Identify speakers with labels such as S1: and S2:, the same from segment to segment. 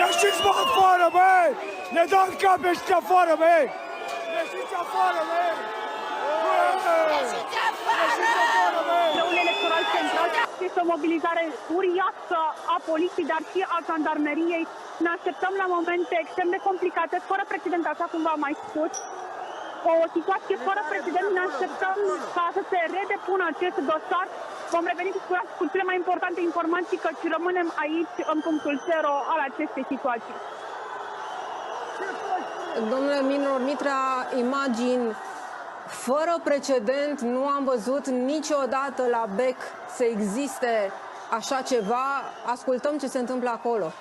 S1: Ieșiți-mă afară, băi! Ne dăm cap, ieșiți afară, băi! Ieșiți afară, băi! Ieșiți afară, băi!
S2: Biroul electoral central este o mobilizare uriașă a poliției, dar și a jandarmeriei. Ne așteptăm la momente extrem de complicate, fără precedent, așa cum v-am mai spus. O situație fără precedent, ne așteptăm ca să se redepună acest dosar. Vom reveni cu cele mai importante informații, căci rămânem aici în punctul 0 al acestei situații.
S3: Domnule Minor Mitra, imagini fără precedent, nu am văzut niciodată la BEC să existe așa ceva. Ascultăm ce se întâmplă acolo.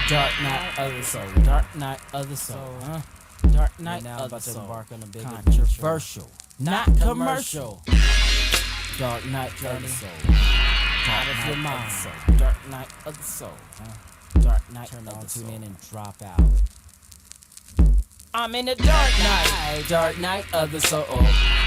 S4: Dark night of the soul, dark night of the soul, huh? Dark night of the soul, on a big controversial, not commercial. Dark night of the soul, out of your mind. Dark night of the soul, huh? Dark night of the soul. Tune in and drop out. I'm in the dark night of the soul.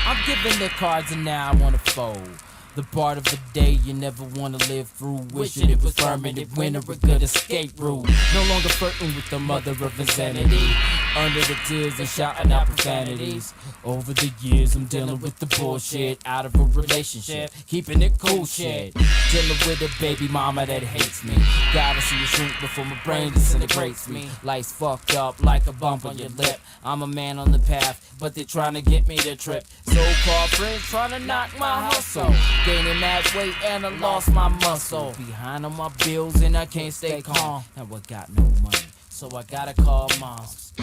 S4: I'm giving the cards and now I wanna fold. The part of the day you never wanna live through. Wishing it was permanent, winner a good escape route. No longer flirting with the mother of insanity. Under the tears and shouting out profanities. Over the years I'm dealing with the bullshit out of a relationship, keeping it cool shit. Dealing with a baby mama that hates me. Gotta see it shrink before my brain disintegrates me. Life's fucked up like a bump on your lip. I'm a man on the path, but they're trying to get me to trip. So-called friends trying to knock my hustle. Gaining that weight and I lost my muscle. Behind on my bills and I can't stay calm. Now I got no money, so I gotta call moms.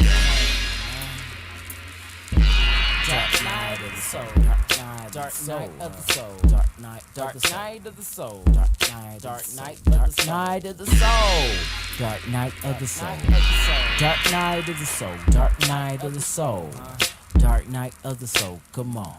S4: Dark night of the soul, dark night of the soul, dark night of the soul, dark night of the soul, dark night of the soul, dark night of the soul, dark night of the soul, dark night of the soul. Come on.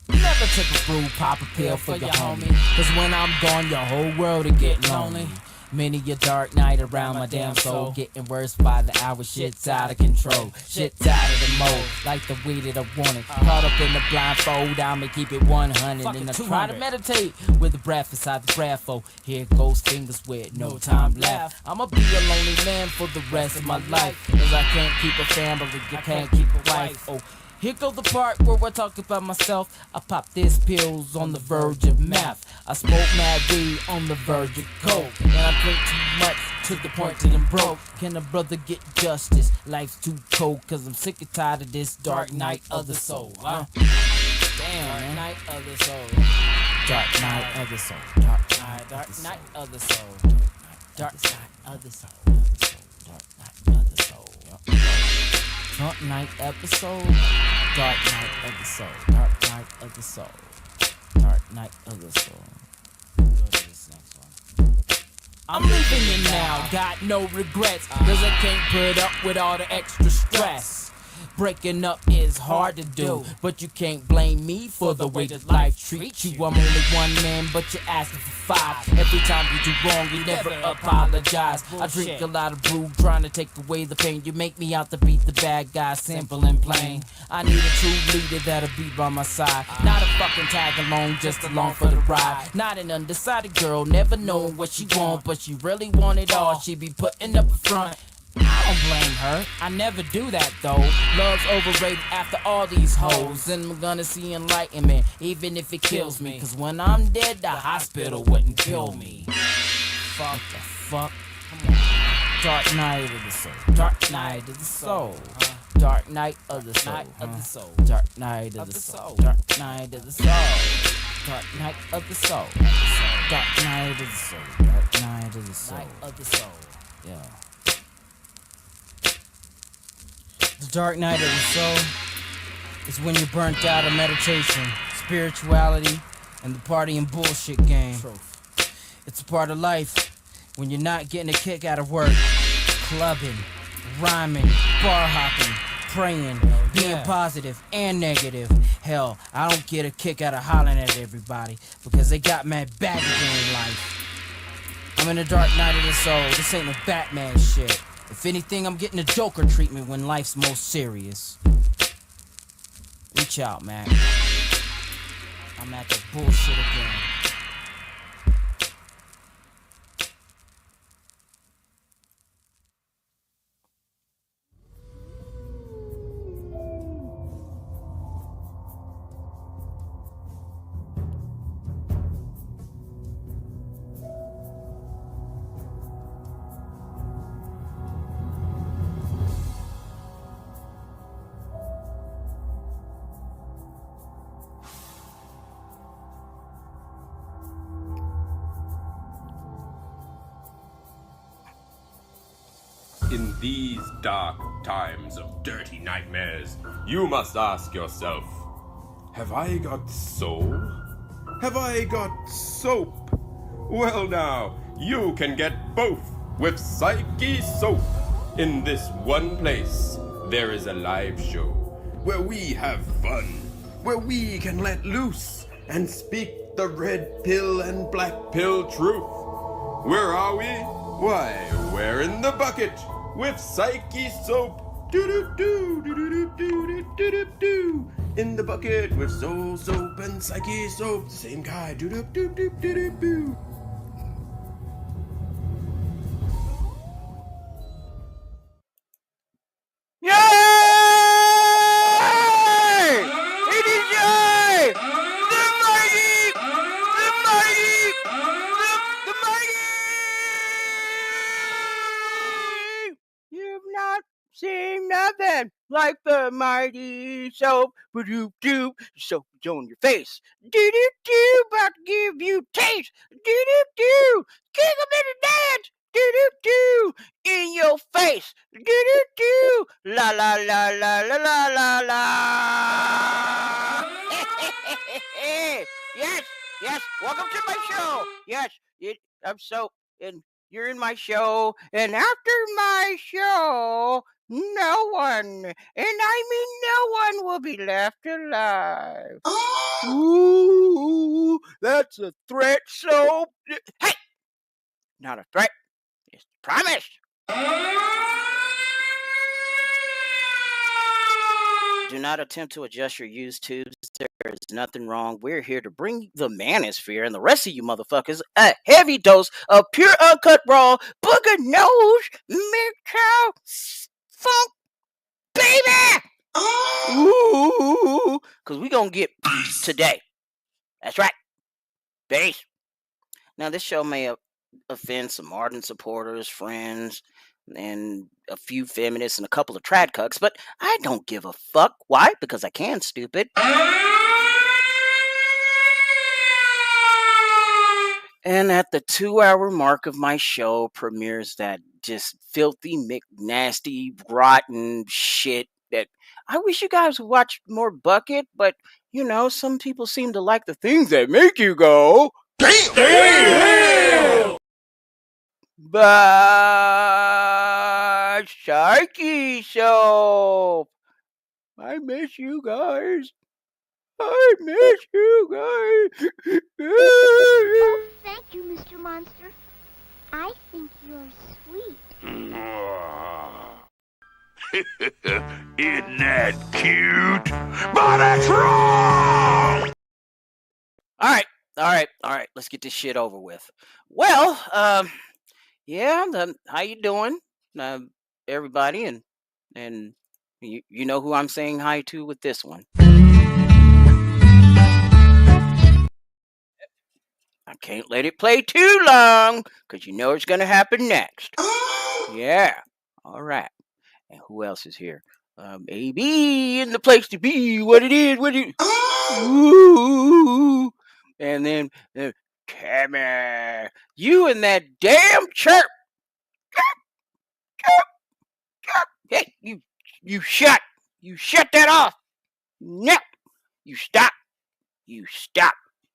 S4: Never took a brew, pop a pill for your homie. Cause when I'm gone, your whole world will get lonely. Many a dark night around my damn soul, getting worse by the hour, shit's out of control. Shit's out of the mold, like the weed that I wanted. Caught up in the blindfold, I'ma keep it 100. And I try to meditate with the breath inside the breath. Oh, here goes fingers with no time left. I'ma be a lonely man for the rest of my life. Cause I can't keep a family, I can't keep a wife. Oh, here goes the part where I talk about myself. I pop these pills on the verge of meth. I smoke mad weed on the verge of coke. And I drink too much to the point that I'm broke. Can a brother get justice? Life's too cold, cause I'm sick and tired of this dark night of the soul, huh? Damn, dark night of the soul. Dark night of the soul. Dark night of the soul. Dark night of the soul. Dark night of the soul. Dark night episode, dark night of the soul, dark night of the soul, dark night of the soul. I'm leaving you now, got no regrets, cause I can't put up with all the extra stress. Breaking up is hard to do, but you can't blame me for the way that life treats you. I'm only one man, but you're asking for five. Every time you do wrong, you never apologize. I drink a lot of brew, trying to take away the pain. You make me out to be the bad guy, simple and plain. I need a true leader that'll be by my side. Not a fucking tag along, just along for the ride. Not an undecided girl, never knowing what she want, but she really want it all. She be putting up a front. I don't blame her, I never do that though. Love's overrated after all these hoes, and I'm gonna see enlightenment, even if it kills me. Cause when I'm dead, the hospital wouldn't kill me. Fuck the fuck. Come on. Dark night of the soul. Dark night of the soul. Dark night of the soul. Dark night of the soul. Dark night of the soul. Dark night of the soul. Dark night of the soul. Dark night of the soul. Of the soul. Yeah. The dark night of the soul is when you're burnt out of meditation, spirituality, and the party and bullshit game. It's a part of life when you're not getting a kick out of work, clubbing, rhyming, bar hopping, praying, being positive and negative. Hell, I don't get a kick out of hollering at everybody because they got mad baggage in life. I'm in the dark night of the soul. This ain't no Batman shit. If anything, I'm getting a Joker treatment when life's most serious. Reach out, man. I'm at the bullshit again.
S5: In these dark times of dirty nightmares, you must ask yourself, have I got soul? Have I got soap? Well now, you can get both with Psyche Soap. In this one place, there is a live show where we have fun, where we can let loose and speak the red pill and black pill truth. Where are we? Why, we're in the bucket with Psyche Soap. Do-do-do, do-do-do, do-do-do. In the bucket with Soul Soap and Psyche Soap. Same guy. Do-do-do-do-do-do.
S6: Yay! It is I, the mighty, the mighty. You've not seen nothing like the mighty soap. Ba-doop-doop, soap is on your face. Do-do-do, about to give you taste. Do-do-do, kick 'em in the dance. Do-do-do, in your face. Do-do-do, la la la la la la la la. Yes, welcome to my show. Yes, I'm soap, and you're in my show, and after my show, no one, and I mean no one, will be left alive. Ooh, that's a threat, Soap. Hey, not a threat. It's a promise. Do not attempt to adjust your used tubes. There is nothing wrong. We're here to bring the manosphere and the rest of you motherfuckers a heavy dose of pure uncut raw booger nose mid-cow funk, baby. Ooh, because we gonna get today. That's right, bass. Now this show may offend some ardent supporters, friends, and a few feminists and a couple of trad cucks, but I don't give a fuck. Why? Because I can, stupid. And at the 2-hour mark of my show premieres that just filthy, McNasty, rotten shit that I wish you guys would watch more Bucket, but, you know, some people seem to like the things that make you go, damn! Bye, Psyche Soap. I miss you guys. I miss you guys.
S7: Oh, thank you, Mr. Monster. I think you're sweet.
S8: Isn't that cute? But it's wrong!
S6: All right. Let's get this shit over with. Well, yeah. How you doing, everybody? And you know who I'm saying hi to with this one. I can't let it play too long, because you know it's gonna happen next. Yeah. All right. And who else is here? AB in the place to be. What it is? What it? Ooh. And then Tammy, you and that damn chirp. Hey, you shut that off. No, you stop.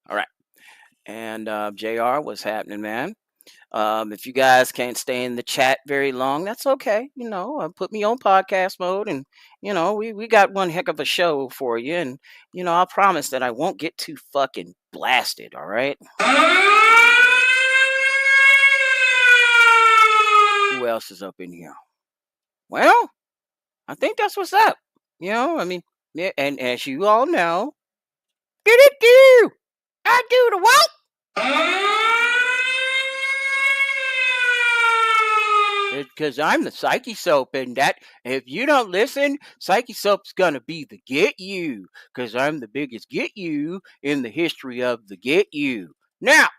S6: All right. And JR, what's happening, man? If you guys can't stay in the chat very long, that's okay. You know, put me on podcast mode, and you know, we got one heck of a show for you, and you know, I promise that I won't get too fucking blasted. All right. Who else is up in here? Well, I think that's what's up. You know, I mean, yeah, and as you all know, I do the what? Because I'm the Psyche Soap, and that if you don't listen, Psyche Soap's gonna be the Get You, because I'm the biggest Get You in the history of the Get You. Now,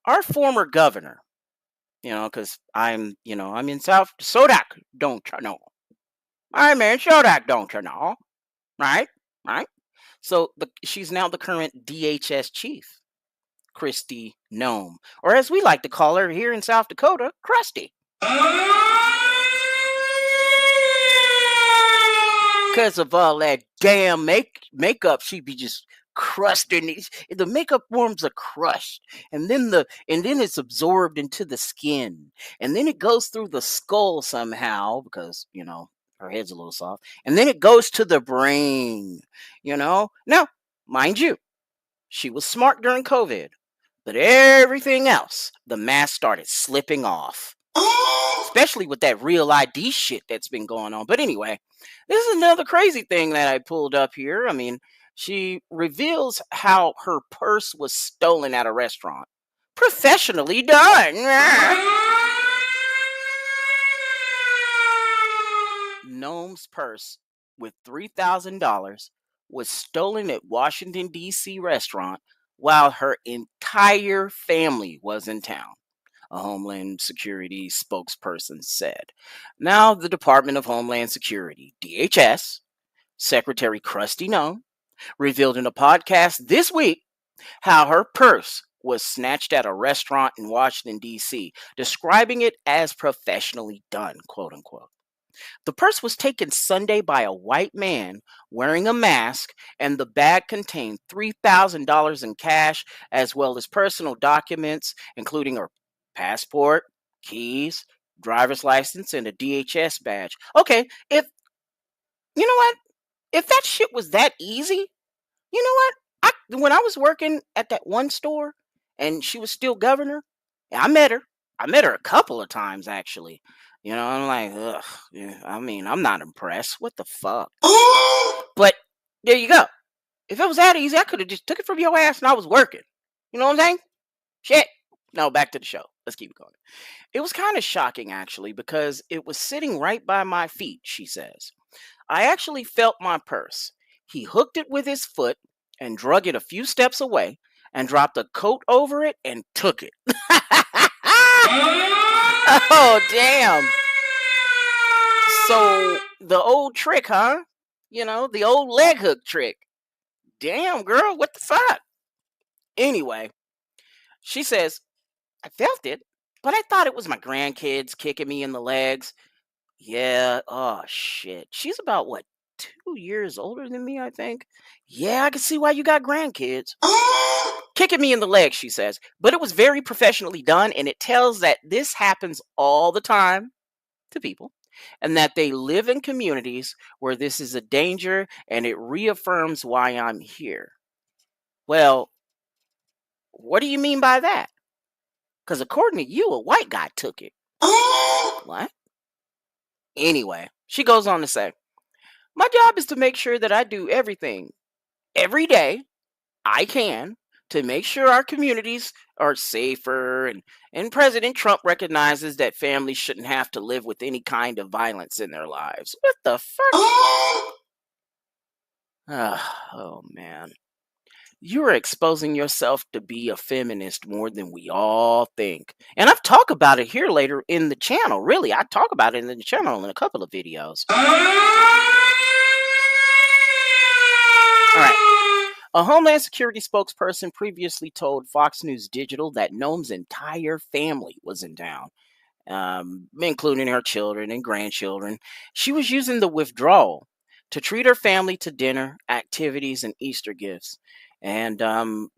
S6: our former governor, you know, because I'm in South Sodak, don't you know? I'm in Sodak, don't you know? Right? So she's now the current DHS chief. Christy Gnome, or as we like to call her here in South Dakota, Krusty. Because of all that damn makeup, she be just crusting. The makeup forms a crust, and then it's absorbed into the skin, and then it goes through the skull somehow because you know her head's a little soft, and then it goes to the brain. You know, now mind you, she was smart during COVID. But everything else, the mask started slipping off. Especially with that real ID shit that's been going on. But anyway, this is another crazy thing that I pulled up here. I mean, she reveals how her purse was stolen at a restaurant. Professionally done. Gnome's purse with $3,000 was stolen at Washington, D.C. restaurant while her entire family was in town, a Homeland Security spokesperson said. Now, the Department of Homeland Security, DHS, Secretary Krusty Gnome, revealed in a podcast this week how her purse was snatched at a restaurant in Washington, D.C., describing it as professionally done, quote unquote. The purse was taken Sunday by a white man wearing a mask, and the bag contained $3,000 in cash, as well as personal documents, including her passport, keys, driver's license, and a DHS badge. Okay, if you know what? If that shit was that easy, you know what? When I was working at that one store and she was still governor, I met her. I met her a couple of times actually. You know, I'm like, ugh. Yeah, I mean, I'm not impressed. What the fuck? But there you go. If it was that easy, I could have just took it from your ass and I was working. You know what I'm saying? Shit. No, back to the show. Let's keep it going. It was kind of shocking actually because it was sitting right by my feet, she says. I actually felt my purse. He hooked it with his foot and drug it a few steps away and dropped a coat over it and took it. Oh, damn. So the old trick, huh? You know, the old leg hook trick. Damn, girl, what the fuck? Anyway, she says, I felt it, but I thought it was my grandkids kicking me in the legs. Yeah, oh shit. She's about what, 2 years older than me, I think? Yeah, I can see why you got grandkids. kicking me in the leg, she says. But it was very professionally done, and it tells that this happens all the time to people, and that they live in communities where this is a danger, and it reaffirms why I'm here. Well, what do you mean by that? Because according to you, a white guy took it. What? Anyway, she goes on to say, my job is to make sure that I do everything every day I can to make sure our communities are safer, and President Trump recognizes that families shouldn't have to live with any kind of violence in their lives. What the fuck? Oh man. You are exposing yourself to be a feminist more than we all think. And I've talked about it here later in the channel. Really, I talk about it in the channel in a couple of videos. All right. A Homeland Security spokesperson previously told Fox News Digital that Noam's entire family was in town, including her children and grandchildren. She was using the withdrawal to treat her family to dinner, activities, and Easter gifts. And,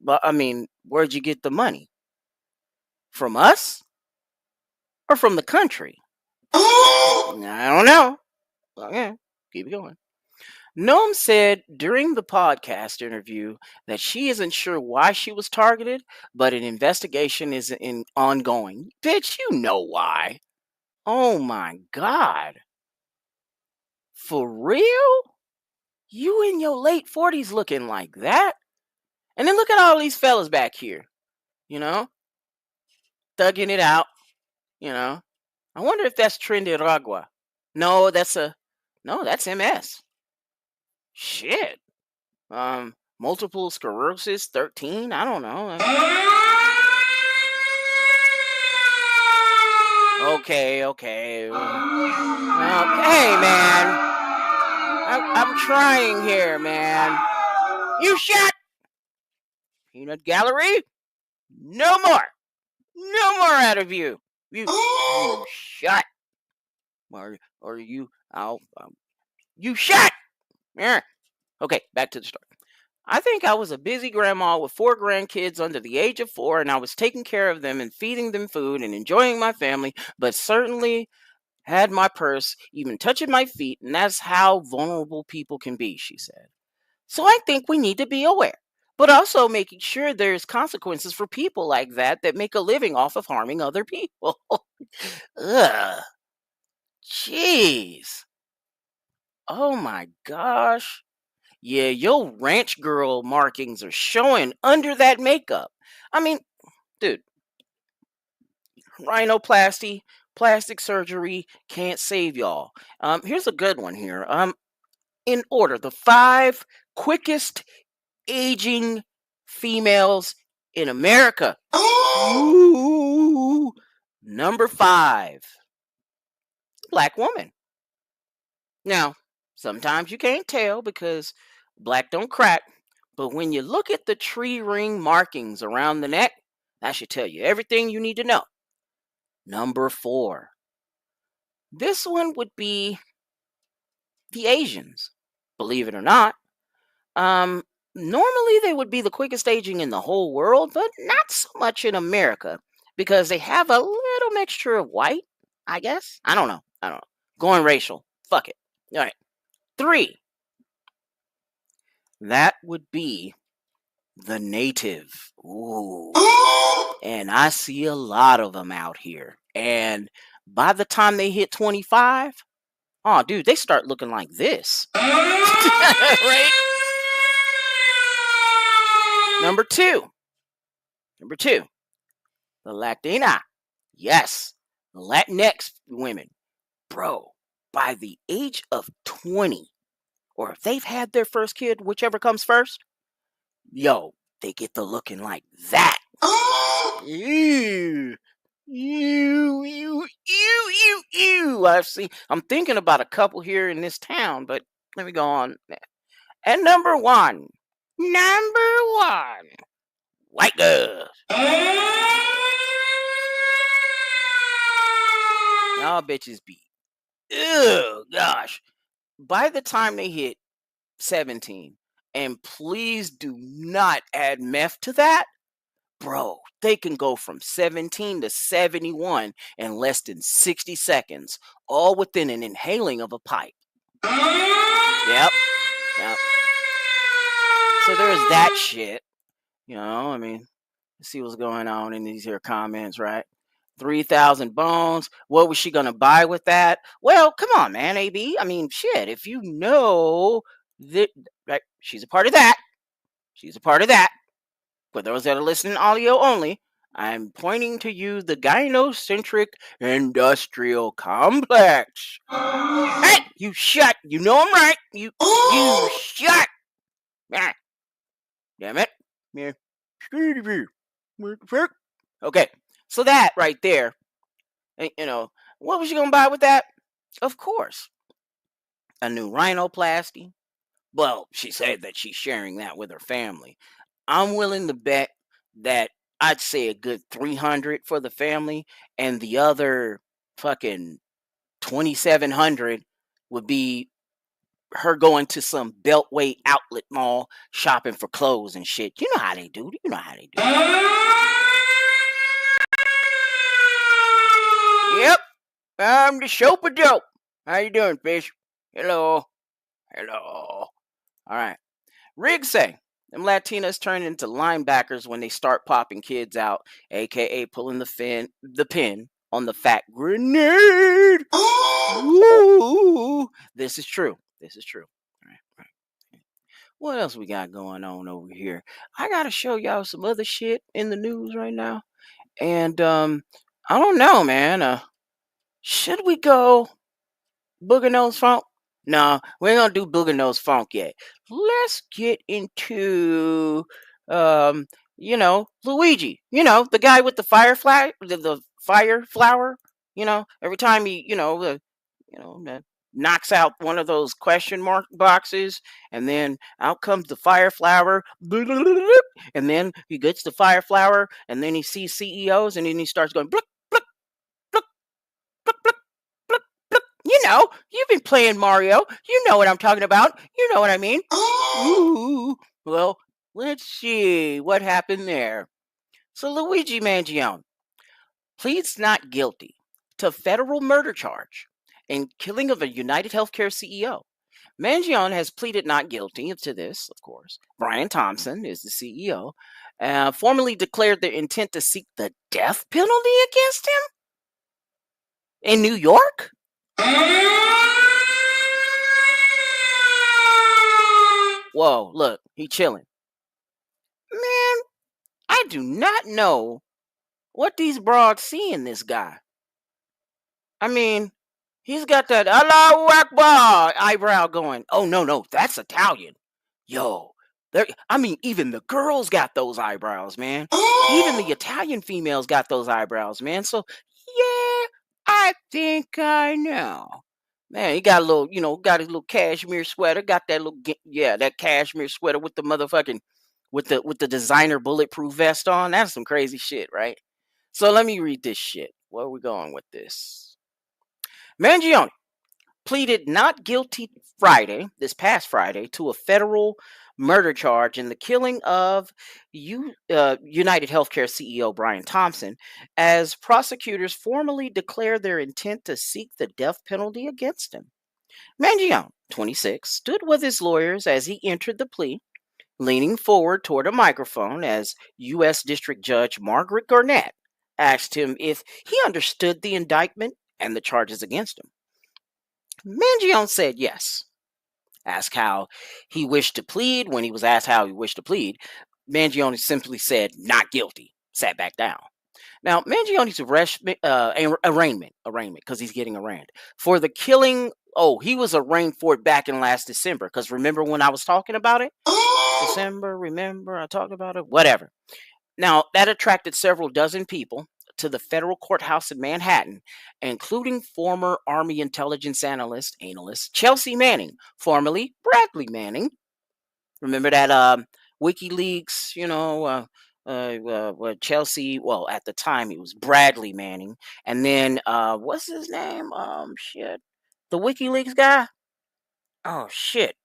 S6: but I mean, where'd you get the money? From us? Or from the country? I don't know. Okay, keep it going. Noam said during the podcast interview that she isn't sure why she was targeted, but an investigation is ongoing. Bitch, you know why. Oh my God. For real? You in your late 40s looking like that? And then look at all these fellas back here, thugging it out, I wonder if that's Trinidad. No, that's MS. Shit. Multiple sclerosis, 13, I don't know. Okay. Well, hey, man. I'm trying here, man. You shut! Peanut Gallery? No more! No more out of you! You shut! Or you, you shut! Yeah. Okay, back to the story. I think I was a busy grandma with 4 grandkids under the age of 4, and I was taking care of them and feeding them food and enjoying my family, but certainly had my purse, even touching my feet, and that's how vulnerable people can be, she said. So I think we need to be aware, but also making sure there's consequences for people like that make a living off of harming other people. Ugh. Jeez. Oh my gosh. Yeah, your ranch girl markings are showing under that makeup. I mean, dude, rhinoplasty, plastic surgery can't save y'all. Here's a good one here. In order, the 5 quickest aging females in America. Ooh, number 5, black woman. Now, sometimes you can't tell because black don't crack, but when you look at the tree ring markings around the neck, that should tell you everything you need to know. Number 4. This one would be the Asians. Believe it or not. Normally they would be the quickest aging in the whole world, but not so much in America because they have a little mixture of white, I guess. I don't know. Going racial. Fuck it. All right. 3. That would be the native. Ooh. And I see a lot of them out here. And by the time they hit 25, oh, dude, they start looking like this. Right? Number 2. The Latina. Yes. The Latinx women. Bro, by the age of 20, or if they've had their first kid, whichever comes first, yo, they get to looking like that. Ew. I'm thinking about a couple here in this town, but let me go on. And number 1, white girls. Y'all bitches be, ew, gosh. By the time they hit 17, and please do not add meth to that, bro, they can go from 17 to 71 in less than 60 seconds, all within an inhaling of a pipe. Yep. So there's that shit. I mean, let's see what's going on in these here comments, right? 3,000 bones. What was she gonna buy with that? Well, come on, man, AB. I mean, shit. If you know that, right, she's a part of that. She's a part of that. For those that are listening audio only, I'm pointing to you the gynocentric industrial complex. Hey, you shut. You know I'm right. You shut. Ah, damn it. Yeah. Okay, so that right there, what was you gonna buy with that? Of course, a new rhinoplasty. Well, she said that she's sharing that with her family. I'm willing to bet that I'd say a good 300 for the family, and the other fucking 2,700 would be her going to some Beltway outlet mall shopping for clothes and shit. You know how they do. Yep, I'm the Chopper Dope. How you doing, fish? Hello. All right. Riggs say them Latinas turn into linebackers when they start popping kids out, aka pulling the pin on the fat grenade. Ooh, this is true. All right. What else we got going on over here? I gotta show y'all some other shit in the news right now, and I don't know, man. Should we go Booger Nose Funk? No, we ain't gonna do Booger Nose Funk yet. Let's get into Luigi. The guy with the firefly, the fire flower. Every time he, knocks out one of those question mark boxes, and then out comes the fire flower, and then he gets the fire flower, and then he sees CEOs, and then he starts going blook, blook, blook, blook, blook, blook, blook. You've been playing Mario. You know what I'm talking about. You know what I mean. Ooh. Well, let's see what happened there. So Luigi Mangione pleads not guilty to federal murder charge in killing of a United Healthcare CEO. Mangione has pleaded not guilty to this, of course. Brian Thompson is the CEO, formally declared their intent to seek the death penalty against him in New York. Whoa, look, he chilling. Man, I do not know what these broads see in this guy. I mean, he's got that Allahu Akbar eyebrow going. Oh, no, that's Italian. Yo, even the girls got those eyebrows, man. Even the Italian females got those eyebrows, man. So, yeah, I think I know. Man, he got a little, got his little cashmere sweater. Got that that cashmere sweater with the motherfucking, with the designer bulletproof vest on. That's some crazy shit, right? So let me read this shit. Where are we going with this? Mangione pleaded not guilty this past Friday, to a federal murder charge in the killing of United Healthcare CEO Brian Thompson, as prosecutors formally declared their intent to seek the death penalty against him. Mangione, 26, stood with his lawyers as he entered the plea, leaning forward toward a microphone as U.S. District Judge Margaret Garnett asked him if he understood the indictment and the charges against him. Mangione said yes. Asked how he wished to plead. When he was asked how he wished to plead, Mangione simply said not guilty, sat back down. Now, Mangione's arraignment, because he's getting arraigned for the killing. Oh, he was arraigned for it back in last December, because remember when I was talking about it? Remember I talked about it? Whatever. Now, that attracted several dozen people to the federal courthouse in Manhattan, including former Army intelligence analyst Chelsea Manning, formerly Bradley Manning. Remember that WikiLeaks, Chelsea, well, at the time he was Bradley Manning. And then, what's his name? The WikiLeaks guy? Oh, shit.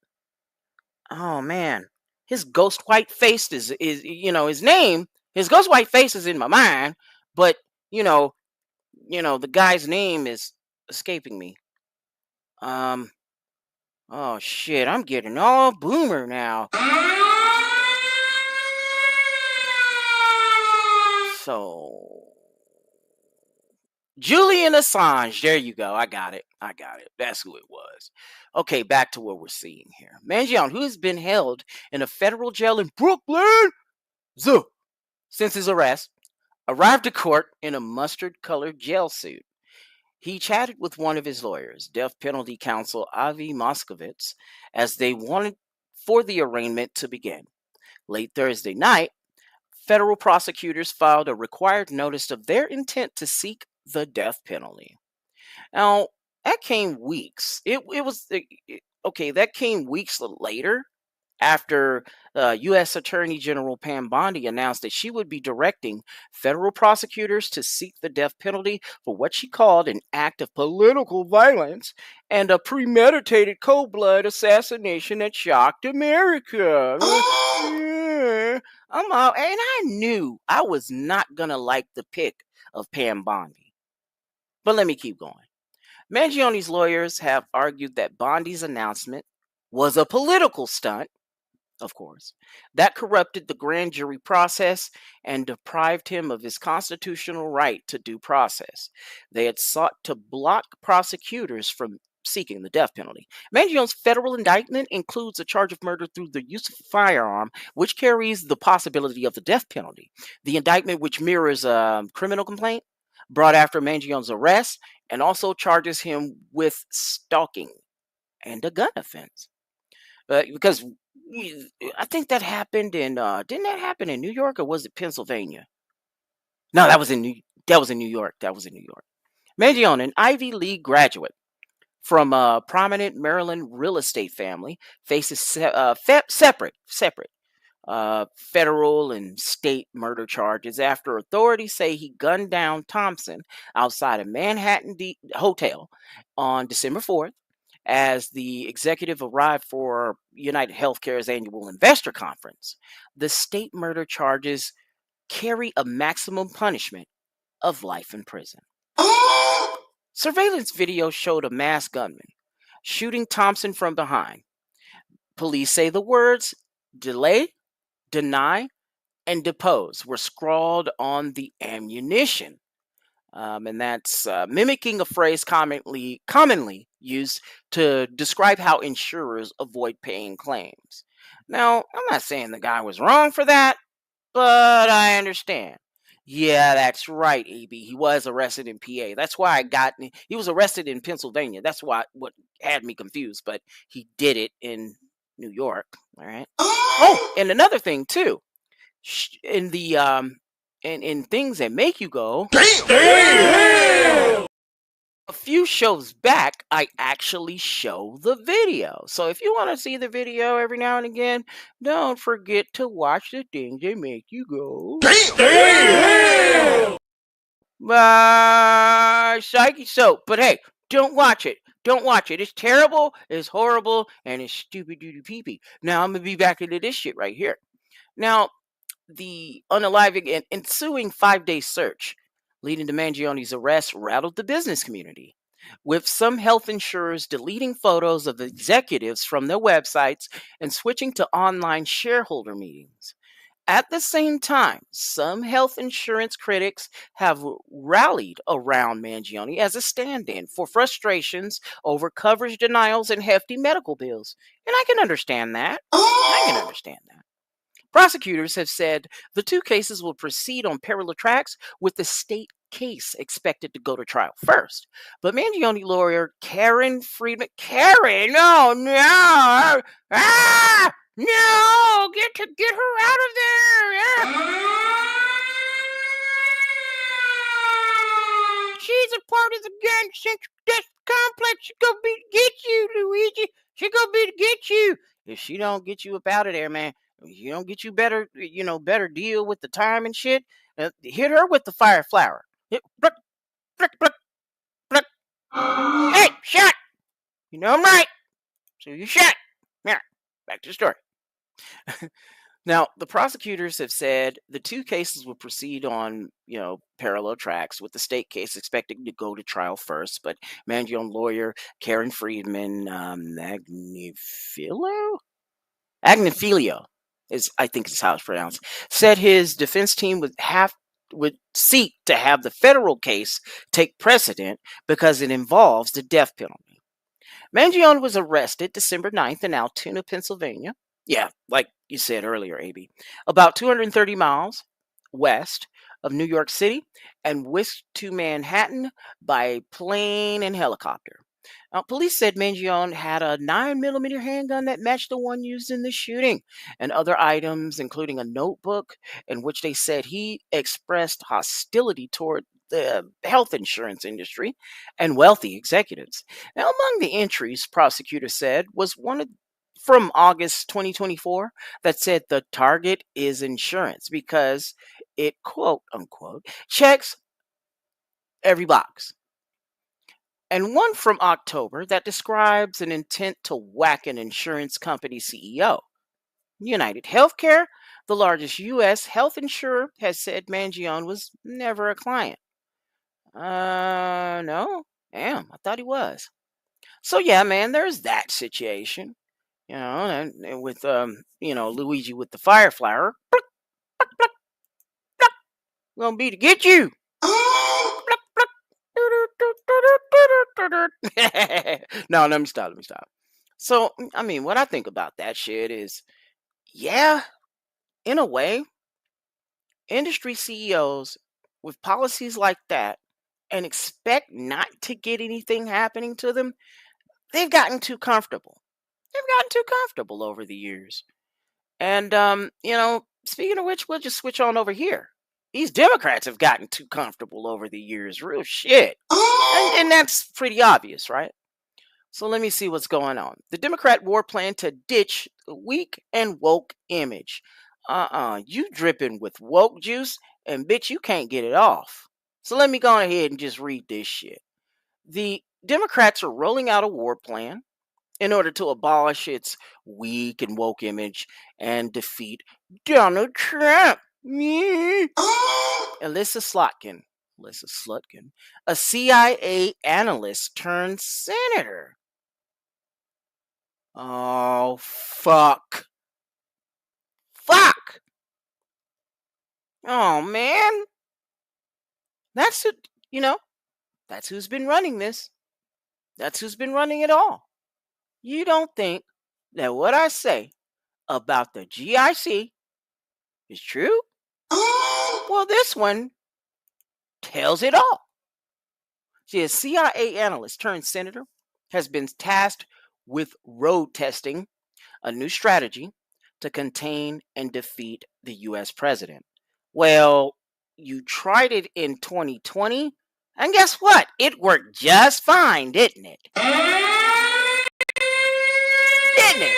S6: Oh, man. His ghost white face is his name. His ghost white face is in my mind, but the guy's name is escaping me. Oh shit, I'm getting all boomer now. So Julian Assange, there you go. I got it. That's who it was. Okay, back to what we're seeing here. Mangione, who has been held in a federal jail in Brooklyn since his arrest, arrived to court in a mustard-colored jail suit. He chatted with one of his lawyers, death penalty counsel Avi Moskovitz, as they wanted for the arraignment to begin. Late Thursday night, federal prosecutors filed a required notice of their intent to seek the death penalty. Now, that came weeks. That came weeks later after U.S. Attorney General Pam Bondi announced that she would be directing federal prosecutors to seek the death penalty for what she called an act of political violence and a premeditated cold-blood assassination that shocked America. I'm out, and I knew I was not going to like the pick of Pam Bondi. But let me keep going. Mangione's lawyers have argued that Bondi's announcement was a political stunt, of course, that corrupted the grand jury process and deprived him of his constitutional right to due process. They had sought to block prosecutors from seeking the death penalty. Mangione's federal indictment includes a charge of murder through the use of a firearm, which carries the possibility of the death penalty. The indictment, which mirrors a criminal complaint brought after Mangione's arrest, and also charges him with stalking and a gun offense. Because I think that happened in didn't that happen in New York, or was it Pennsylvania? No, that was in New York. Mangione, an Ivy League graduate from a prominent Maryland real estate family, faces separate federal and state murder charges after authorities say he gunned down Thompson outside a Manhattan hotel on December 4th as the executive arrived for United Healthcare's annual investor conference. The state murder charges carry a maximum punishment of life in prison. Surveillance video showed a masked gunman shooting Thompson from behind. Police say the words delay, deny, and depose were scrawled on the ammunition. And that's mimicking a phrase commonly used to describe how insurers avoid paying claims. Now, I'm not saying the guy was wrong for that, but I understand. Yeah, that's right, AB. He was arrested in PA. That's why he was arrested in Pennsylvania. That's what had me confused, but he did it in New York. All right. Oh, and another thing too, in the in things that make you go, damn! A few shows back, I actually show the video. So if you want to see the video every now and again, don't forget to watch the things that make you go, damn! Psyche soap. But hey, don't watch it. Don't watch it. It's terrible, it's horrible, and it's stupid doo pee-pee. Now I'm going to be back into this shit right here. Now, the unaliving and ensuing 5-day search leading to Mangione's arrest rattled the business community, with some health insurers deleting photos of executives from their websites and switching to online shareholder meetings. At the same time, some health insurance critics have rallied around Mangione as a stand-in for frustrations over coverage denials and hefty medical bills. And I can understand that. Prosecutors have said the two cases will proceed on parallel tracks, with the state case expected to go to trial first. But Mangione lawyer Karen Friedman, oh no, no, get her out of there. She's a part of the gun death complex. She's gonna be to get you, Luigi. She's gonna be to get you. If she don't get you up out of there, man, you don't get you better deal with the time and shit. Hit her with the fire flower. Hey, shot. You know I'm right. So you shot. Yeah, back to the story. Now, the prosecutors have said the two cases will proceed on, parallel tracks, with the state case expected to go to trial first. But Mangione lawyer Karen Friedman, Agnifilio is, I think, is how it's pronounced, said his defense team would seek to have the federal case take precedent because it involves the death penalty. Mangione was arrested December 9th in Altoona, Pennsylvania. Yeah, like you said earlier, AB. About 230 miles west of New York City, and whisked to Manhattan by plane and helicopter. Now, police said Mangione had a 9mm handgun that matched the one used in the shooting, and other items, including a notebook in which they said he expressed hostility toward the health insurance industry and wealthy executives. Now, among the entries, prosecutors said, was one from August 2024 that said the target is insurance because it, quote unquote, checks every box. And one from October that describes an intent to whack an insurance company CEO. United Healthcare, the largest U.S. health insurer, has said Mangione was never a client. No? Damn, I thought he was. So yeah, man, there's that situation. And with Luigi with the fire flower, gonna be to get you. No, let me stop. So, I mean, what I think about that shit is, yeah, in a way, industry CEOs with policies like that and expect not to get anything happening to them, they've gotten too comfortable. They've gotten too comfortable over the years. And, speaking of which, we'll just switch on over here. These Democrats have gotten too comfortable over the years. Real shit. And that's pretty obvious, right? So let me see what's going on. The Democrat war plan to ditch the weak and woke image. You dripping with woke juice, and bitch, you can't get it off. So let me go ahead and just read this shit. The Democrats are rolling out a war plan in order to abolish its weak and woke image and defeat Donald Trump. Alyssa Slutkin, a CIA analyst turned senator. Oh, fuck. Oh, man. That's it, that's who's been running this. That's who's been running it all. You don't think that what I say about the GIC is true? Well, this one tells it all. See, a CIA analyst turned senator has been tasked with road testing a new strategy to contain and defeat the US president. Well, you tried it in 2020, and guess what? It worked just fine, didn't it? Didn't it?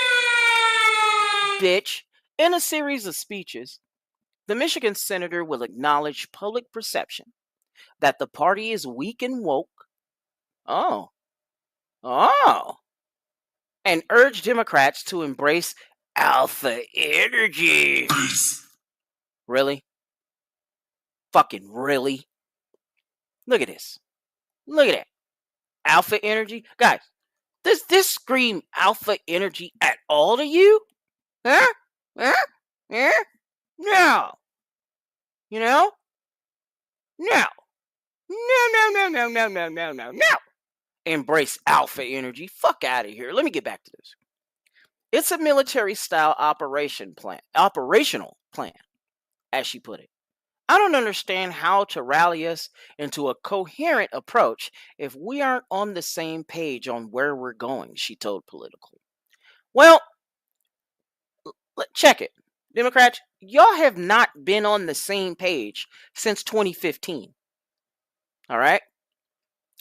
S6: Bitch, in a series of speeches, the Michigan senator will acknowledge public perception that the party is weak and woke. Oh. And urge Democrats to embrace alpha energy. Really? Fucking really? Look at this. Look at that. Alpha energy? Guys, does this scream alpha energy at all to you? Huh? No. No. No. Embrace alpha energy. Fuck out of here. Let me get back to this. It's a military style operational plan, as she put it. I don't understand how to rally us into a coherent approach if we aren't on the same page on where we're going, she told Political. Well, check it. Democrats, y'all have not been on the same page since 2015. All right?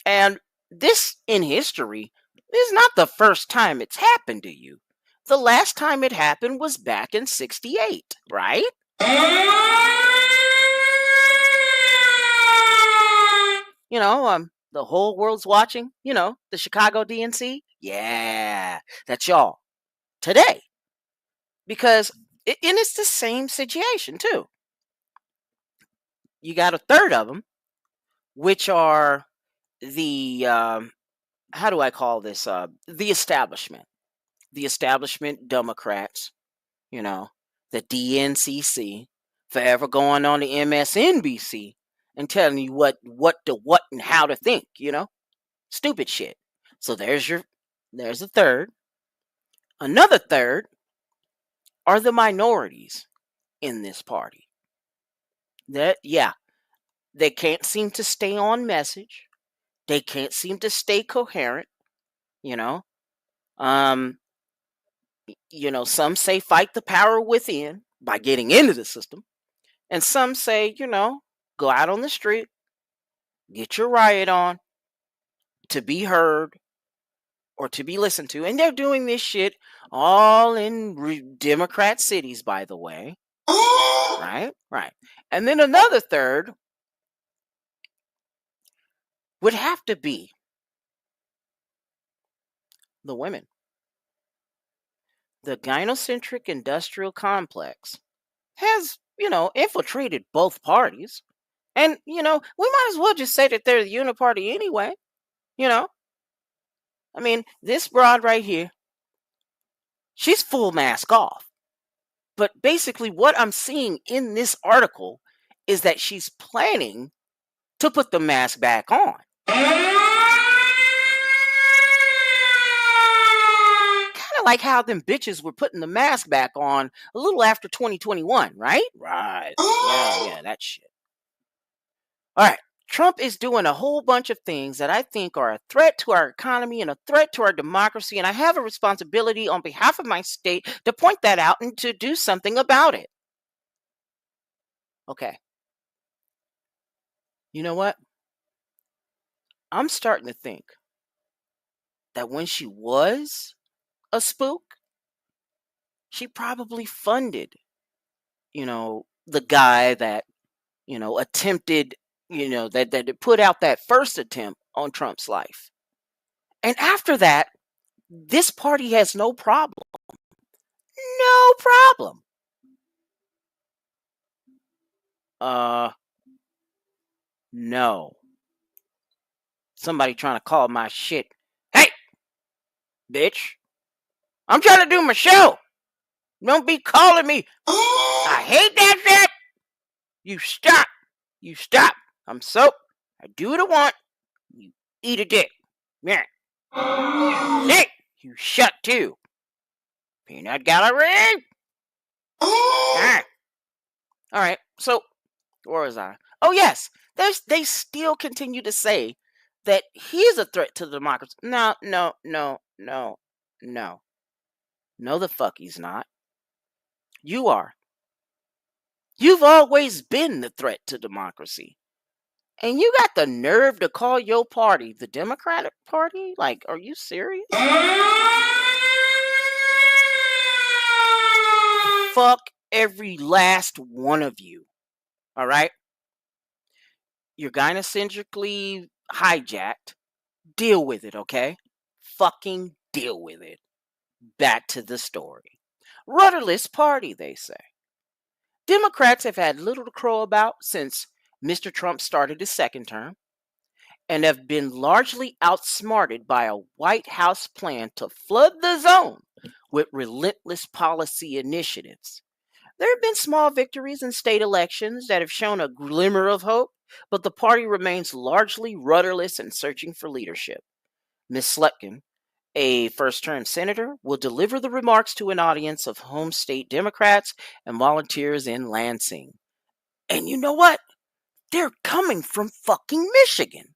S6: And this in history is not the first time it's happened to you. The last time it happened was back in 68, right? The whole world's watching, the Chicago DNC. Yeah, that's y'all today. Because And it's the same situation too. You got a third of them, which are the how do I call this? The establishment Democrats. You know, the DNCC, forever going on the MSNBC and telling you what and how to think. Stupid shit. So there's a third. Another third are the minorities in this party. They can't seem to stay on message. They can't seem to stay coherent. You know, um, some say fight the power within by getting into the system, and some say, go out on the street, get your riot on, to be heard or to be listened to. And they're doing this shit all in Democrat cities, by the way. Right. And then another third would have to be the women. The gynocentric industrial complex has, infiltrated both parties. And, we might as well just say that they're the uniparty anyway. I mean, this broad right here, she's full mask off. But basically, what I'm seeing in this article is that she's planning to put the mask back on. Kind of like how them bitches were putting the mask back on a little after 2021, right? Right. Yeah, that shit. All right. Trump is doing a whole bunch of things that I think are a threat to our economy and a threat to our democracy, and I have a responsibility on behalf of my state to point that out and to do something about it. Okay. You know what? I'm starting to think that when she was a spook, she probably funded, the guy that, attempted, that put out that first attempt on Trump's life. And after that, this party has no problem. No problem. No. Somebody trying to call my shit. Hey, bitch. I'm trying to do my show. Don't be calling me. I hate that shit. You stop. I do what I want. You eat a dick. Yeah. Nick, you shut too. Peanut gallery. Ah. All right. So, where was I? Oh, yes. They still continue to say that he's a threat to the democracy. No. No, the fuck he's not. You are. You've always been the threat to democracy. And you got the nerve to call your party the Democratic Party? Like, are you serious? Fuck every last one of you. All right? You're gynocentrically hijacked. Deal with it, okay? Fucking deal with it. Back to the story. Rudderless party, they say. Democrats have had little to crow about since Mr. Trump started his second term and have been largely outsmarted by a White House plan to flood the zone with relentless policy initiatives. There have been small victories in state elections that have shown a glimmer of hope, but the party remains largely rudderless and searching for leadership. Ms. Slepkin, a first-term senator, will deliver the remarks to an audience of home state Democrats and volunteers in Lansing. And you know what? They're coming from fucking Michigan.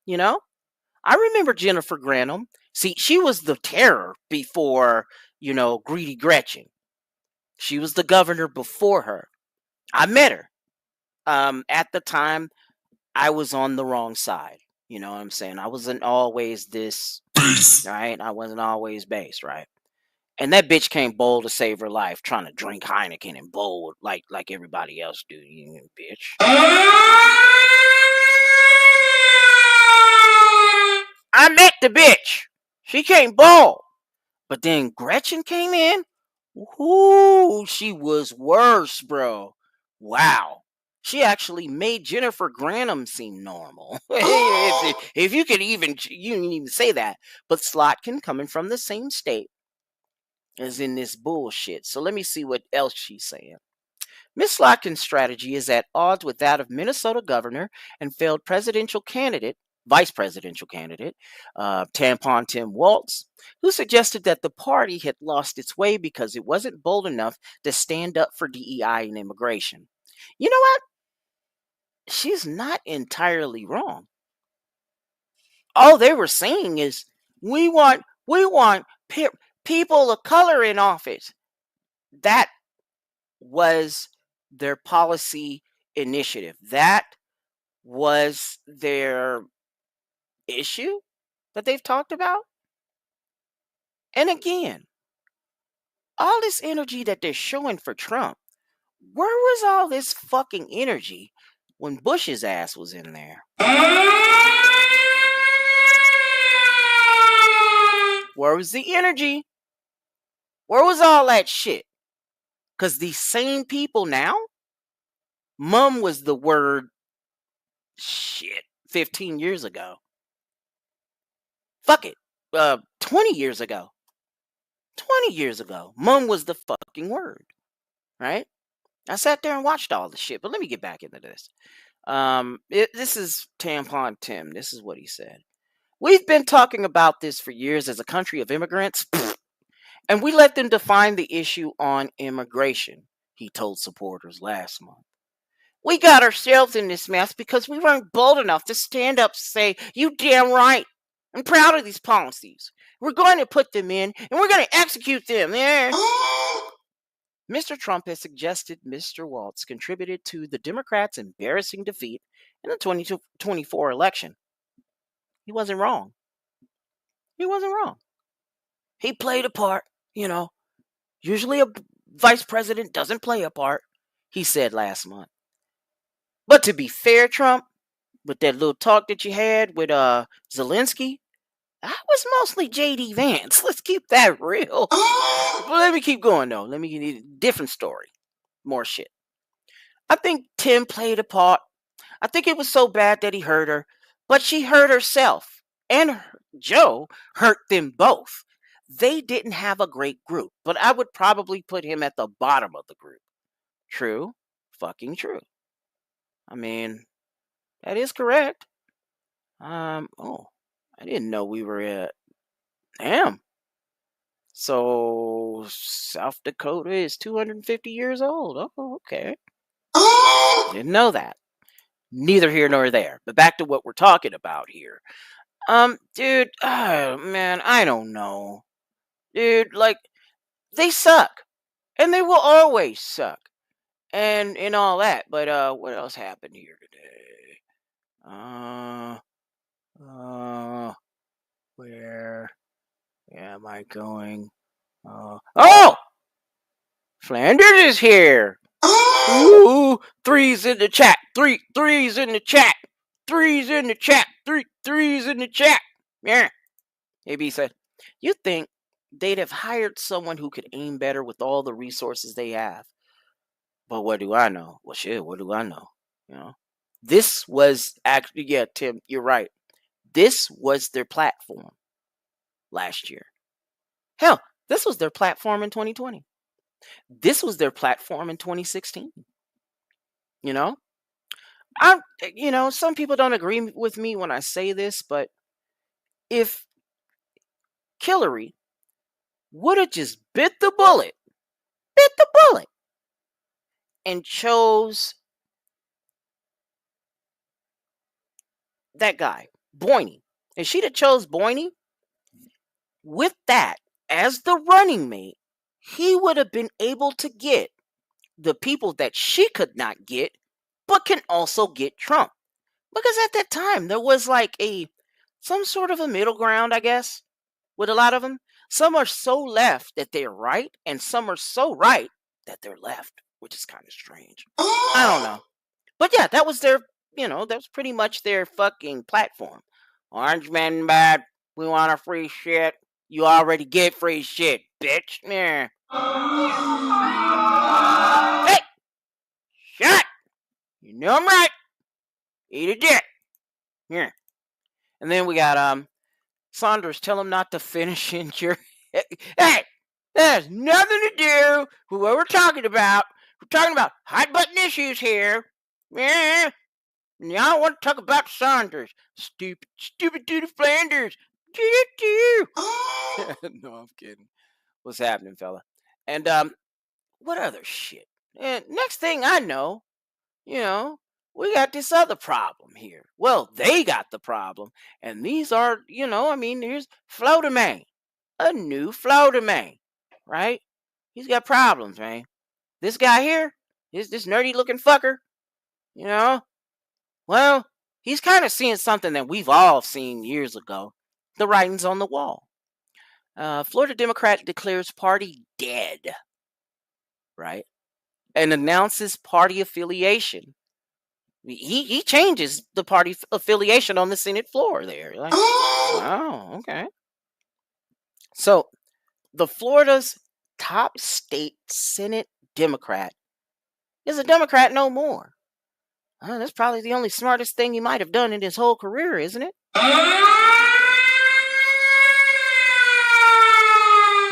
S6: I remember Jennifer Granholm. See, she was the terror before, Greedy Gretchen. She was the governor before her. I met her. At the time, I was on the wrong side. You know what I'm saying? I wasn't always this, right? I wasn't always base, right? And that bitch came bold to save her life, trying to drink Heineken and bold like everybody else do, you bitch. I met the bitch. She came bold. But then Gretchen came in. Ooh, she was worse, bro. Wow. She actually made Jennifer Granum seem normal. If you could even, you didn't even say that. But Slotkin coming from the same state is in this bullshit. So let me see what else she's saying. Miss Slotkin's strategy is at odds with that of Minnesota governor and failed vice presidential candidate, Tampon Tim Walz, who suggested that the party had lost its way because it wasn't bold enough to stand up for DEI and immigration. You know what? She's not entirely wrong. All they were saying is we want people of color in office. That was their policy initiative. That was their issue that they've talked about. And again, all this energy that they're showing for Trump, where was all this fucking energy when Bush's ass was in there? Where was the energy? Where was all that shit? Because these same people now, mum was the word shit 15 years ago. Fuck it. 20 years ago. 20 years ago, mum was the fucking word. Right? I sat there and watched all the shit, but let me get back into this. This is Tampon Tim. This is what he said. We've been talking about this for years as a country of immigrants, and we let them define the issue on immigration, he told supporters last month. We got ourselves in this mess because we weren't bold enough to stand up and say, you damn right. I'm proud of these policies. We're going to put them in, and we're going to execute them. Yeah. Mr. Trump has suggested Mr. Walz contributed to the Democrats' embarrassing defeat in the 2024 election. He wasn't wrong. He wasn't wrong. He played a part, you know. Usually a vice president doesn't play a part, he said last month. But to be fair, Trump, with that little talk that you had with Zelensky, that was mostly J.D. Vance. Let's keep that real. But let me keep going, though. Let me get a different story. More shit. I think Tim played a part. I think it was so bad that he hurt her. But she hurt herself. And Joe hurt them both. They didn't have a great group. But I would probably put him at the bottom of the group. True. Fucking true. I mean, that is correct. Oh, I didn't know we were at... Damn. So, South Dakota is 250 years old. Oh, okay. Didn't know that. Neither here nor there. But back to what we're talking about here. Dude, oh, man, I don't know. Dude, like, they suck. And they will always suck. And all that. But, what else happened here today? Where am I going? Oh! Flanders is here. Ooh, threes in the chat. Threes in the chat. Threes in the chat. Threes in the chat. Yeah. AB said, you think they'd have hired someone who could aim better with all the resources they have. But what do I know? Well, shit, what do I know? You know? This was actually, yeah, Tim, you're right. This was their platform last year. Hell, this was their platform in 2020. This was their platform in 2016. You know? Some people don't agree with me when I say this, but if Hillary would have just bit the bullet, and chose that guy, Boyney, if she'd have chose Boyney, with that as the running mate, he would have been able to get the people that she could not get, but can also get Trump. Because at that time, there was like some sort of a middle ground, I guess, with a lot of them. Some are so left that they're right, and some are so right that they're left, which is kind of strange. I don't know. But yeah, that was their, that was pretty much their fucking platform. Orange men bad. We want our free shit. You already get free shit, bitch. Yeah. Hey! Shut! You know I'm right. Eat a dick. Here. And then we got Saunders, tell him not to finish in your... Hey! That has nothing to do with what we're talking about. We're talking about hot button issues here. Yeah. And y'all want to talk about Saunders. Stupid dude Flanders. No, I'm kidding. What's happening, fella? And what other shit? And next thing I know, we got this other problem here. Well, they got the problem. And these are, here's Florida Man. A new Florida Man. Right? He's got problems, man. This guy here, this nerdy looking fucker, well, he's kind of seeing something that we've all seen years ago. The writings on the wall. Florida Democrat declares party dead. Right? And announces party affiliation. He changes the party affiliation on the Senate floor there. Like, oh, okay. So, the Florida's top state Senate Democrat is a Democrat no more. That's probably the only smartest thing he might have done in his whole career, isn't it?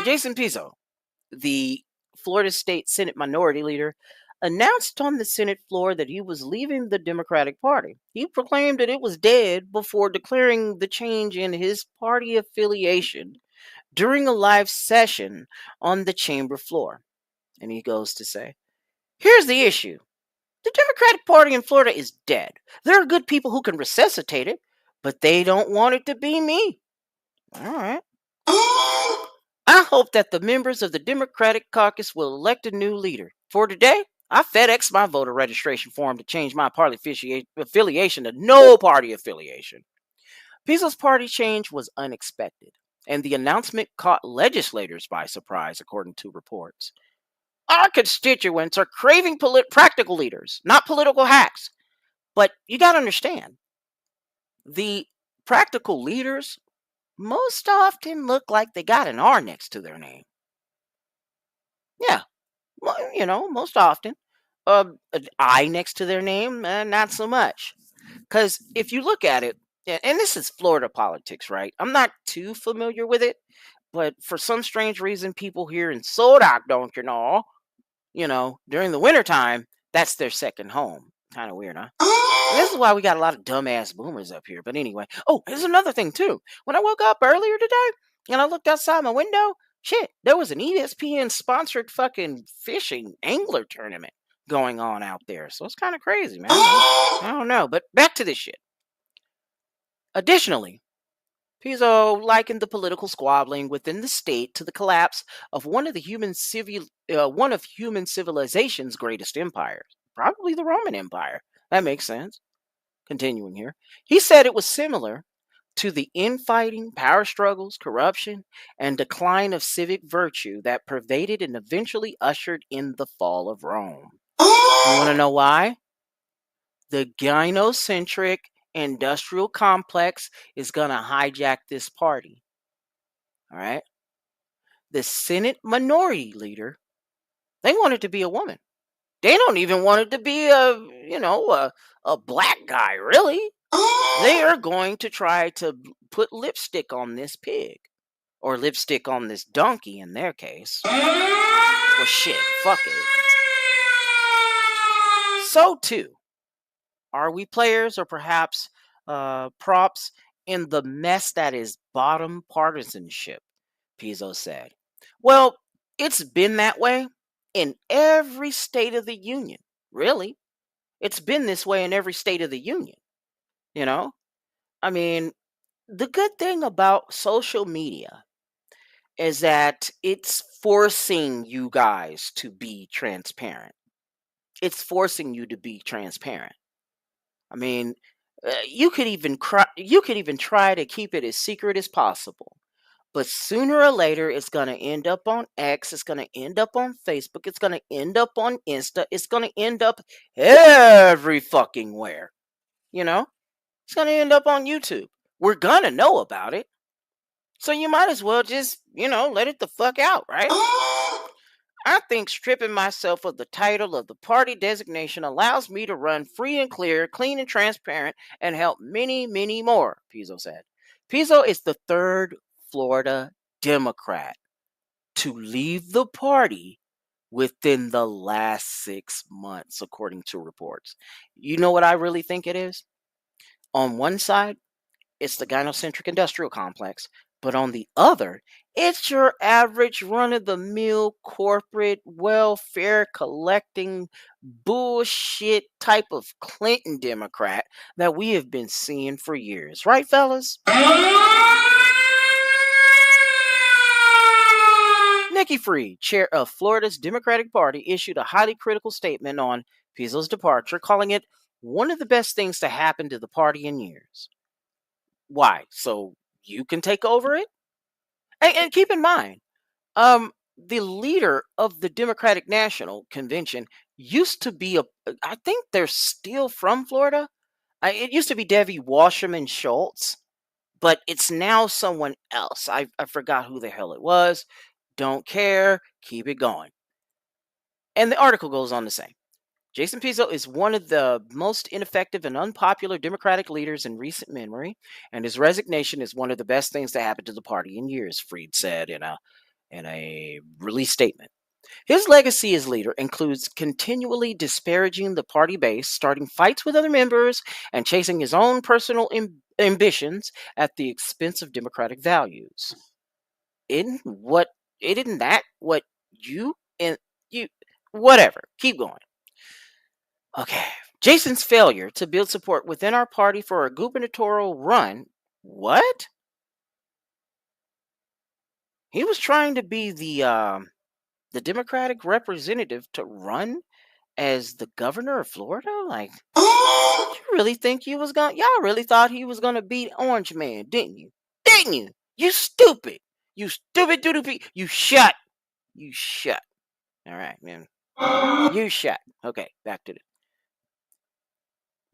S6: Jason Pizzo, the Florida State Senate Minority Leader, announced on the Senate floor that he was leaving the Democratic Party. He proclaimed that it was dead before declaring the change in his party affiliation during a live session on the chamber floor. And he goes to say, here's the issue. The Democratic Party in Florida is dead. There are good people who can resuscitate it, but they don't want it to be me. All right. I hope that the members of the Democratic caucus will elect a new leader. For today, I FedExed my voter registration form to change my party affiliation to no party affiliation. Pizzo's party change was unexpected, and the announcement caught legislators by surprise, according to reports. Our constituents are craving practical leaders, not political hacks. But you got to understand, the practical leaders most often look like they got an R next to their name. Yeah, well, most often. An I next to their name, not so much. Because if you look at it, and this is Florida politics, right? I'm not too familiar with it, but for some strange reason, people here in Sodak, don't during the wintertime, that's their second home. Kind of weird, huh? And this is why we got a lot of dumbass boomers up here. But anyway, there's another thing too. When I woke up earlier today and I looked outside my window, shit, there was an ESPN sponsored fucking fishing angler tournament going on out there. So it's kind of crazy, man. I don't know. But back to this shit. Additionally, Pizzo likened the political squabbling within the state to the collapse of one of human civilization's greatest empires, probably the Roman Empire. That makes sense. Continuing here, he said it was similar to the infighting, power struggles, corruption, and decline of civic virtue that pervaded and eventually ushered in the fall of Rome. You want to know why? The gynocentric industrial complex is going to hijack this party. All right. The Senate minority leader, they want it to be a woman. They don't even want it to be a black guy, really. They are going to try to put lipstick on this pig. Or lipstick on this donkey in their case. Well, shit, fuck it. So, too, are we players or perhaps props in the mess that is bottom partisanship? Pizzo said. Well, it's been that way in every state of the union. Really? It's been this way in every state of the union. I mean, the good thing about social media is that it's forcing you guys to be transparent. It's forcing you to be transparent. I mean, you could even try to keep it as secret as possible. But sooner or later, it's going to end up on X. It's going to end up on Facebook. It's going to end up on Insta. It's going to end up every fucking where. It's going to end up on YouTube. We're going to know about it. So you might as well just, let it the fuck out, right? I think stripping myself of the title of the party designation allows me to run free and clear, clean and transparent, and help many, many more, Pizzo said. Pizzo is the third Florida Democrat to leave the party within the last 6 months, according to reports. You know what I really think it is? On one side, it's the gynocentric industrial complex, but on the other, it's your average run of the mill corporate welfare collecting bullshit type of Clinton Democrat that we have been seeing for years. Right, fellas? Nikki Fried, chair of Florida's Democratic Party, issued a highly critical statement on Pizzo's departure, calling it one of the best things to happen to the party in years. Why? So you can take over it? And keep in mind, the leader of the Democratic National Convention used to be I think they're still from Florida. It used to be Debbie Wasserman Schultz, but it's now someone else. I forgot who the hell it was. Don't care. Keep it going. And the article goes on to say, Jason Pizzo is one of the most ineffective and unpopular Democratic leaders in recent memory, and his resignation is one of the best things to happen to the party in years, Fried said in a release statement. His legacy as leader includes continually disparaging the party base, starting fights with other members, and chasing his own personal ambitions at the expense of Democratic values. Isn't that what you and you whatever. Keep going. Okay. Jason's failure to build support within our party for a gubernatorial run. What? He was trying to be the Democratic representative to run as the governor of Florida? Like, you really think y'all really thought he was gonna beat Orange Man, didn't you? Didn't you? You stupid. You stupid doodle. You shut. You shut. All right, man. You shut. Okay, back to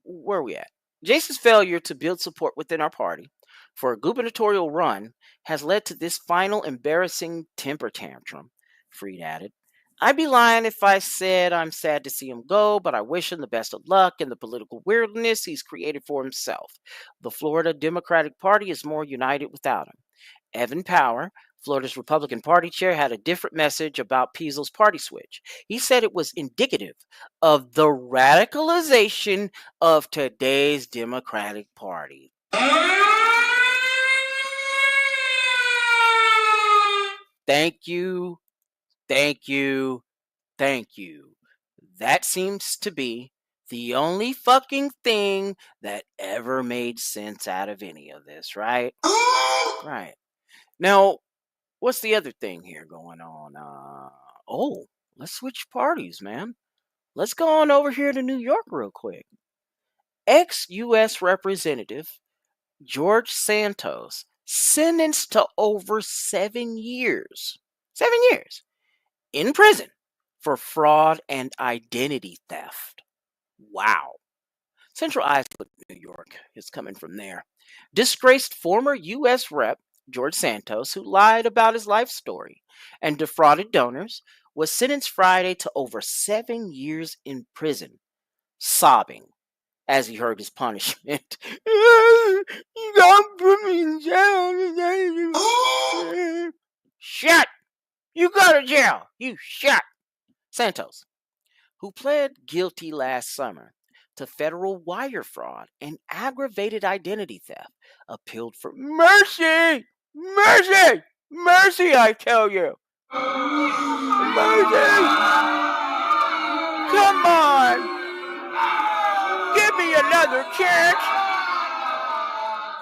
S6: where are we at? Jason's failure to build support within our party for a gubernatorial run has led to this final embarrassing temper tantrum, Fried added. I'd be lying if I said I'm sad to see him go, but I wish him the best of luck in the political weirdness he's created for himself. The Florida Democratic Party is more united without him. Evan Power, Florida's Republican Party chair, had a different message about Pizzo's party switch. He said it was indicative of the radicalization of today's Democratic Party. Thank you, thank you, thank you. That seems to be the only fucking thing that ever made sense out of any of this, right? Right. Now, what's the other thing here going on? Let's switch parties, man. Let's go on over here to New York real quick. Ex-U.S. Representative George Santos sentenced to over 7 years. 7 years in prison for fraud and identity theft. Wow. Central Islip, New York is coming from there. Disgraced former U.S. Rep George Santos, who lied about his life story and defrauded donors, was sentenced Friday to over 7 years in prison, sobbing as he heard his punishment. You don't put me in jail. Shut! You go to jail! You shut! Santos, who pled guilty last summer to federal wire fraud and aggravated identity theft, appealed for mercy! Mercy! Mercy, I tell you! Mercy! Come on! Give me another chance!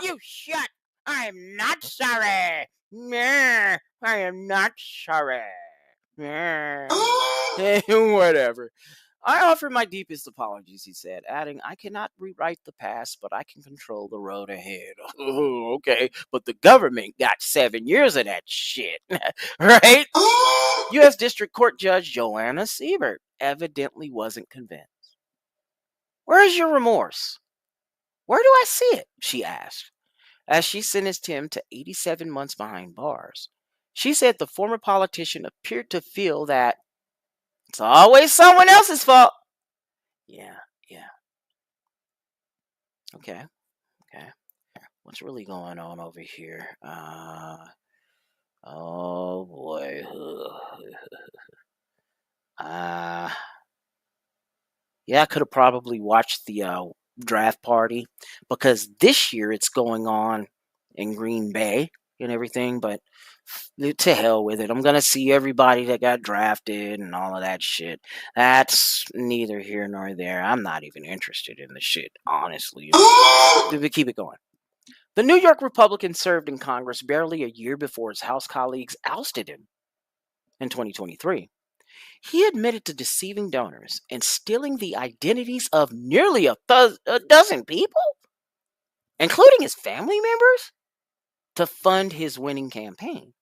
S6: You shut! I am not sorry! Nah, I am not sorry. Nah. Whatever. I offer my deepest apologies, he said, adding, I cannot rewrite the past, but I can control the road ahead. Oh, okay, but the government got 7 years of that shit, right? U.S. District Court Judge Joanna Siebert evidently wasn't convinced. Where is your remorse? Where do I see it? She asked. as she sentenced him to 87 months behind bars. She said the former politician appeared to feel that it's always someone else's fault. Yeah, yeah. Okay, okay. What's really going on over here? Oh boy. Yeah, I could have probably watched the draft party because this year it's going on in Green Bay and everything, but to hell with it. I'm going to see everybody that got drafted and all of that shit. That's neither here nor there. I'm not even interested in the shit, honestly. Keep it going. The New York Republican served in Congress barely a year before his House colleagues ousted him in 2023. He admitted to deceiving donors and stealing the identities of nearly a dozen people, including his family members, to fund his winning campaign.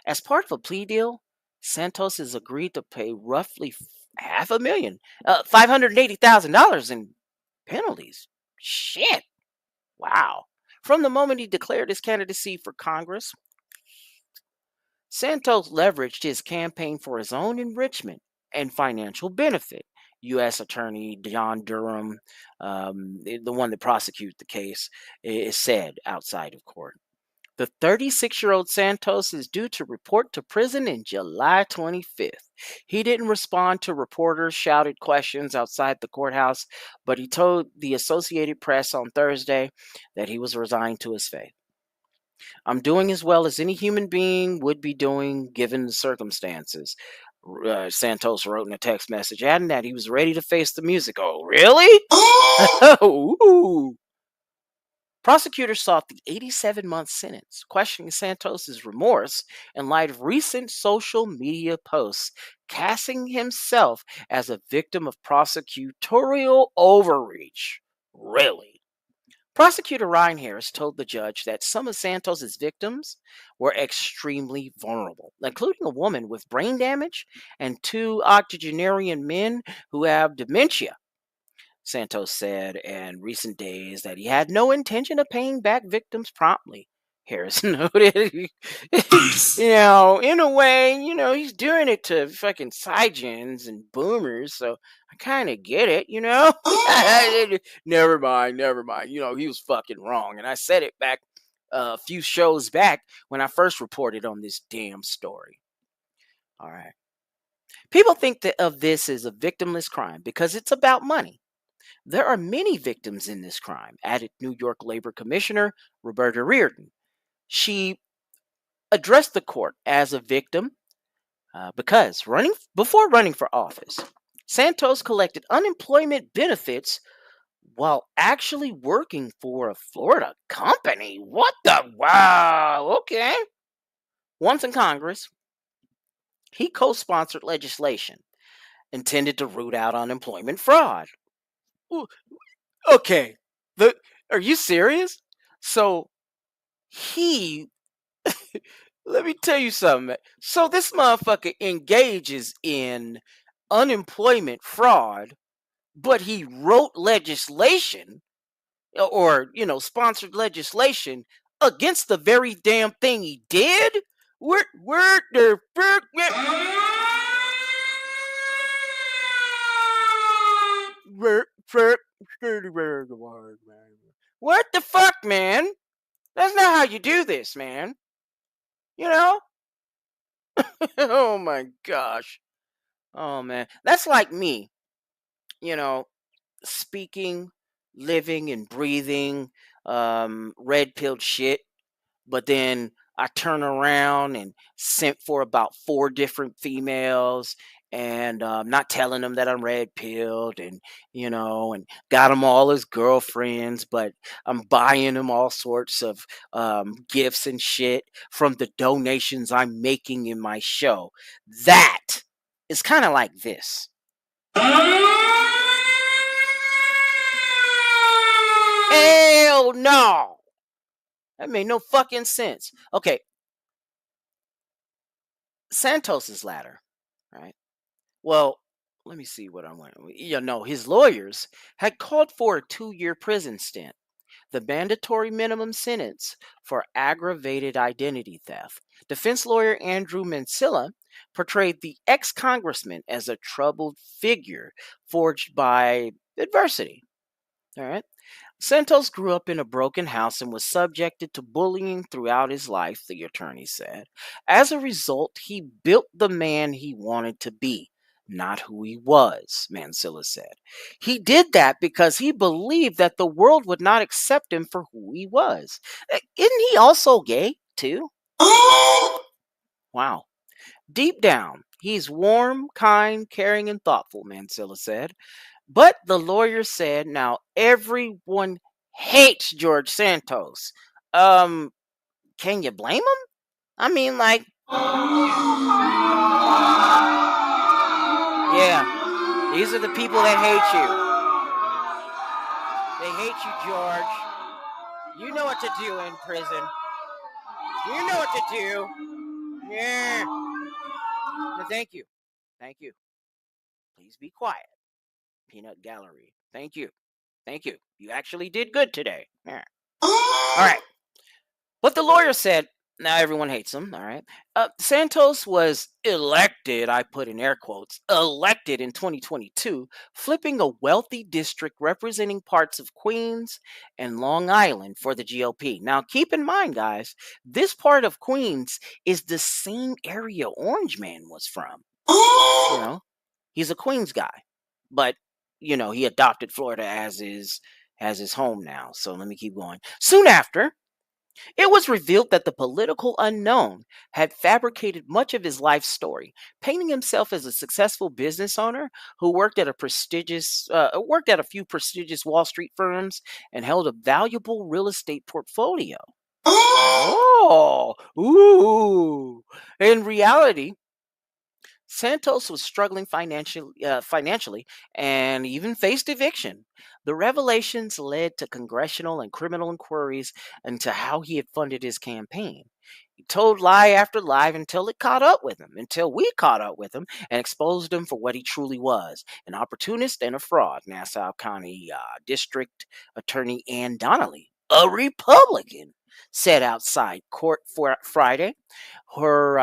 S6: As part of a plea deal, Santos has agreed to pay roughly $580,000 in penalties. Shit. Wow. From the moment he declared his candidacy for Congress, Santos leveraged his campaign for his own enrichment and financial benefit. U.S. Attorney John Durham, the one that prosecuted the case, is said outside of court. The 36-year-old Santos is due to report to prison in July 25th. He didn't respond to reporters' shouted questions outside the courthouse, but he told the Associated Press on Thursday that he was resigned to his fate. I'm doing as well as any human being would be doing given the circumstances, Santos wrote in a text message, adding that he was ready to face the music. Oh, really? Ooh. Prosecutors sought the 87-month sentence, questioning Santos's remorse in light of recent social media posts, casting himself as a victim of prosecutorial overreach. Really? Prosecutor Ryan Harris told the judge that some of Santos's victims were extremely vulnerable, including a woman with brain damage and 2 octogenarian men who have dementia. Santos said in recent days that he had no intention of paying back victims promptly. Harris noted, in a way, he's doing it to fucking Saigens and boomers, so I kind of get it, Never mind. He was fucking wrong. And I said it back a few shows back when I first reported on this damn story. All right. People think that of this as a victimless crime because it's about money. There are many victims in this crime, added New York Labor Commissioner Roberta Reardon. She addressed the court as a victim because before running for office, Santos collected unemployment benefits while actually working for a Florida company. What the? Wow. Okay. Once in Congress, he co-sponsored legislation intended to root out unemployment fraud. Okay. Are you serious? So he let me tell you something. So this motherfucker engages in unemployment fraud, but he wrote legislation or, sponsored legislation against the very damn thing he did? Where the fuck? What the fuck, man? That's not how you do this, man. Oh my gosh. Oh man. That's like me, speaking, living, and breathing red pilled shit, but then I turn around and sent for about 4 different females and not telling them that I'm red pilled and, and got them all as girlfriends, but I'm buying them all sorts of gifts and shit from the donations I'm making in my show. That is kind of like this. Hell no! That made no fucking sense. Okay. Santos's ladder, right? Well, let me see what I want. His lawyers had called for a 2-year prison stint. the mandatory minimum sentence for aggravated identity theft. Defense lawyer Andrew Mansilla portrayed the ex-congressman as a troubled figure forged by adversity. All right. Santos grew up in a broken house and was subjected to bullying throughout his life, the attorney said. As a result, he built the man he wanted to be, not who he was, Mansilla said. He did that because he believed that the world would not accept him for who he was. Isn't he also gay, too? Wow. Deep down, he's warm, kind, caring, and thoughtful, Mansilla said. But the lawyer said, now everyone hates George Santos. Can you blame him? I mean, like, yeah, these are the people that hate you. They hate you, George. You know what to do in prison. You know what to do. Yeah. No, thank you. Thank you. Please be quiet. Peanut Gallery. Thank you. Thank you. You actually did good today. Yeah. All right. But the lawyer said, now everyone hates him, all right? Santos was elected, I put in air quotes, elected in 2022, flipping a wealthy district representing parts of Queens and Long Island for the GOP. Now, keep in mind, guys, this part of Queens is the same area Orange Man was from. You know, he's a Queens guy, but, you know, he adopted Florida as his home now. So let me keep going. Soon after, it was revealed that the political unknown had fabricated much of his life story, painting himself as a successful business owner who worked at a few prestigious Wall Street firms and held a valuable real estate portfolio. Oh, ooh! In reality, Santos was struggling financially and even faced eviction. The revelations led to congressional and criminal inquiries into how he had funded his campaign. He told lie after lie until we caught up with him and exposed him for what he truly was, an opportunist and a fraud, Nassau County District Attorney Ann Donnelly, a Republican, said outside court for Friday. Her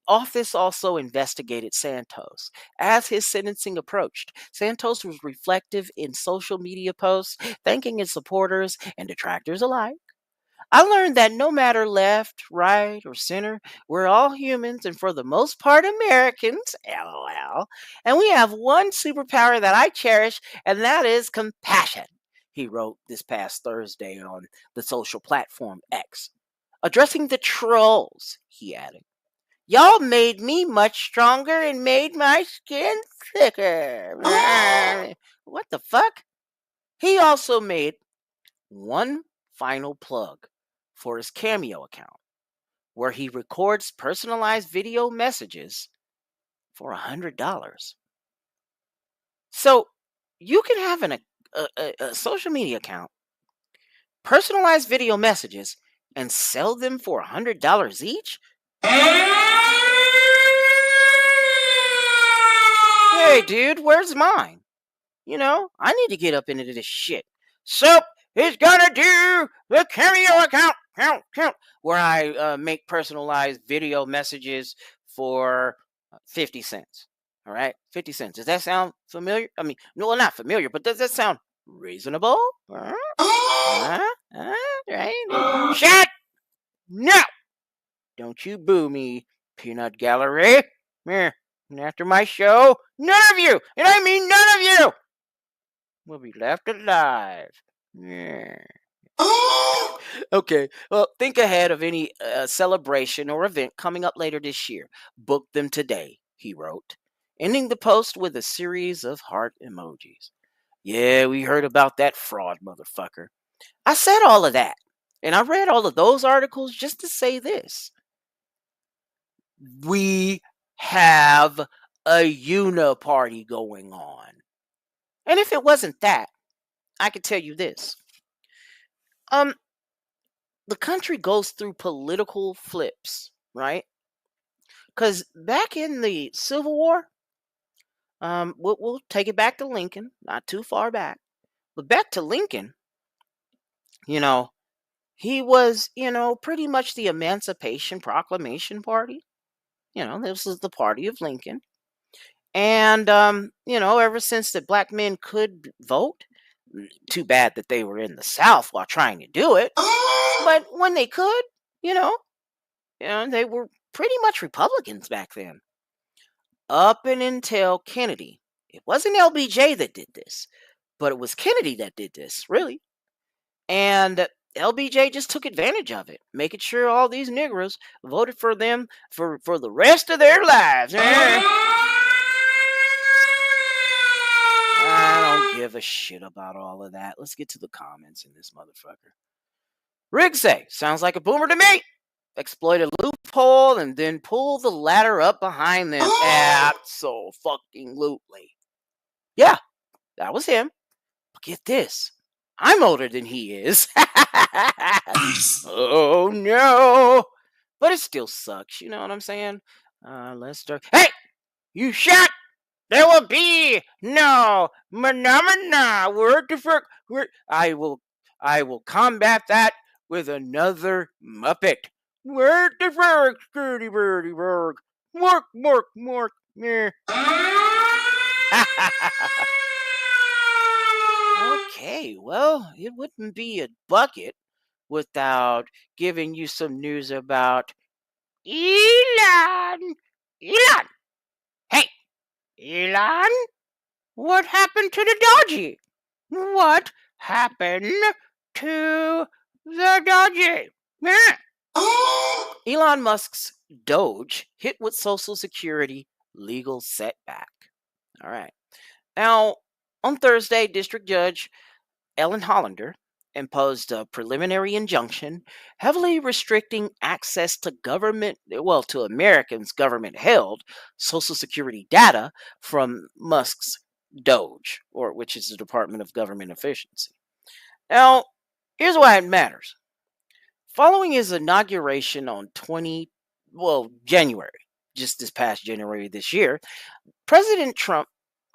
S6: office also investigated Santos. As his sentencing approached, Santos was reflective in social media posts, thanking his supporters and detractors alike. I learned that no matter left, right, or center, we're all humans and for the most part Americans, LOL. And we have one superpower that I cherish, and that is compassion, he wrote this past Thursday on the social platform X. Addressing the trolls, he added, y'all made me much stronger and made my skin thicker. What the fuck? He also made one final plug for his Cameo account, where he records personalized video messages for $100. So you can have a social media account, personalized video messages, and sell them for $100 each? Hey, dude, where's mine? You know, I need to get up into this shit. So he's gonna do the Cameo account, where I make personalized video messages for 50 cents. All right, 50 cents. Does that sound familiar? I mean, no, not familiar, but does that sound reasonable? Right? Shut! No! Don't you boo me, Peanut Gallery. Here, and after my show, none of you, and I mean none of you, will be left alive. Yeah. Okay, well, think ahead of any celebration or event coming up later this year. Book them today, he wrote, ending the post with a series of heart emojis. Yeah, we heard about that fraud motherfucker. I said all of that, and I read all of those articles just to say this. We have a uniparty going on. And if it wasn't that, I could tell you this. The country goes through political flips, right? Because back in the Civil War, we'll take it back to Lincoln, not too far back, but back to Lincoln, You know, he was, pretty much the Emancipation Proclamation Party. This was the party of Lincoln. And, ever since the black men could vote, too bad that they were in the South while trying to do it. But when they could, you know, they were pretty much Republicans back then. Up and until Kennedy. It wasn't LBJ that did this, but it was Kennedy that did this, really. And LBJ just took advantage of it, making sure all these Negroes voted for them for the rest of their lives. I don't give a shit about all of that. Let's get to the comments in this motherfucker. Rigsay, sounds like a boomer to me. Exploit a loophole and then pull the ladder up behind them. Abso-fucking-lutely. Yeah, that was him. But get this. I'm older than he is. Oh, no. But it still sucks. You know what I'm saying? Let's start. Hey! You shot! There will be no phenomena. Word to fuck. I will combat that with another Muppet. Word to fuck, Scurdy Birdie Berg. Mork, mork, mork. Meh. Okay, well, it wouldn't be a bucket without giving you some news about Elon. Elon! Hey, Elon? What happened to the Dodgy? What happened to the Dodgy? Elon Musk's Doge hit with Social Security legal setback. All right. Now, on Thursday, District Judge Ellen Hollander imposed a preliminary injunction heavily restricting access to to Americans' government-held Social Security data from Musk's Doge, which is the Department of Government Efficiency. Now, here's why it matters. Following his inauguration on January, just this past January this year, President Trump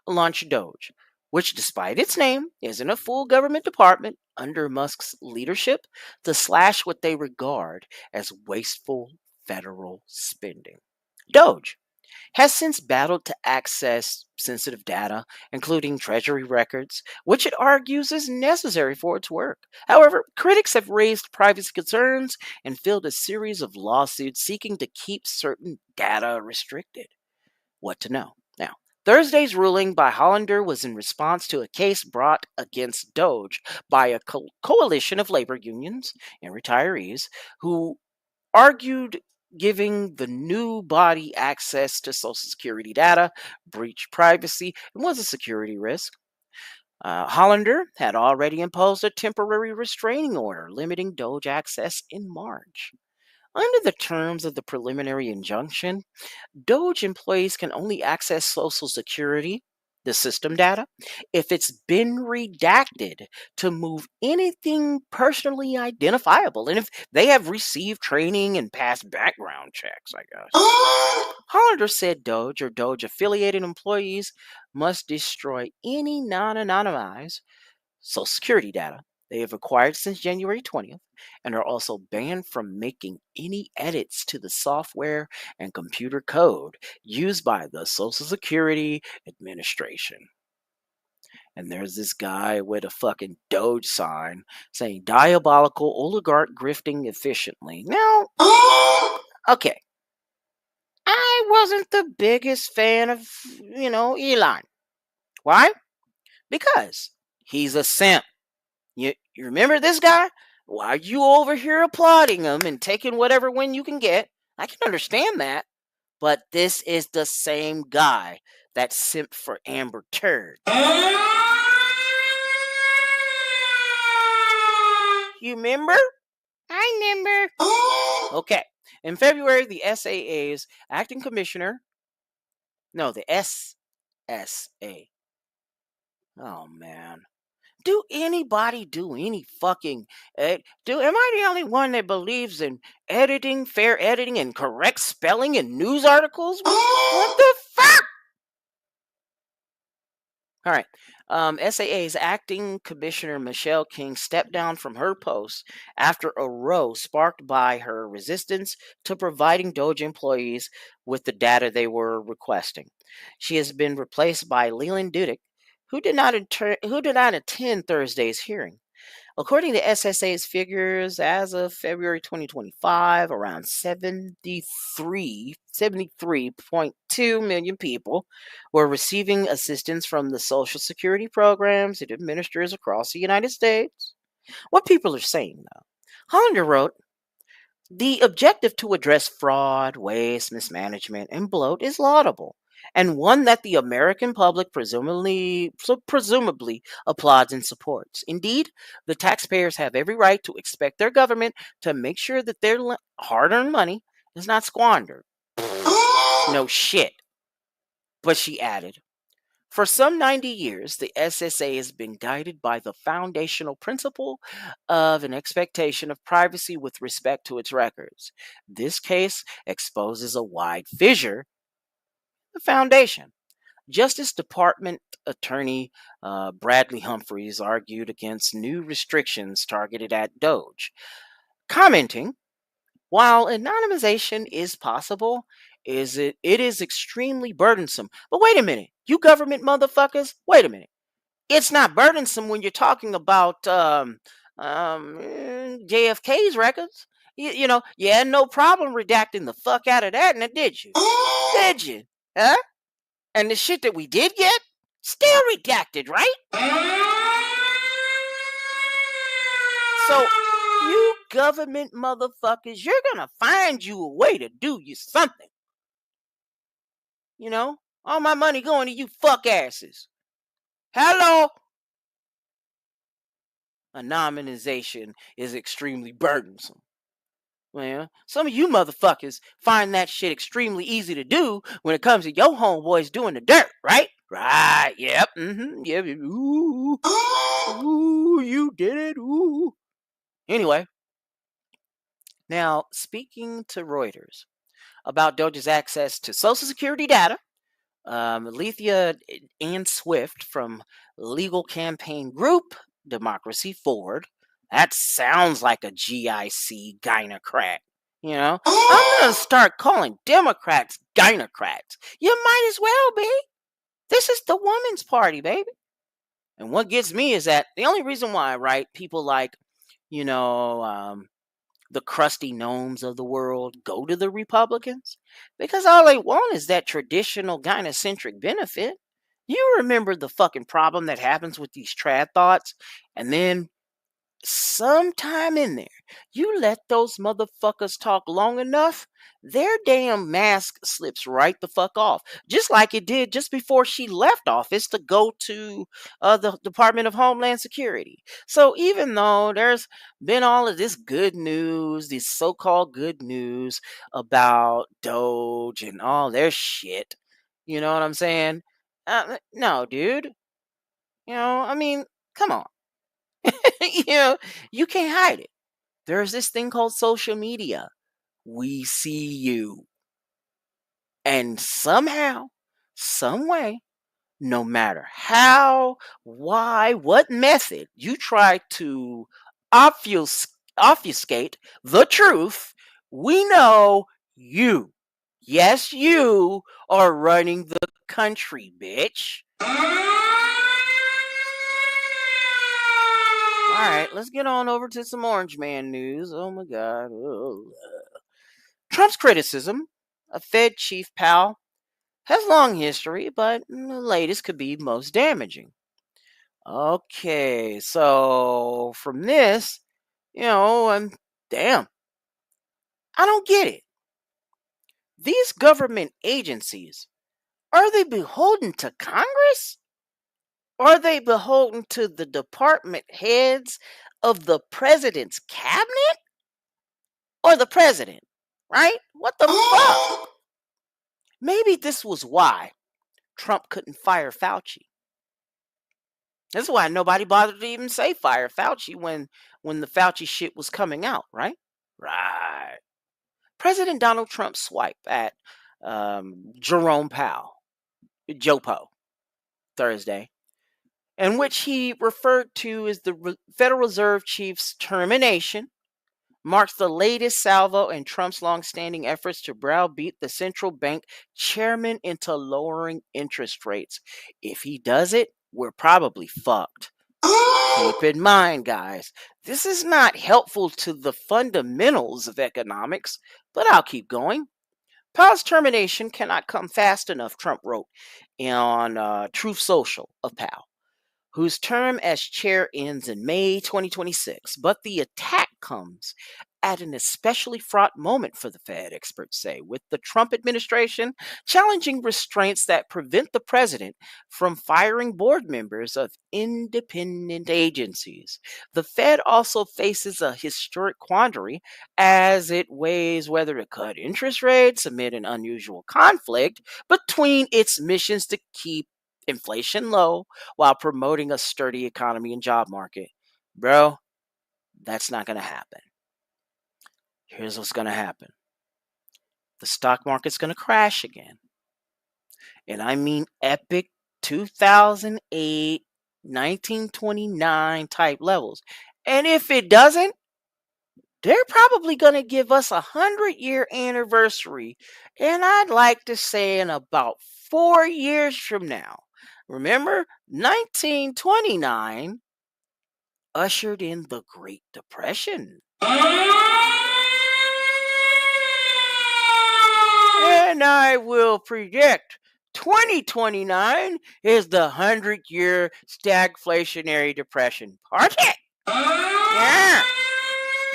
S6: launched Doge, which, despite its name, isn't a full government department under Musk's leadership to slash what they regard as wasteful federal spending. Doge has since battled to access sensitive data, including Treasury records, which it argues is necessary for its work. However, critics have raised privacy concerns and filed a series of lawsuits seeking to keep certain data restricted. What to know? Now, Thursday's ruling by Hollander was in response to a case brought against Doge by a coalition of labor unions and retirees who argued giving the new body access to Social Security data breached privacy and was a security risk. Hollander had already imposed a temporary restraining order limiting Doge access in March. Under the terms of the preliminary injunction, Doge employees can only access Social Security, the system data, if it's been redacted to move anything personally identifiable and if they have received training and passed background checks, I guess. Hollander said Doge or Doge affiliated employees must destroy any non-anonymized Social Security data they have acquired since January 20th and are also banned from making any edits to the software and computer code used by the Social Security Administration. And there's this guy with a fucking Doge sign saying diabolical oligarch grifting efficiently. Now, okay. I wasn't the biggest fan of, Elon. Why? Because he's a simp. You remember this guy? Why are you over here applauding him and taking whatever win you can get? I can understand that. But this is the same guy that simped for Amber Turd. You remember? I remember. Okay. In February, the SAA's acting commissioner... No, the SSA. Oh, man. Do anybody do any fucking am I the only one that believes in editing, fair editing, and correct spelling in news articles? What the fuck? All right. SAA's acting commissioner Michelle King stepped down from her post after a row sparked by her resistance to providing Doge employees with the data they were requesting. She has been replaced by Leland Dudick, who who did not attend Thursday's hearing. According to SSA's figures, as of February 2025, around 73.2 million people were receiving assistance from the Social Security programs it administers across the United States. What people are saying, though, Hollander wrote, the objective to address fraud, waste, mismanagement, and bloat is laudable, and one that the American public presumably applauds and supports. Indeed, the taxpayers have every right to expect their government to make sure that their hard-earned money is not squandered. No shit. But she added, for some 90 years, the SSA has been guided by the foundational principle of an expectation of privacy with respect to its records. This case exposes a wide fissure in the foundation. Justice Department Attorney Bradley Humphreys argued against new restrictions targeted at Doge, commenting, while anonymization is possible, it is extremely burdensome. But wait a minute, you government motherfuckers, wait a minute. It's not burdensome when you're talking about JFK's records. You know, you had no problem redacting the fuck out of that, now did you? Did you? Huh? And the shit that we did get, still redacted, right? So, you government motherfuckers, you're gonna find you a way to do you something. You know? All my money going to you fuck asses. Hello? Anonymization is extremely burdensome. Well, some of you motherfuckers find that shit extremely easy to do when it comes to your homeboys doing the dirt, right? Right, yep, yep, ooh, ooh, you did it, ooh. Anyway, now speaking to Reuters about Doge's access to Social Security data, Alethea Ann Swift from legal campaign group Democracy Forward. That sounds like a GIC gynocrat. You know, I'm going to start calling Democrats gynocrats. You might as well be. This is the woman's party, baby. And what gets me is that the only reason why, right, people like, you know, the crusty gnomes of the world go to the Republicans because all they want is that traditional gynocentric benefit. You remember the fucking problem that happens with these trad thoughts, and then sometime in there, you let those motherfuckers talk long enough, their damn mask slips right the fuck off. Just like it did just before she left office to go to the Department of Homeland Security. So even though there's been all of this good news, this so-called good news about Doge and all their shit, you know what I'm saying? No, dude. You know, I mean, come on. You know, you can't hide it. There's this thing called social media. We see you. And somehow, some way, no matter how, why, what method you try to obfuscate the truth, we know you. Yes, you are running the country, bitch. All right, let's get on over to some Orange Man news. Oh my God. Trump's criticism of Fed Chief Powell has long history, but the latest could be most damaging. Okay, so from this, you know, damn, I don't get it. These government agencies, are they beholden to Congress? Are they beholden to the department heads of the president's cabinet? Or the president, right? What the fuck? Maybe this was why Trump couldn't fire Fauci. That's why nobody bothered to even say fire Fauci when the Fauci shit was coming out, right? Right. President Donald Trump's swipe at Jerome Powell, Joe Poe, Thursday, in which he referred to as the Federal Reserve Chief's termination, marks the latest salvo in Trump's longstanding efforts to browbeat the central bank chairman into lowering interest rates. If he does it, we're probably fucked. Keep in mind, guys, this is not helpful to the fundamentals of economics, but I'll keep going. Powell's termination cannot come fast enough, Trump wrote on Truth Social of Powell, whose term as chair ends in May 2026. But the attack comes at an especially fraught moment for the Fed, experts say, with the Trump administration challenging restraints that prevent the president from firing board members of independent agencies. The Fed also faces a historic quandary as it weighs whether to cut interest rates amid an unusual conflict between its missions to keep inflation low while promoting a sturdy economy and job market. Bro, that's not going to happen. Here's what's going to happen. The stock market's going to crash again. And I mean epic 2008, 1929 type levels. And if it doesn't, they're probably going to give us a 100-year anniversary. And I'd like to say in about 4 years from now. Remember, 1929 ushered in the Great Depression. And I will predict 2029 is the 100-year stagflationary depression. Party! Yeah!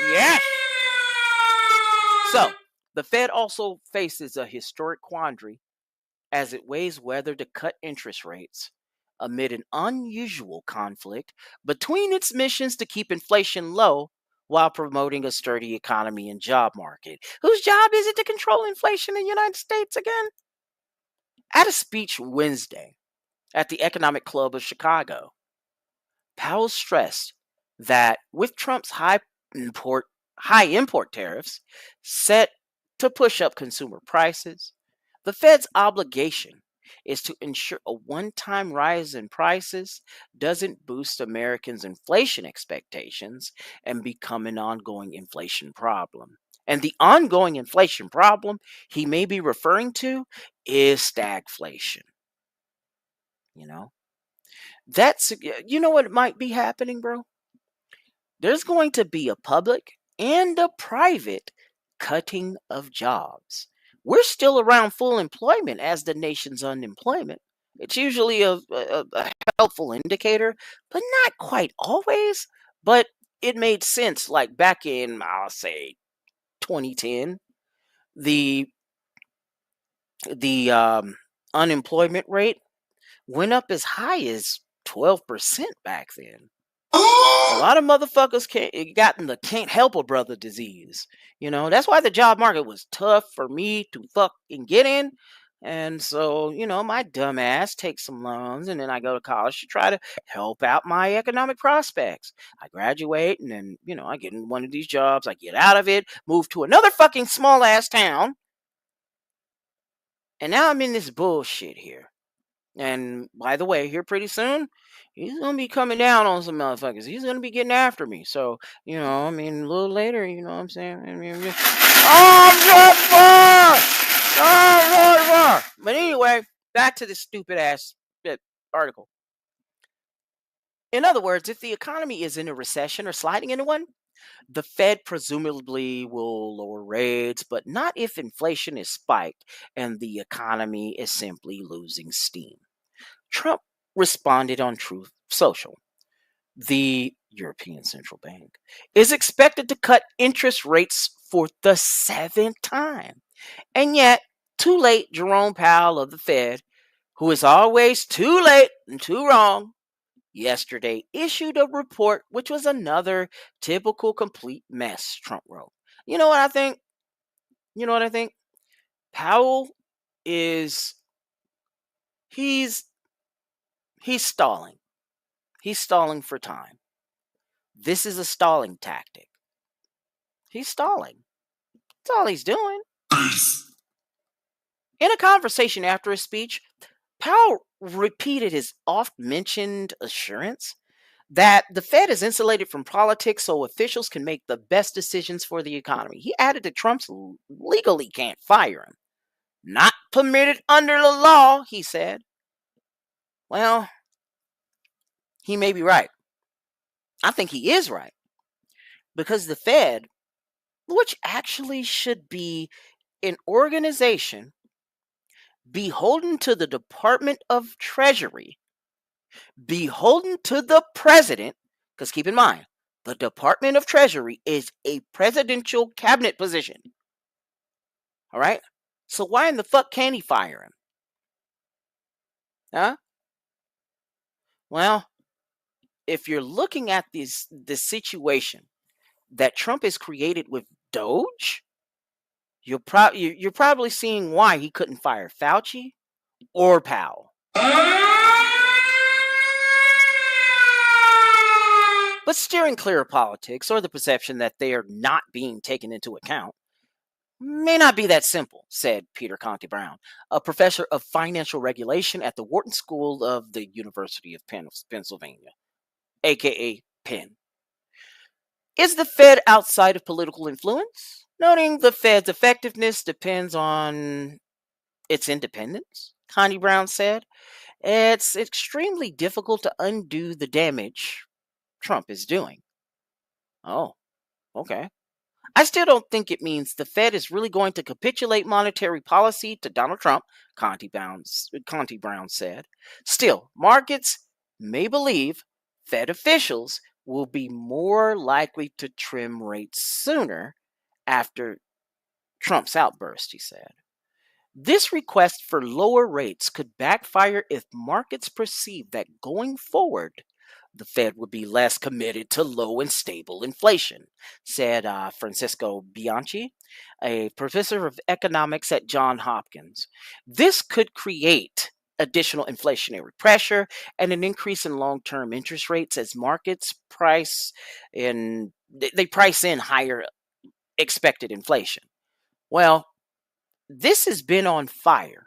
S6: Yes! So, the Fed also faces a historic quandary as it weighs whether to cut interest rates amid an unusual conflict between its missions to keep inflation low while promoting a sturdy economy and job market. Whose job is it to control inflation in the United States again? At a speech Wednesday at the Economic Club of Chicago, Powell stressed that with Trump's high import tariffs set to push up consumer prices, the Fed's obligation is to ensure a one-time rise in prices doesn't boost Americans' inflation expectations and become an ongoing inflation problem. And the ongoing inflation problem he may be referring to is stagflation. You know what might be happening, bro? There's going to be a public and a private cutting of jobs. We're still around full employment as the nation's unemployment. It's usually a helpful indicator, but not quite always. But it made sense, like back in, I'll say, 2010, the unemployment rate went up as high as 12% back then. A lot of motherfuckers can't help a brother disease. That's why the job market was tough for me to fucking get in. And so, my dumb ass takes some loans and then I go to college to try to help out my economic prospects. I graduate and then, I get in one of these jobs. I get out of it, move to another fucking small ass town. And now I'm in this bullshit here. And by the way, here pretty soon, he's going to be coming down on some motherfuckers. He's going to be getting after me. So, a little later, you know what I'm saying? But anyway, back to this stupid ass article. In other words, if the economy is in a recession or sliding into one, the Fed presumably will lower rates, but not if inflation is spiked and the economy is simply losing steam. Trump responded on Truth Social. The European Central Bank is expected to cut interest rates for the 7th time. And yet, too late, Jerome Powell of the Fed, who is always too late and too wrong, yesterday issued a report which was another typical complete mess, Trump wrote. You know what I think? Powell is he's stalling. He's stalling for time. This is a stalling tactic. He's stalling. That's all he's doing. In a conversation after his speech, Powell repeated his oft-mentioned assurance that the Fed is insulated from politics so officials can make the best decisions for the economy. He added that Trump legally can't fire him. Not permitted under the law, he said. Well, he may be right. I think he is right. Because the Fed, which actually should be an organization beholden to the Department of Treasury, beholden to the president, because keep in mind, the Department of Treasury is a presidential cabinet position. All right? So why in the fuck can't he fire him? Huh? Well, if you're looking at this situation that Trump has created with Doge, you're probably seeing why he couldn't fire Fauci or Powell. But steering clear of politics or the perception that they are not being taken into account may not be that simple, said Peter Conti Brown, a professor of financial regulation at the Wharton School of the University of Pennsylvania, aka Penn. Is the Fed outside of political influence? Noting the Fed's effectiveness depends on its independence, Conti Brown said. It's extremely difficult to undo the damage Trump is doing. Oh, okay. I still don't think it means the Fed is really going to capitulate monetary policy to Donald Trump, Conti Brown said. Still, markets may believe Fed officials will be more likely to trim rates sooner after Trump's outburst, he said. This request for lower rates could backfire if markets perceive that going forward, the Fed would be less committed to low and stable inflation, said Francisco Bianchi, a professor of economics at Johns Hopkins. This could create additional inflationary pressure and an increase in long-term interest rates as markets price in higher expected inflation. Well, this has been on fire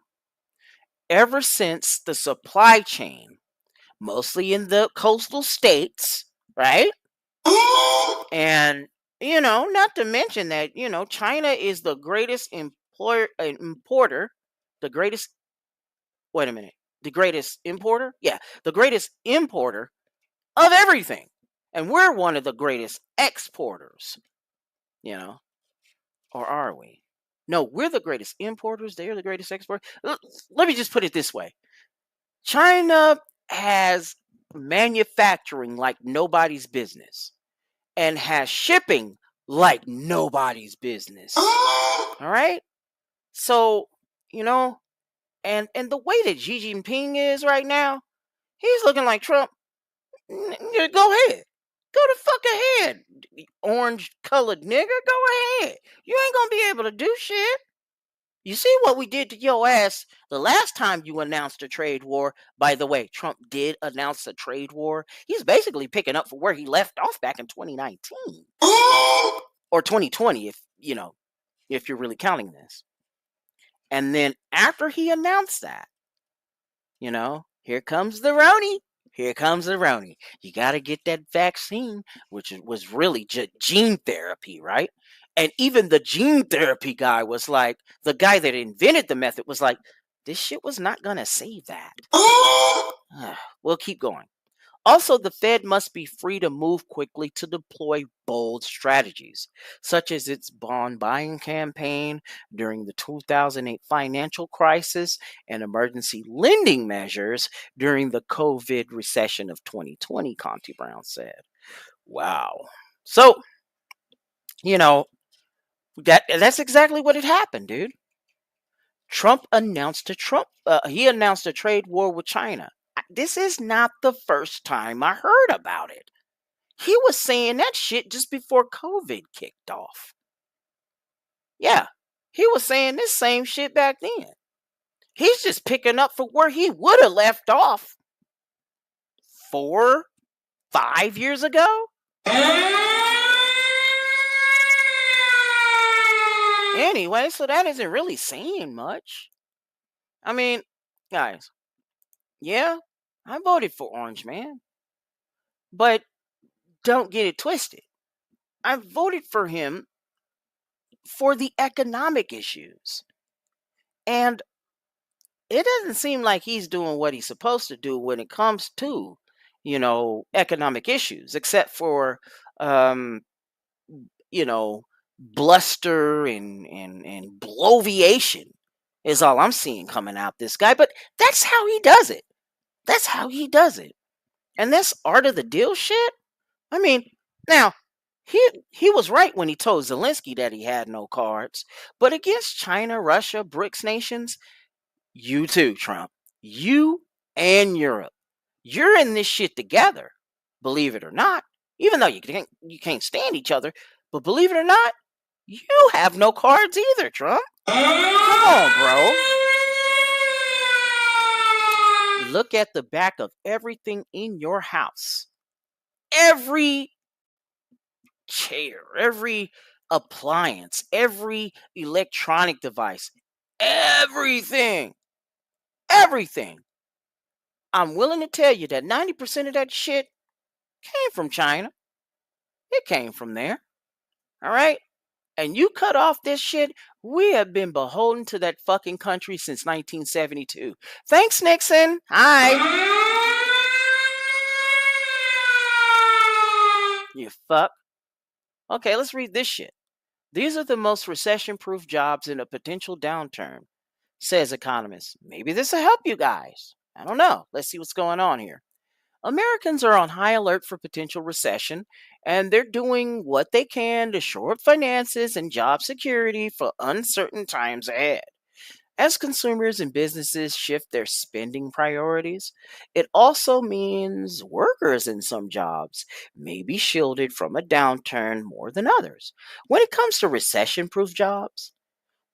S6: ever since the supply chain, mostly in the coastal states, right? And, not to mention that, China is the greatest importer, the greatest, wait a minute, the greatest importer? Yeah, the greatest importer of everything. And we're one of the greatest exporters, or are we? No, we're the greatest importers. They're the greatest exporters. Let me just put it this way. China has manufacturing like nobody's business and has shipping like nobody's business. All right? So, and the way that Xi Jinping is right now, he's looking like Trump. Go ahead. Go the fuck ahead. Orange colored nigger, go ahead. You ain't gonna be able to do shit. You see what we did to your ass the last time you announced a trade war? By the way, Trump did announce a trade war. He's basically picking up for where he left off back in 2019. Or 2020, if you're really counting this. And then after he announced that, here comes the Roni. Here comes the Roni. You got to get that vaccine, which was really gene therapy, right? And even the gene therapy guy was like, the guy that invented the method was like, this shit was not going to save that. We'll keep going. Also, the Fed must be free to move quickly to deploy bold strategies, such as its bond buying campaign during the 2008 financial crisis and emergency lending measures during the COVID recession of 2020, Conti Brown said. Wow. So, that's exactly what had happened, dude. Trump announced a trade war with China. This is not the first time I heard about it. He was saying that shit just before COVID kicked off. Yeah, he was saying this same shit back then. He's just picking up for where he would have left off 4-5 years ago. Anyway, so that isn't really saying much. I mean, guys, Yeah, I voted for Orange Man, but don't get it twisted. I voted for him for the economic issues. And it doesn't seem like he's doing what he's supposed to do when it comes to, economic issues, except for, um, you know, bluster and bloviation is all I'm seeing coming out this guy. But that's how he does it. That's how he does it. And this art of the deal shit. I mean, now he was right when he told Zelensky that he had no cards. But against China, Russia, BRICS nations, you too, Trump. You and Europe. You're in this shit together. Believe it or not. Even though you can't stand each other, but believe it or not, you have no cards either, Trump. Come on, bro. Look at the back of everything in your house. Every chair, every appliance, every electronic device, everything. Everything. I'm willing to tell you that 90% of that shit came from China. It came from there. All right? And you cut off this shit, we have been beholden to that fucking country since 1972. Thanks, Nixon. Hi. You fuck. Okay, let's read this shit. These are the most recession-proof jobs in a potential downturn, says economist. Maybe this will help you guys. I don't know. Let's see what's going on here. Americans are on high alert for potential recession, and they're doing what they can to shore up finances and job security for uncertain times ahead. As consumers and businesses shift their spending priorities, it also means workers in some jobs may be shielded from a downturn more than others. When it comes to recession proof jobs,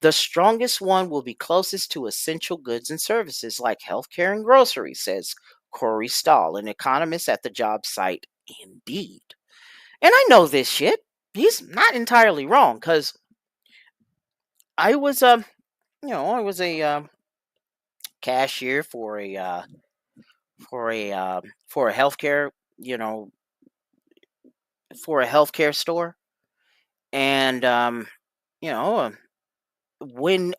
S6: the strongest one will be closest to essential goods and services like healthcare and groceries, says Corey Stahl, an economist at the job site Indeed. And I know this shit. He's not entirely wrong because I was a cashier for a healthcare for a healthcare store, and you know when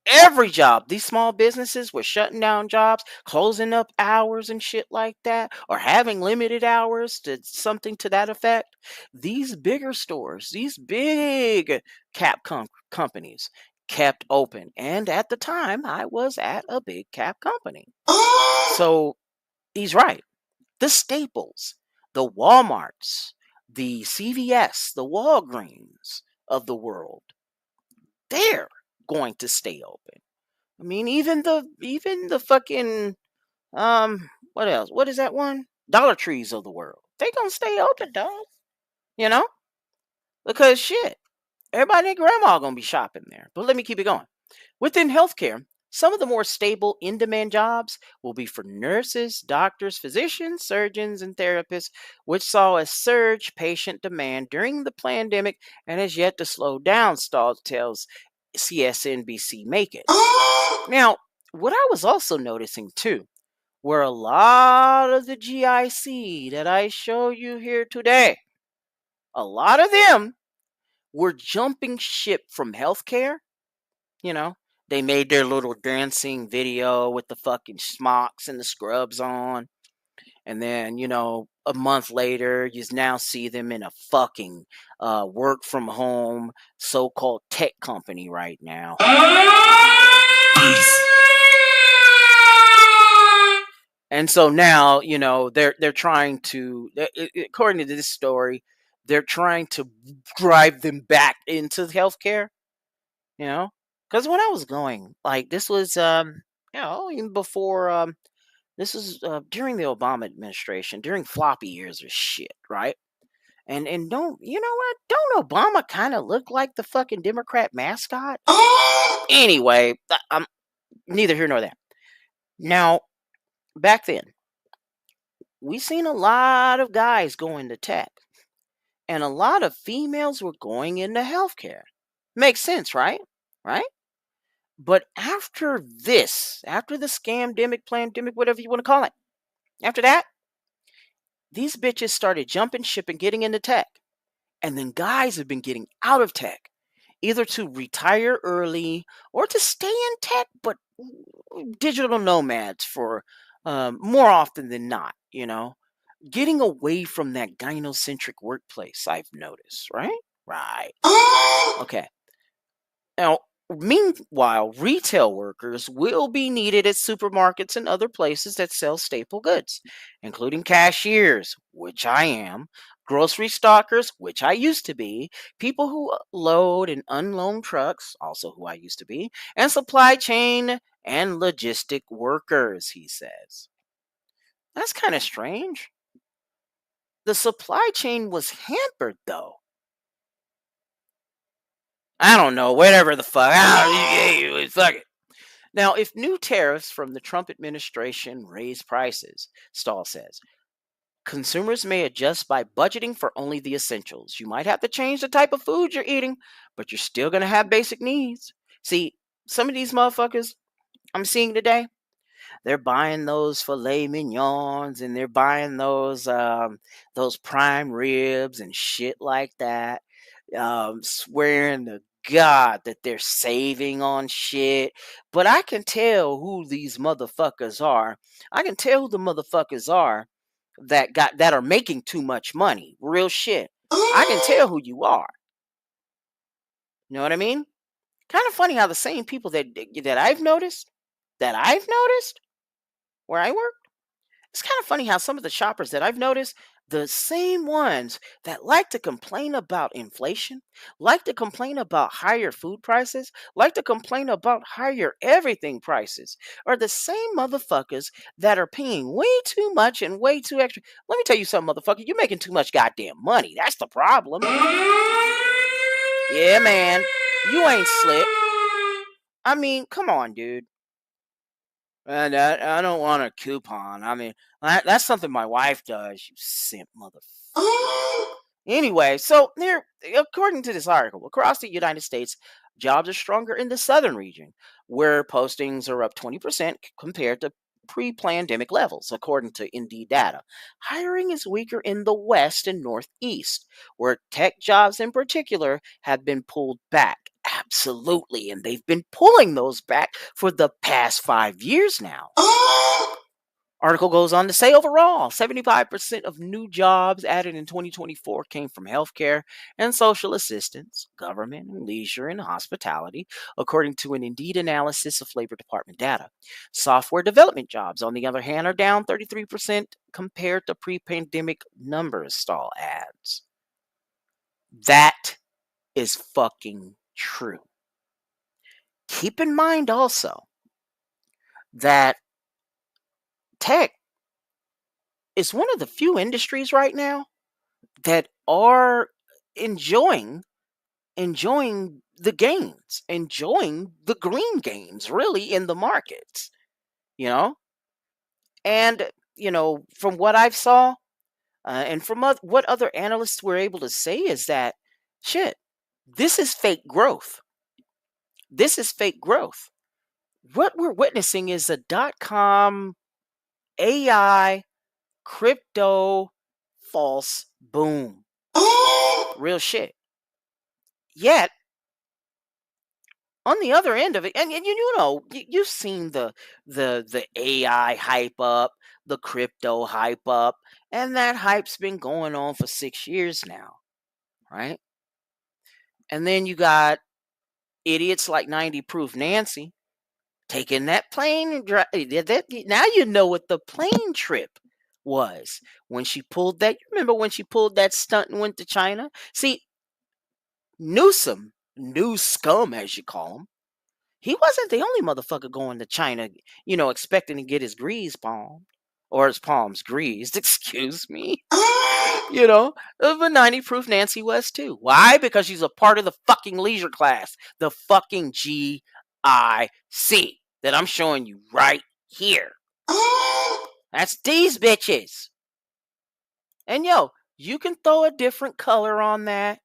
S6: every job, these small businesses were shutting down jobs, closing up hours and shit like that, or having limited hours to something to that effect. These bigger stores, these big companies kept open. And at the time, I was at a big cap company. So he's right. The Staples, the Walmarts, the CVS, the Walgreens of the world, they're going to stay open. I mean, even the fucking what else? What is that one? Dollar Trees of the world. They gonna stay open, dog. You know? Because shit, everybody and grandma gonna be shopping there. But let me keep it going. Within healthcare, some of the more stable in-demand jobs will be for nurses, doctors, physicians, surgeons, and therapists, which saw a surge patient demand during the pandemic and has yet to slow down, Stahl tells CSNBC Make It. Now, what I was also noticing too were a lot of the GIC that I show you here today. A lot of them were jumping ship from healthcare. They made their little dancing video with the fucking smocks and the scrubs on. And then, a month later, you now see them in a fucking work from home so-called tech company right now. And so now, they're trying to, according to this story, they're trying to drive them back into healthcare. Because when I was going, like this was, even before, this was during the Obama administration, during floppy years of shit, right? And don't you know what? Don't Obama kind of look like the fucking Democrat mascot? Anyway, I'm neither here nor there. Now, back then, we seen a lot of guys go into tech, and a lot of females were going into healthcare. Makes sense, right? Right? But after the scamdemic, pandemic, whatever you want to call it, after that, these bitches started jumping ship and getting into tech. And then guys have been getting out of tech, either to retire early or to stay in tech, but digital nomads for more often than not, getting away from that gynocentric workplace, I've noticed, right? Right. Okay. Now, meanwhile, retail workers will be needed at supermarkets and other places that sell staple goods, including cashiers, which I am, grocery stockers, which I used to be, people who load and unload trucks, also who I used to be, and supply chain and logistic workers, he says. That's kind of strange. The supply chain was hampered, though. I don't know, whatever the fuck. Fuck it. Now, if new tariffs from the Trump administration raise prices, Stahl says, consumers may adjust by budgeting for only the essentials. You might have to change the type of food you're eating, but you're still going to have basic needs. See, some of these motherfuckers I'm seeing today, they're buying those filet mignons and they're buying those prime ribs and shit like that, swearing to God that they're saving on shit. But I can tell who these motherfuckers are. I can tell who the motherfuckers are that are making too much money. Real shit. I can tell who you are. You know what I mean? Kind of funny how the same people that I've noticed where I work. It's kind of funny how some of the shoppers that I've noticed, the same ones that like to complain about inflation, like to complain about higher food prices, like to complain about higher everything prices, are the same motherfuckers that are paying way too much and way too extra. Let me tell you something, motherfucker. You're making too much goddamn money. That's the problem. Yeah, man. You ain't slick. I mean, come on, dude. And I don't want a coupon. I mean, that's something my wife does. You simp motherfucker. Anyway, so there, according to this article, across the United States, jobs are stronger in the southern region, where postings are up 20% compared to pre-pandemic levels, according to Indeed data. Hiring is weaker in the west and northeast, where tech jobs in particular have been pulled back. Absolutely, and they've been pulling those back for the past 5 years now. Article goes on to say overall, 75% of new jobs added in 2024 came from healthcare and social assistance, government, and leisure and hospitality, according to an Indeed analysis of Labor Department data. Software development jobs, on the other hand, are down 33% compared to pre-pandemic numbers, Stahl adds. That is fucking true. Keep in mind also that tech is one of the few industries right now that are enjoying the gains, enjoying the green gains, really, in the markets, you know? And, from what I've saw, and from what other analysts were able to say is that, shit, this is fake growth. This is fake growth. What we're witnessing is a .com AI crypto false boom. Real shit. Yet, on the other end of it, and you've seen the AI hype up, the crypto hype up, and that hype's been going on for 6 years now, right? And then you got idiots like 90 Proof Nancy taking that plane and now you know what the plane trip was when she pulled that. You remember when she pulled that stunt and went to China? See, Newsom, new scum as you call him, he wasn't the only motherfucker going to China, expecting to get his grease palmed. Or his palms greased, excuse me. But 90 Proof Nancy was too. Why? Because she's a part of the fucking leisure class. The fucking GIC that I'm showing you right here. That's these bitches. And you can throw a different color on that.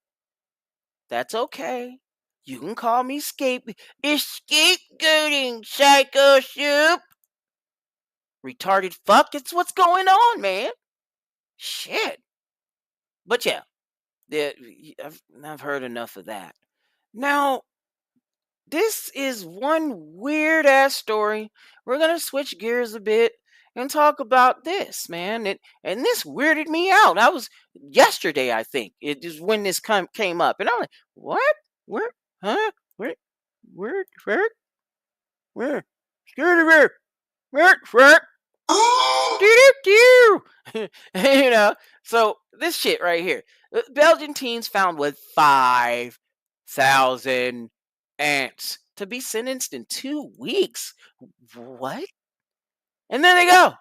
S6: That's okay. You can call me scapegoating, Psycho Soup. Retarded fuck, it's what's going on, man. Shit. But yeah, I've heard enough of that. Now, this is one weird ass story. We're gonna switch gears a bit and talk about this, man. And this weirded me out. I was yesterday, I think. It is when this came up, and I'm like, what? Where? Huh? Where? Where? Where? Where? Where? Where? Where? You know, so this shit right here. Belgian teens found with 5,000 ants to be sentenced in 2 weeks. What? And then they go.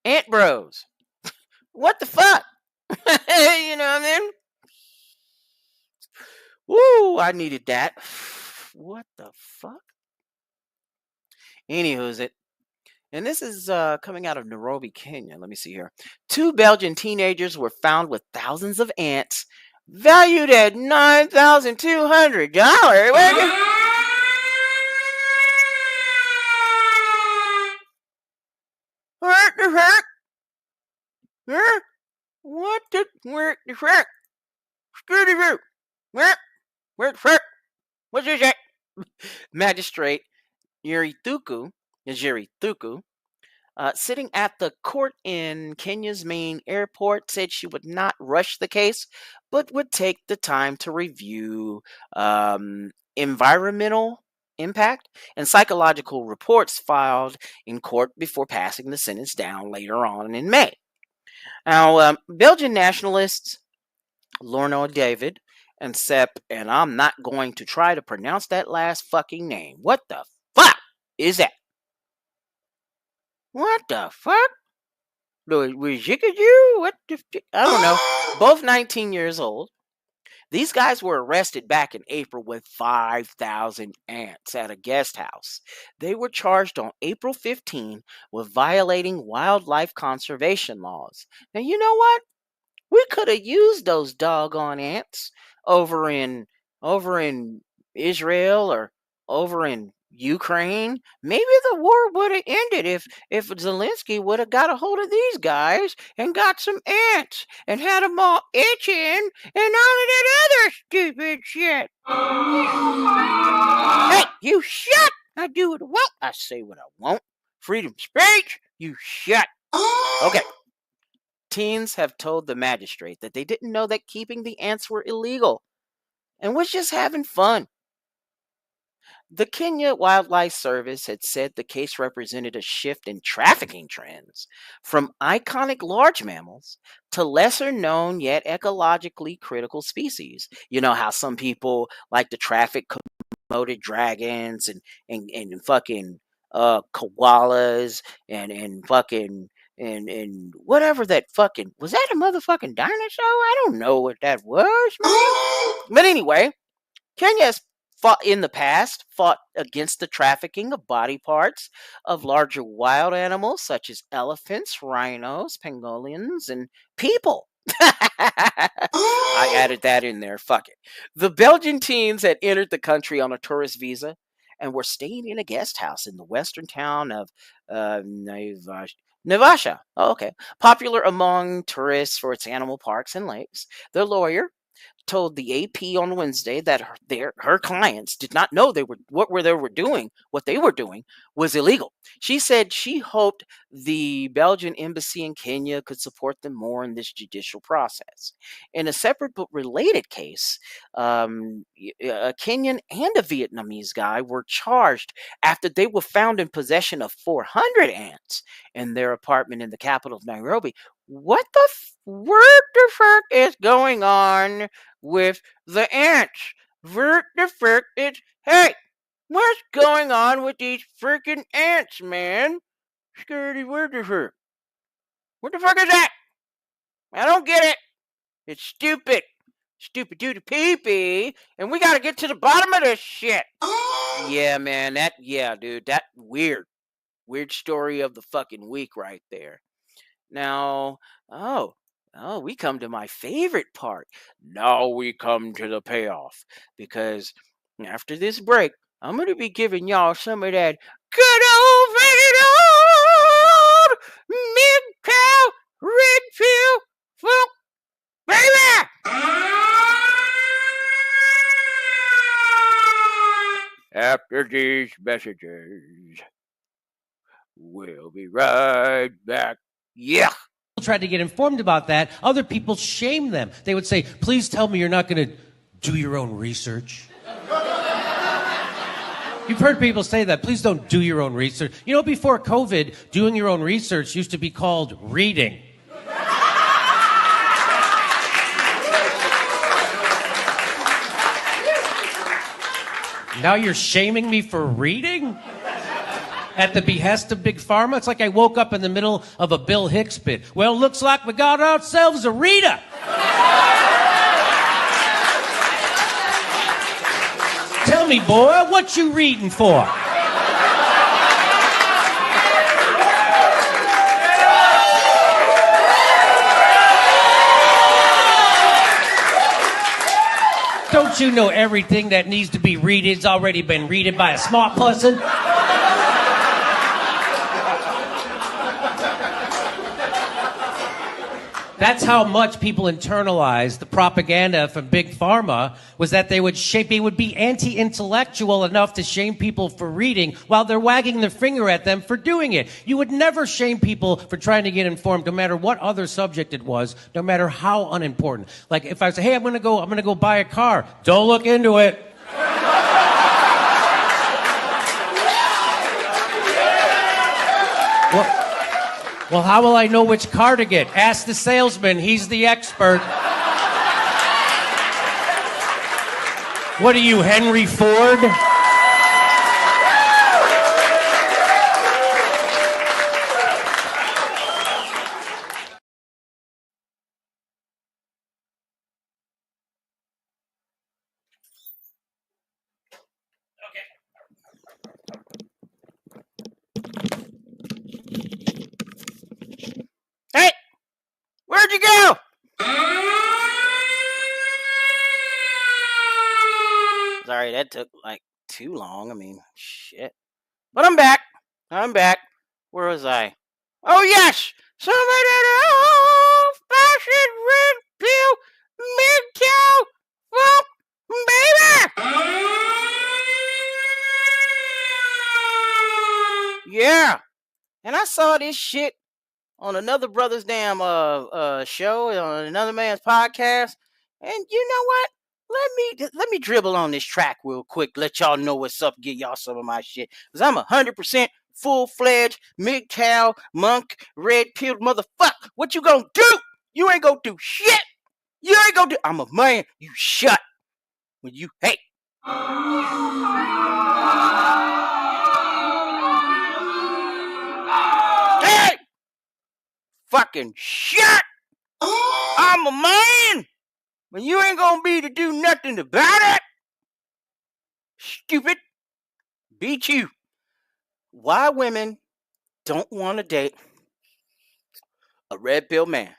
S6: Ant bros. What the fuck? You know what I mean? Woo, I needed that. What the fuck? Anywho's it. And this is coming out of Nairobi, Kenya. Let me see here. 2 Belgian teenagers were found with thousands of ants valued at $9,200. What the what's this? Magistrate Yuri Thuku, sitting at the court in Kenya's main airport, said she would not rush the case, but would take the time to review environmental impact and psychological reports filed in court before passing the sentence down later on in May. Now, Belgian nationalists Lorno David and Sepp, and I'm not going to try to pronounce that last fucking name. What the fuck is that? What the fuck? What the I don't know. Both 19 years old. These guys were arrested back in April with 5,000 ants at a guest house. They were charged on April 15 with violating wildlife conservation laws. Now, you know what? We could have used those doggone ants over in Israel or over in Ukraine. Maybe the war would have ended if Zelensky would have got a hold of these guys and got some ants and had them all itching and all of that other stupid shit. Hey, you shut! I do what I want. I say what I want. Freedom of speech. You shut. Okay. Teens have told the magistrate that they didn't know that keeping the ants were illegal and was just having fun. The Kenya Wildlife Service had said the case represented a shift in trafficking trends from iconic large mammals to lesser known yet ecologically critical species. You know how some people like to traffic Komodo dragons and fucking koalas and fucking and whatever that fucking was. That a motherfucking dinosaur? I don't know what that was, man. But anyway, Kenya has fought against the trafficking of body parts of larger wild animals such as elephants, rhinos, pangolins, and people. I added that in there. Fuck it. The Belgian teens had entered the country on a tourist visa and were staying in a guest house in the western town of Nevasha. Oh, okay. Popular among tourists for its animal parks and lakes. Their lawyer told the AP on Wednesday that her clients did not know what they were doing was illegal. She said she hoped the Belgian embassy in Kenya could support them more in this judicial process. In a separate but related case, a Kenyan and a Vietnamese guy were charged after they were found in possession of 400 ants in their apartment in the capital of Nairobi. What the fuck is going on with the ants? Hey, what's going on with these freaking ants, man? Scary, what the fuck? What the fuck is that? I don't get it. It's stupid. Stupid duty pee-pee. And we gotta get to the bottom of this shit. Yeah, man, dude, that weird story of the fucking week right there. Now, Oh, we come to my favorite part. Now we come to the payoff. Because after this break, I'm going to be giving y'all some of that good old fashioned old mid-cow red pill funk, baby! After these messages, we'll be right back. Yeah.
S9: Tried to get informed about that, other people shame them. They would say, please tell me you're not going to do your own research. You've heard people say that. Please don't do your own research. You know, before COVID, doing your own research used to be called reading. Now you're shaming me for reading? At the behest of Big Pharma? It's like I woke up in the middle of a Bill Hicks bit. Well, looks like we got ourselves a reader. Tell me, boy, what you reading for? Don't you know everything that needs to be readed's already been readed by a smart person? That's how much people internalized the propaganda from Big Pharma, was that they would be anti-intellectual enough to shame people for reading while they're wagging their finger at them for doing it. You would never shame people for trying to get informed, no matter what other subject it was, no matter how unimportant. Like if I say, hey, I'm gonna go buy a car. Don't look into it. Well, how will I know which car to get? Ask the salesman. He's the expert. What are you, Henry Ford?
S6: Hey, where'd you go? Sorry, that took like too long. I mean, shit. But I'm back. Where was I? Oh, yes! Some of that old-fashioned red pill mid-cow funk, baby! Yeah. And I saw this shit on another brother's damn show, on another man's podcast. And you know what? Let me dribble on this track real quick. Let y'all know what's up. Get y'all some of my shit. Because I'm 100% full-fledged, mid-cow, monk, red-pilled motherfucker. What you gonna do? You ain't gonna do shit. You ain't gonna do... I'm a man. You shut. When you... Hey. Hey! Fucking shut. I'm a man. When you ain't gonna be to do nothing about it. Stupid. Beat you. Why women don't want to date a red pill man.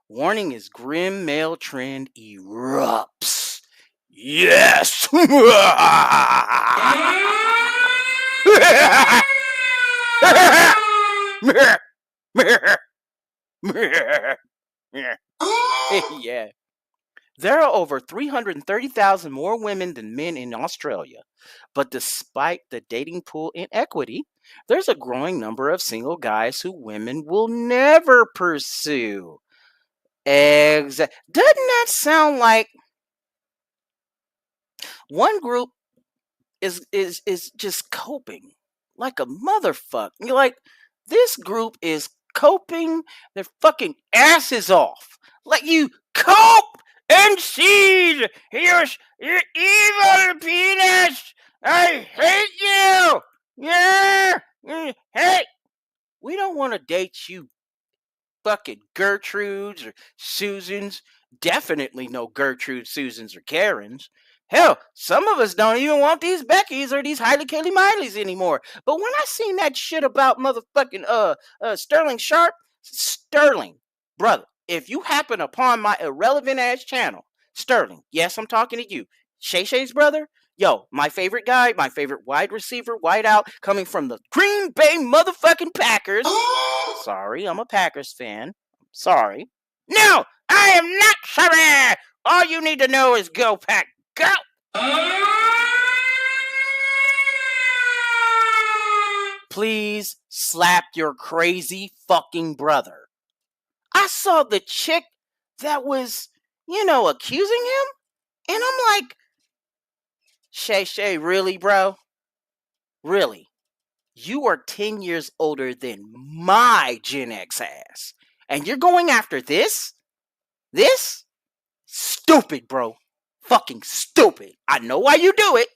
S6: Warning, is grim male trend erupts. Yes. Yeah. There are over 330,000 more women than men in Australia. But despite the dating pool inequity, there's a growing number of single guys who women will never pursue. Doesn't that sound like one group is just coping like a motherfucker? You're like, this group is coping their fucking asses off. Like, you cope and seed. You're evil penis. I hate you. Yeah. Hey, we don't want to date you fucking Gertrudes or Susans. Definitely no Gertrudes, Susans, or Karens. Hell, some of us don't even want these Beckys or these Hailey Kaylee Mileys anymore. But when I seen that shit about motherfucking Sterling Sharp, Sterling, brother, if you happen upon my irrelevant ass channel, Sterling, yes, I'm talking to you, Shay Shay's brother, yo, my favorite guy, my favorite wide receiver, wide out, coming from the Green Bay motherfucking Packers. Sorry, I'm a Packers fan. Sorry. No, I am not sorry. All you need to know is go, Pack, go. Please slap your crazy fucking brother. I saw the chick that was, accusing him, and I'm like, Shay, really, bro? Really? You are 10 years older than my Gen X ass, and you're going after this? This? Stupid, bro. Fucking stupid. I know why you do it,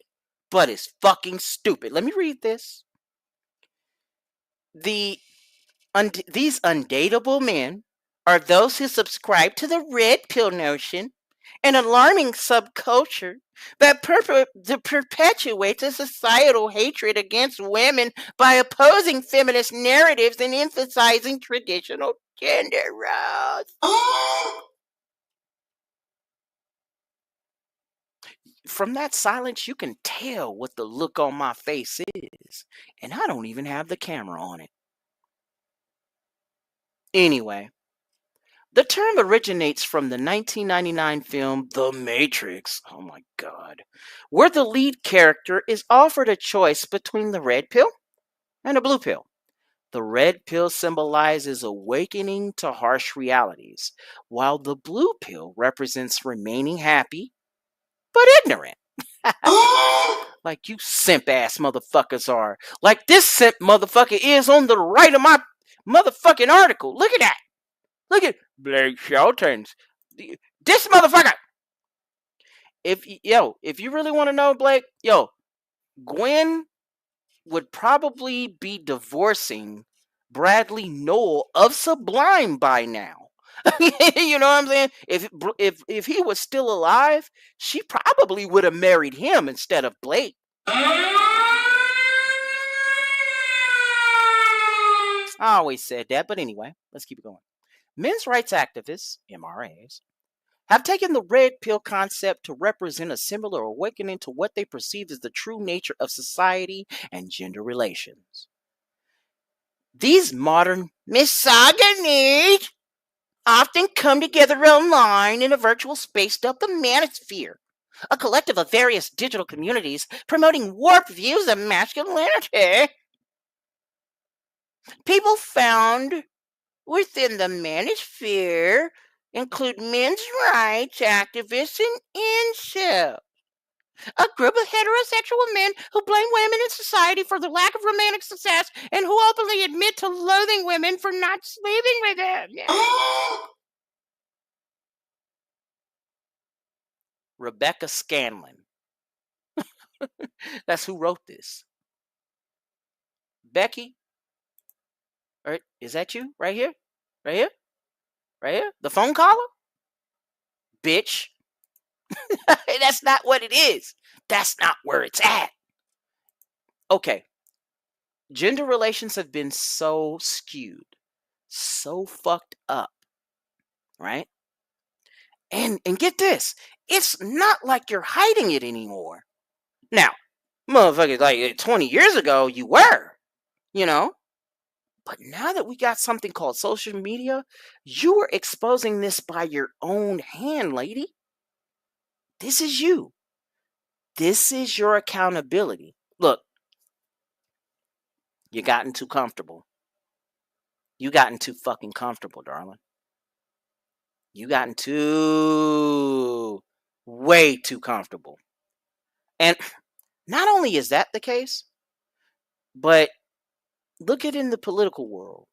S6: but it's fucking stupid. Let me read this. These undateable men are those who subscribe to the red pill notion, an alarming subculture that perpetuates a societal hatred against women by opposing feminist narratives and emphasizing traditional gender roles. From that silence, you can tell what the look on my face is, and I don't even have the camera on it. Anyway, the term originates from the 1999 film The Matrix, oh my god, where the lead character is offered a choice between the red pill and a blue pill. The red pill symbolizes awakening to harsh realities, while the blue pill represents remaining happy but ignorant. Like you simp-ass motherfuckers are. Like this simp motherfucker is on the right of my motherfucking article. Look at that. Look at Blake Shelton's. This motherfucker. If you really want to know, Blake, Gwen would probably be divorcing Bradley Noel of Sublime by now. You know what I'm saying? If he was still alive, she probably would have married him instead of Blake. I always said that, but anyway, let's keep it going. Men's rights activists, MRAs, have taken the red pill concept to represent a similar awakening to what they perceive as the true nature of society and gender relations. These modern misogynies often come together online in a virtual space dubbed the manosphere, a collective of various digital communities promoting warped views of masculinity. People found within the manosphere include men's rights activists and incels, a group of heterosexual men who blame women in society for the lack of romantic success and who openly admit to loathing women for not sleeping with them. Rebecca Scanlon. That's who wrote this. Becky? Is that you? Right here? Right here? Right here? The phone caller? Bitch. That's not what it is. That's not where it's at. Okay. Gender relations have been so skewed, so fucked up, right? And get this, it's not like you're hiding it anymore. Now, motherfuckers, like 20 years ago, you were, But now that we got something called social media, you are exposing this by your own hand, lady. This is you. This is your accountability. Look, you gotten too comfortable. You gotten too fucking comfortable, darling. You gotten way too comfortable. And not only is that the case, but look at in the political world.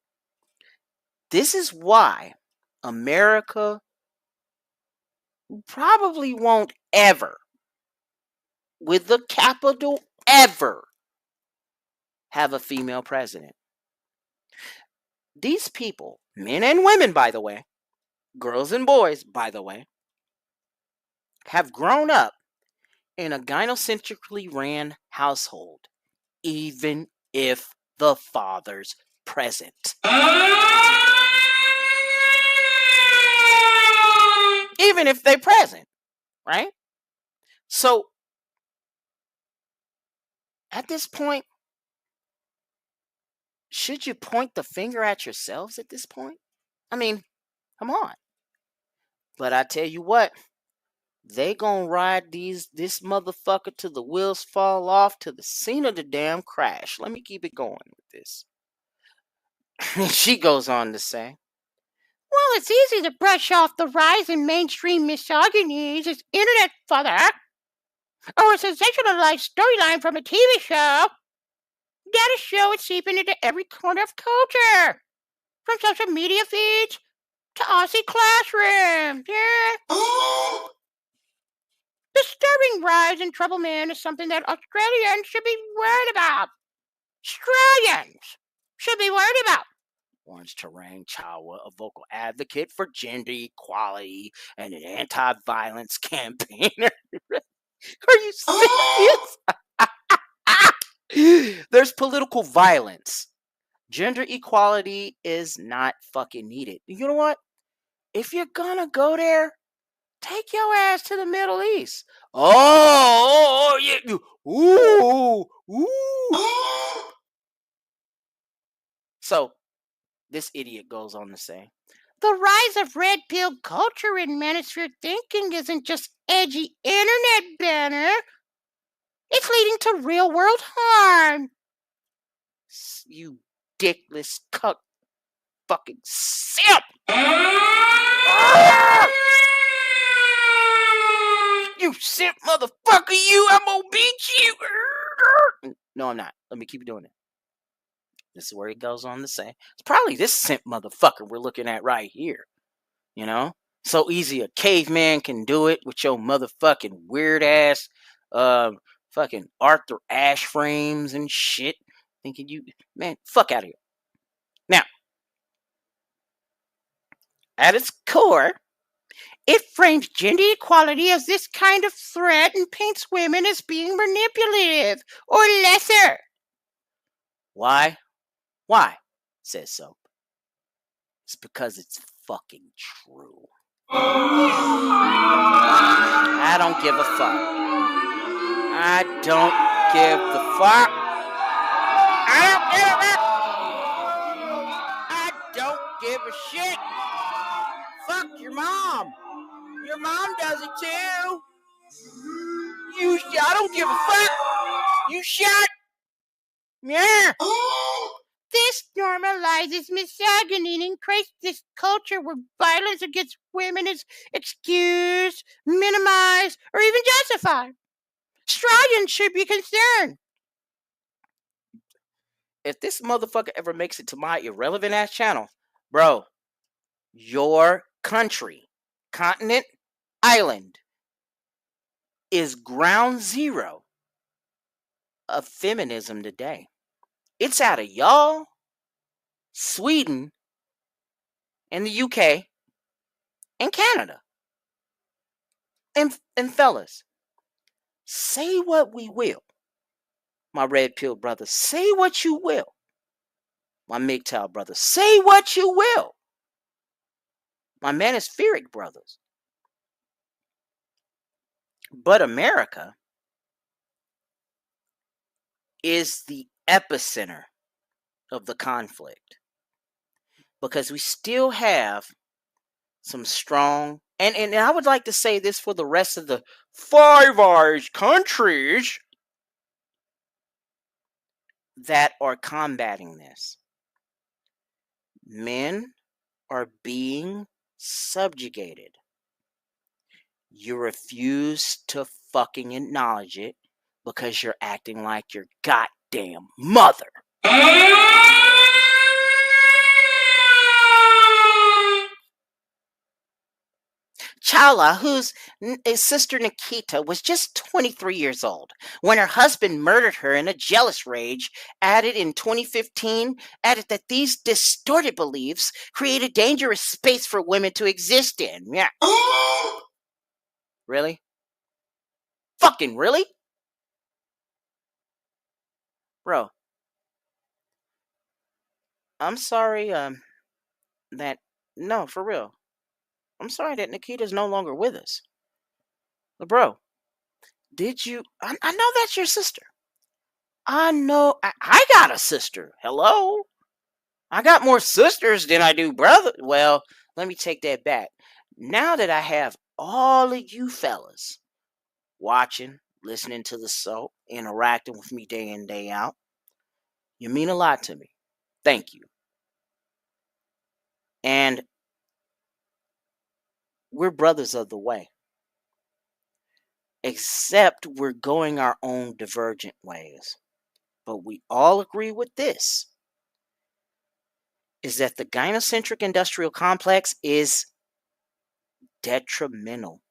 S6: This is why America probably won't ever, with the capital ever, have a female president. These people, men and women, by the way, girls and boys, by the way, have grown up in a gynocentrically ran household, even if the father's present. even if they're present, right? So at this point, should you point the finger at yourselves at this point? I mean, come on. But I tell you what, they gonna ride this motherfucker till the wheels fall off to the scene of the damn crash. Let me keep it going with this. She goes on to say, well, it's easy to brush off the rise in mainstream misogyny as internet fodder or a sensationalized storyline from a TV show. Data show it's seeping into every corner of culture, from social media feeds to Aussie classrooms. Yeah. Disturbing rise in trouble man is something that Australians should be worried about. Australians should be worried about. Warns Tarang Chawa, a vocal advocate for gender equality and an anti-violence campaigner. Are you serious? There's political violence. Gender equality is not fucking needed. You know what? If you're gonna go there, take your ass to the Middle East. Oh yeah. Ooh. So, this idiot goes on to say, the rise of red pill culture in manosphere thinking isn't just edgy internet banner. It's leading to real world harm. You dickless cuck fucking simp. You simp motherfucker, you. I'm gonna beat you. No, I'm not. Let me keep doing it. This is where he goes on to say, it's probably this simp motherfucker we're looking at right here. You know? So easy a caveman can do it with your motherfucking weird ass fucking Arthur Ashe frames and shit. Thinking you, man, fuck out of here. Now, at its core, it frames gender equality as this kind of threat and paints women as being manipulative or lesser. Why? Why? Says Soap. It's because it's fucking true. I don't give a fuck. I don't give the fuck. I don't give a shit. Fuck your mom. Your mom does it too. I don't give a fuck. You shut. Yeah. This normalizes misogyny and creates this culture where violence against women is excused, minimized, or even justified. Australians should be concerned. If this motherfucker ever makes it to my irrelevant ass channel, bro, your country, continent, island is ground zero of feminism today. It's out of y'all, Sweden, and the UK, and Canada. And fellas, say what we will. My red pill brothers, say what you will. My MGTOW brothers, say what you will. My manospheric brothers. But America is the epicenter of the conflict. Because we still have some strong, and I would like to say this for the rest of the Five Eyes countries that are combating this. Men are being subjugated. You refuse to fucking acknowledge it because you're acting like your goddamn mother. Chawla, whose sister Nikita was just 23 years old when her husband murdered her in a jealous rage, added that these distorted beliefs create a dangerous space for women to exist in. Yeah. Really? Fucking really? Bro. I'm sorry, no, for real. I'm sorry that Nikita's no longer with us. But bro, did you? I know that's your sister. I know. I got a sister. Hello? I got more sisters than I do brother. Well, let me take that back. Now that I have all of you fellas watching, listening to the show, interacting with me day in, day out, you mean a lot to me. Thank you. And we're brothers of the way. Except we're going our own divergent ways. But we all agree with this, is that the gynocentric industrial complex is detrimental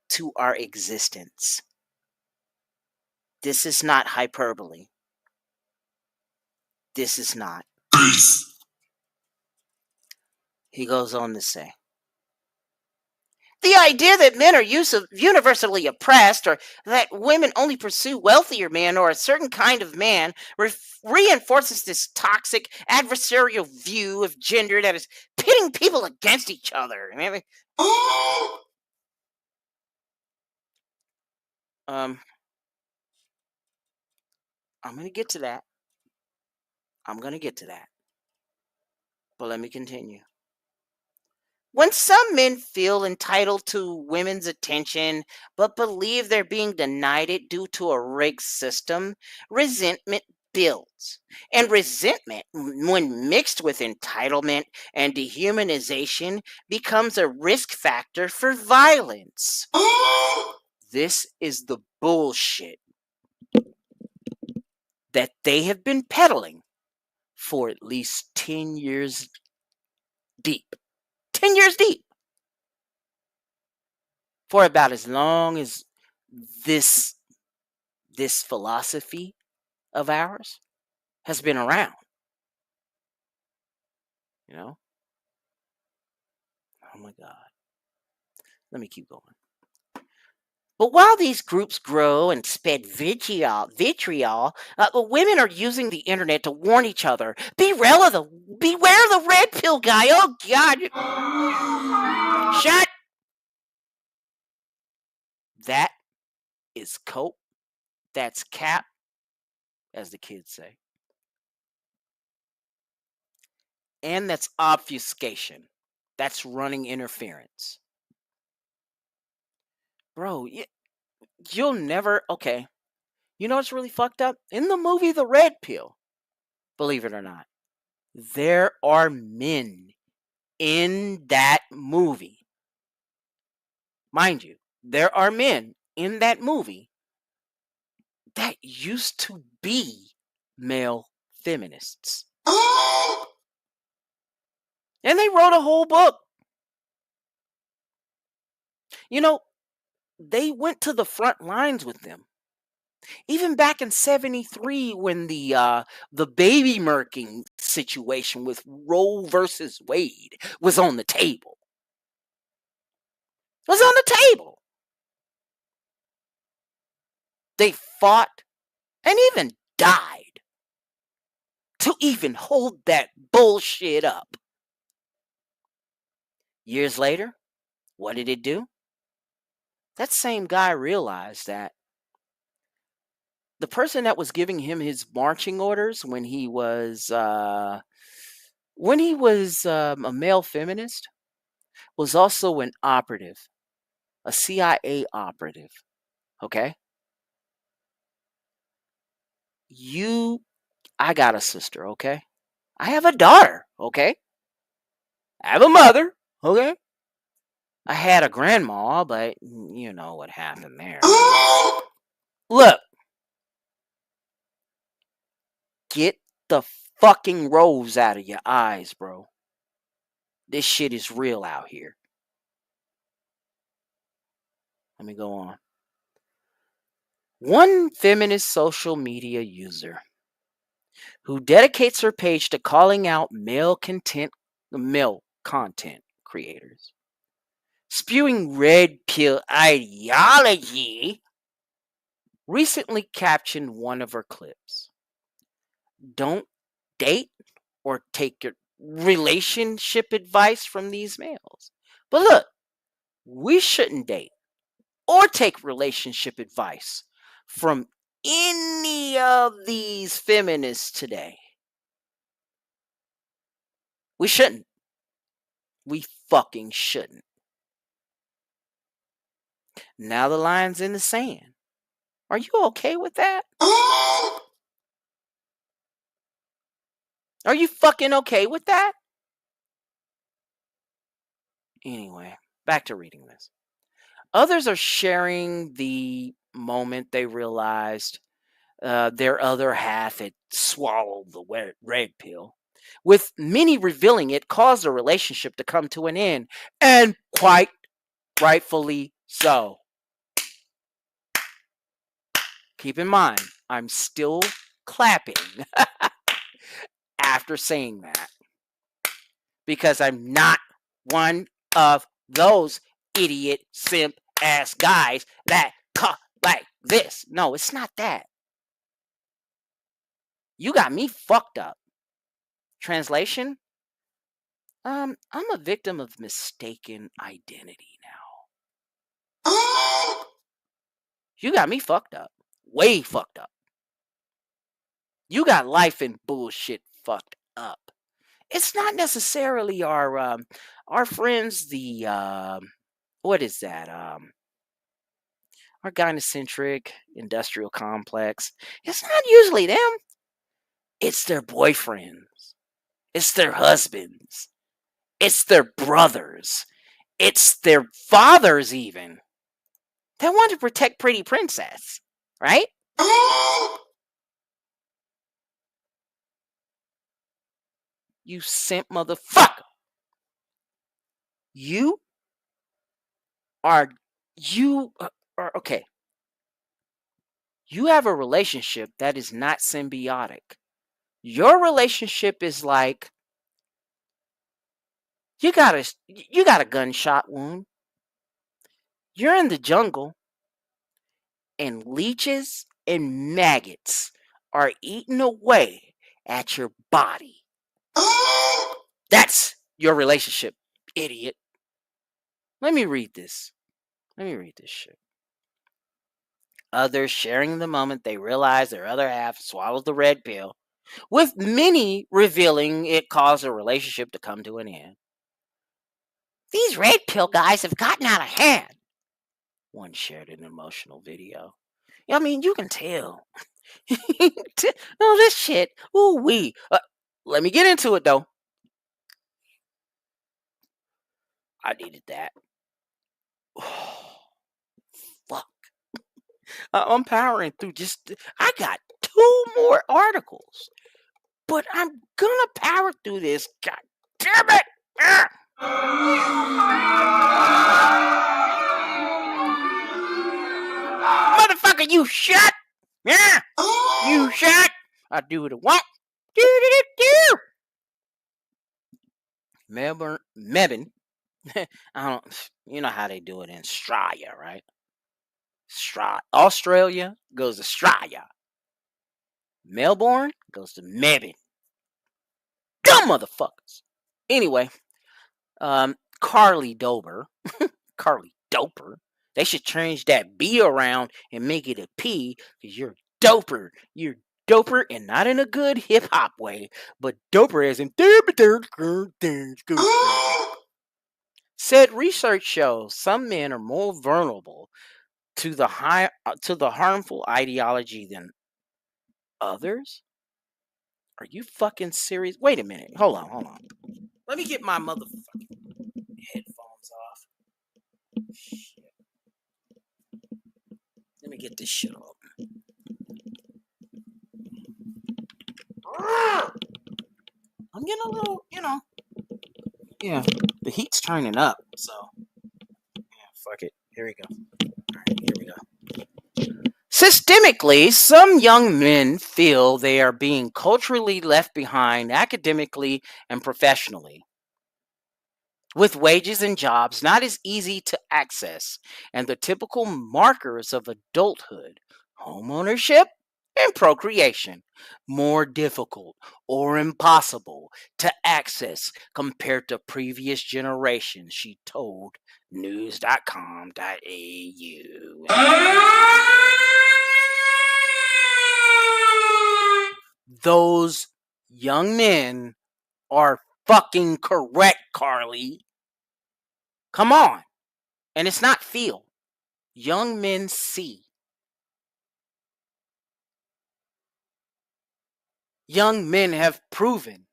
S6: to our existence. This is not hyperbole. This is not. He goes on to say, the idea that men are universally oppressed, or that women only pursue wealthier men or a certain kind of man, reinforces this toxic, adversarial view of gender that is pitting people against each other. I'm going to get to that. But let me continue. When some men feel entitled to women's attention, but believe they're being denied it due to a rigged system, resentment builds. And resentment, when mixed with entitlement and dehumanization, becomes a risk factor for violence. This is the bullshit that they have been peddling for at least 10 years deep. 10 years deep. For about as long as this philosophy of ours has been around. You know? Oh my God. Let me keep going. But while these groups grow and spread vitriol, women are using the internet to warn each other. Beware the red pill guy. Oh God. Shut. That is cope. That's cap, as the kids say. And that's obfuscation. That's running interference. Bro, you'll never... Okay. You know what's really fucked up? In the movie The Red Pill, believe it or not, there are men in that movie. Mind you, there are men in that movie that used to be male feminists. And they wrote a whole book. You know, they went to the front lines with them. Even back in 73, when the baby murking situation with Roe versus Wade was on the table. Was on the table. They fought and even died to even hold that bullshit up. Years later, what did it do? That same guy realized that the person that was giving him his marching orders when he was a male feminist was also an operative, a CIA operative. Okay? I got a sister, okay? I have a daughter, okay? I have a mother, okay? I had a grandma, but you know what happened there. Look. Get the fucking rolls out of your eyes, bro. This shit is real out here. Let me go on. One feminist social media user who dedicates her page to calling out male content creators, spewing red pill ideology, recently captioned one of her clips. Don't date or take your relationship advice from these males. But look, we shouldn't date or take relationship advice from any of these feminists today. We shouldn't. We fucking shouldn't. Now the line's in the sand. Are you okay with that? Are you fucking okay with that? Anyway, back to reading this. Others are sharing the moment they realized their other half had swallowed the red pill, with many revealing it caused the relationship to come to an end, and quite rightfully so. Keep in mind, I'm still clapping after saying that, because I'm not one of those idiot simp ass guys that cut like this. No, it's not that. You got me fucked up. Translation? I'm a victim of mistaken identity now. You got me fucked up. Way fucked up. You got life and bullshit fucked up. It's not necessarily our friends, the what is that? Our gynocentric industrial complex. It's not usually them. It's their boyfriends. It's their husbands. It's their brothers. It's their fathers even. They want to protect pretty princess, right? You simp motherfucker. You are okay. You have a relationship that is not symbiotic. Your relationship is like you got a gunshot wound. You're in the jungle, and leeches and maggots are eating away at your body. That's your relationship, idiot. Let me read this shit. Others sharing the moment they realize their other half swallows the red pill, with many revealing it caused a relationship to come to an end. These red pill guys have gotten out of hand. One shared an emotional video. I mean, you can tell. No, this shit. Ooh wee. Let me get into it though. I needed that. Fuck. I'm powering through I got 2 more articles. But I'm gonna power through this. God damn it! Motherfucker, you shut! Yeah! You shut! I do what I want. Do. Melbourne. I don't. You know how they do it in Australia, right? Australia goes to Australia. Melbourne goes to Melbourne. Dumb motherfuckers. Anyway, Carly Doper. They should change that B around and make it a P, because you're doper. You're doper, and not in a good hip hop way, but doper as in. Said research shows some men are more vulnerable to the harmful ideology than others. Are you fucking serious? Wait a minute. Hold on. Let me get my motherfucking headphones off. Shit. Let me get this shit open. I'm getting a little, yeah, the heat's turning up, so yeah, fuck it. Here we go. All right, here we go. Systemically, some young men feel they are being culturally left behind academically and professionally, with wages and jobs not as easy to access, and the typical markers of adulthood, homeownership, and procreation more difficult or impossible to access compared to previous generations, she told news.com.au. Those young men are fucking correct, Carly. Come on. And it's not feel. Young men see. Young men have proven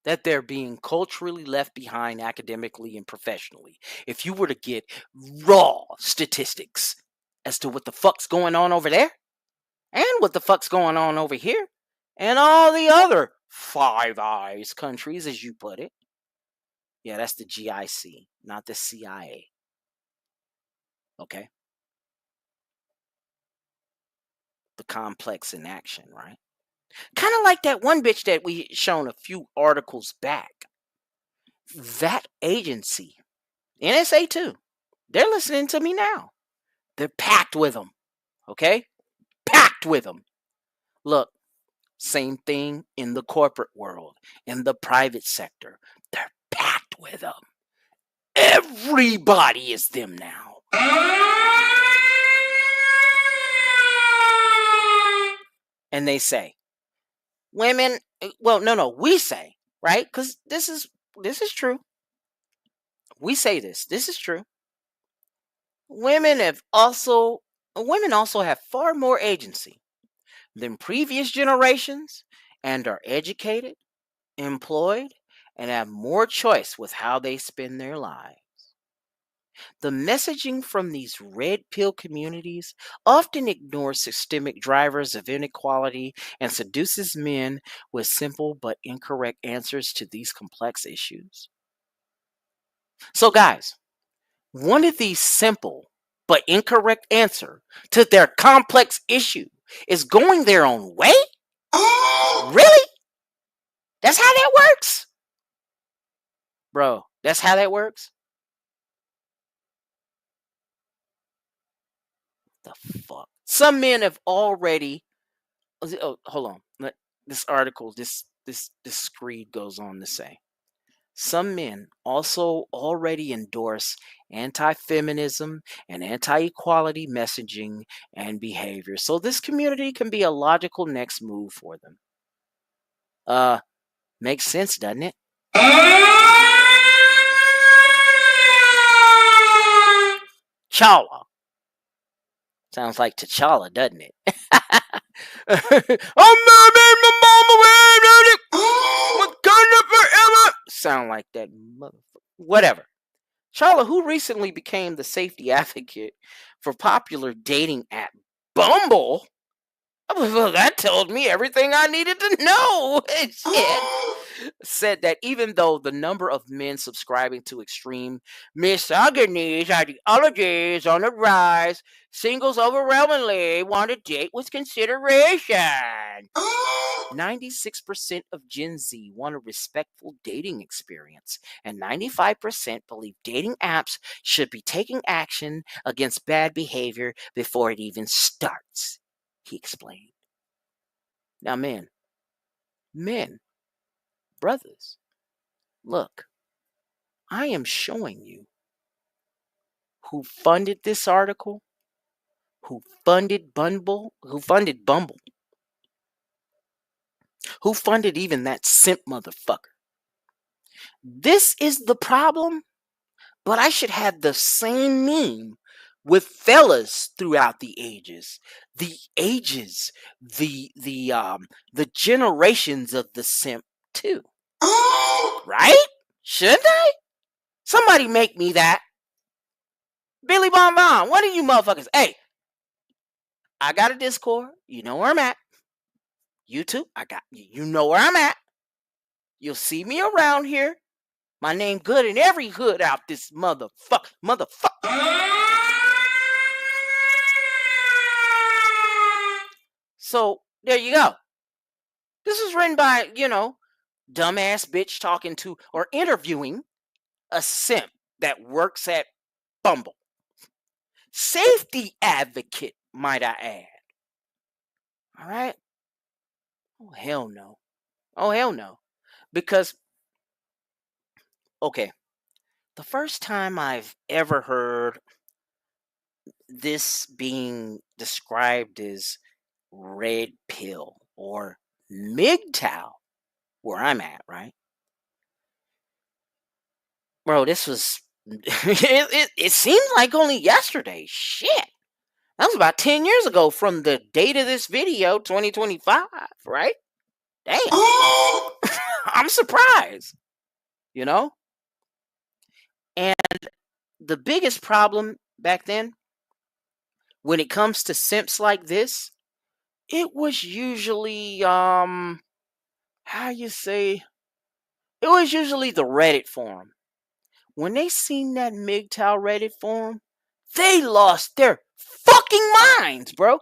S6: that they're being culturally left behind academically and professionally. If you were to get raw statistics as to what the fuck's going on over there and what the fuck's going on over here and all the other Five Eyes countries, as you put it. Yeah, that's the GIC, not the CIA. Okay? The complex in action, right? Kind of like that one bitch that we shown a few articles back. That agency, NSA too, they're listening to me now. They're packed with them. Okay? Packed with them. Look, same thing in the corporate world, in the private sector. They're packed with them. Everybody is them now. And they say, women, well, no, we say, right? Because this is true. We say this. This is true. Women also have far more agency than previous generations and are educated, employed, and have more choice with how they spend their lives. The messaging from these red pill communities often ignores systemic drivers of inequality and seduces men with simple but incorrect answers to these complex issues. So guys, one of these simple but incorrect answer to their complex issue is going their own way? Really? That's how that works? Bro, that's how that works? The fuck? Some men have already... Oh, hold on. This article, this screed goes on to say, some men also already endorse anti-feminism and anti-equality messaging and behavior. So this community can be a logical next move for them. Makes sense, doesn't it? Chala. Sounds like T'Challa, doesn't it? I'm not in my mama Wakanda forever. Sound like that motherfucker. Whatever. Chala, who recently became the safety advocate for popular dating app Bumble, well, that told me everything I needed to know. Said that even though the number of men subscribing to extreme misogyny ideology is on the rise, singles overwhelmingly want to date with consideration. 96% of Gen Z want a respectful dating experience, and 95% believe dating apps should be taking action against bad behavior before it even starts, he explained. Now, men, brothers, look, I am showing you who funded this article, who funded Bumble, who funded even that simp motherfucker. This is the problem, but I should have the same meme with fellas throughout the ages. The generations of the simp too. Right? Shouldn't I? Somebody make me that. Billy Bon Bon, what are you motherfuckers? Hey, I got a Discord. You know where I'm at. YouTube, you know where I'm at. You'll see me around here. My name good in every hood out this motherfucker. So, there you go. This is written by, dumbass bitch talking to or interviewing a simp that works at Bumble. Safety advocate, might I add. All right? Oh, hell no. Oh, hell no. Because, okay, the first time I've ever heard this being described as red pill or MGTOW, where I'm at, right? Bro, this was, it seems like only yesterday. Shit. That was about 10 years ago from the date of this video, 2025, right? Damn. I'm surprised, you know? And the biggest problem back then, when it comes to simps like this, it was usually, how you say, it was usually the Reddit forum. When they seen that MGTOW Reddit forum, they lost their fucking minds, bro.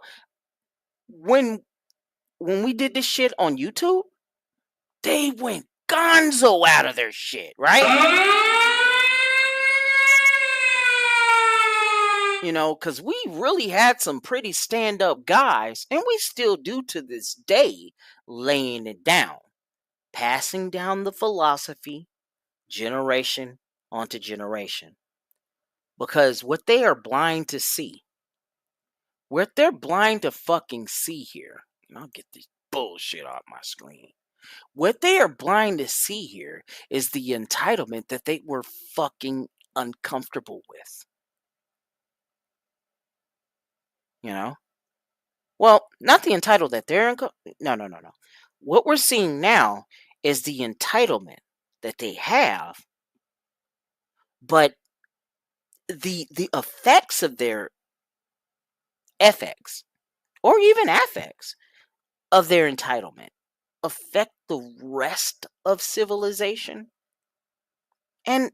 S6: When we did this shit on YouTube, they went gonzo out of their shit, right? You know, because we really had some pretty stand-up guys, and we still do to this day, laying it down, passing down the philosophy, generation onto generation. Because what they are blind to see, what they're blind to fucking see here, and I'll get this bullshit off my screen. What they are blind to see here is the entitlement that they were fucking uncomfortable with. You know? Well, not the entitled that they're no. What we're seeing now is the entitlement that they have, but the effects of their FX or even affects of their entitlement affect the rest of civilization. And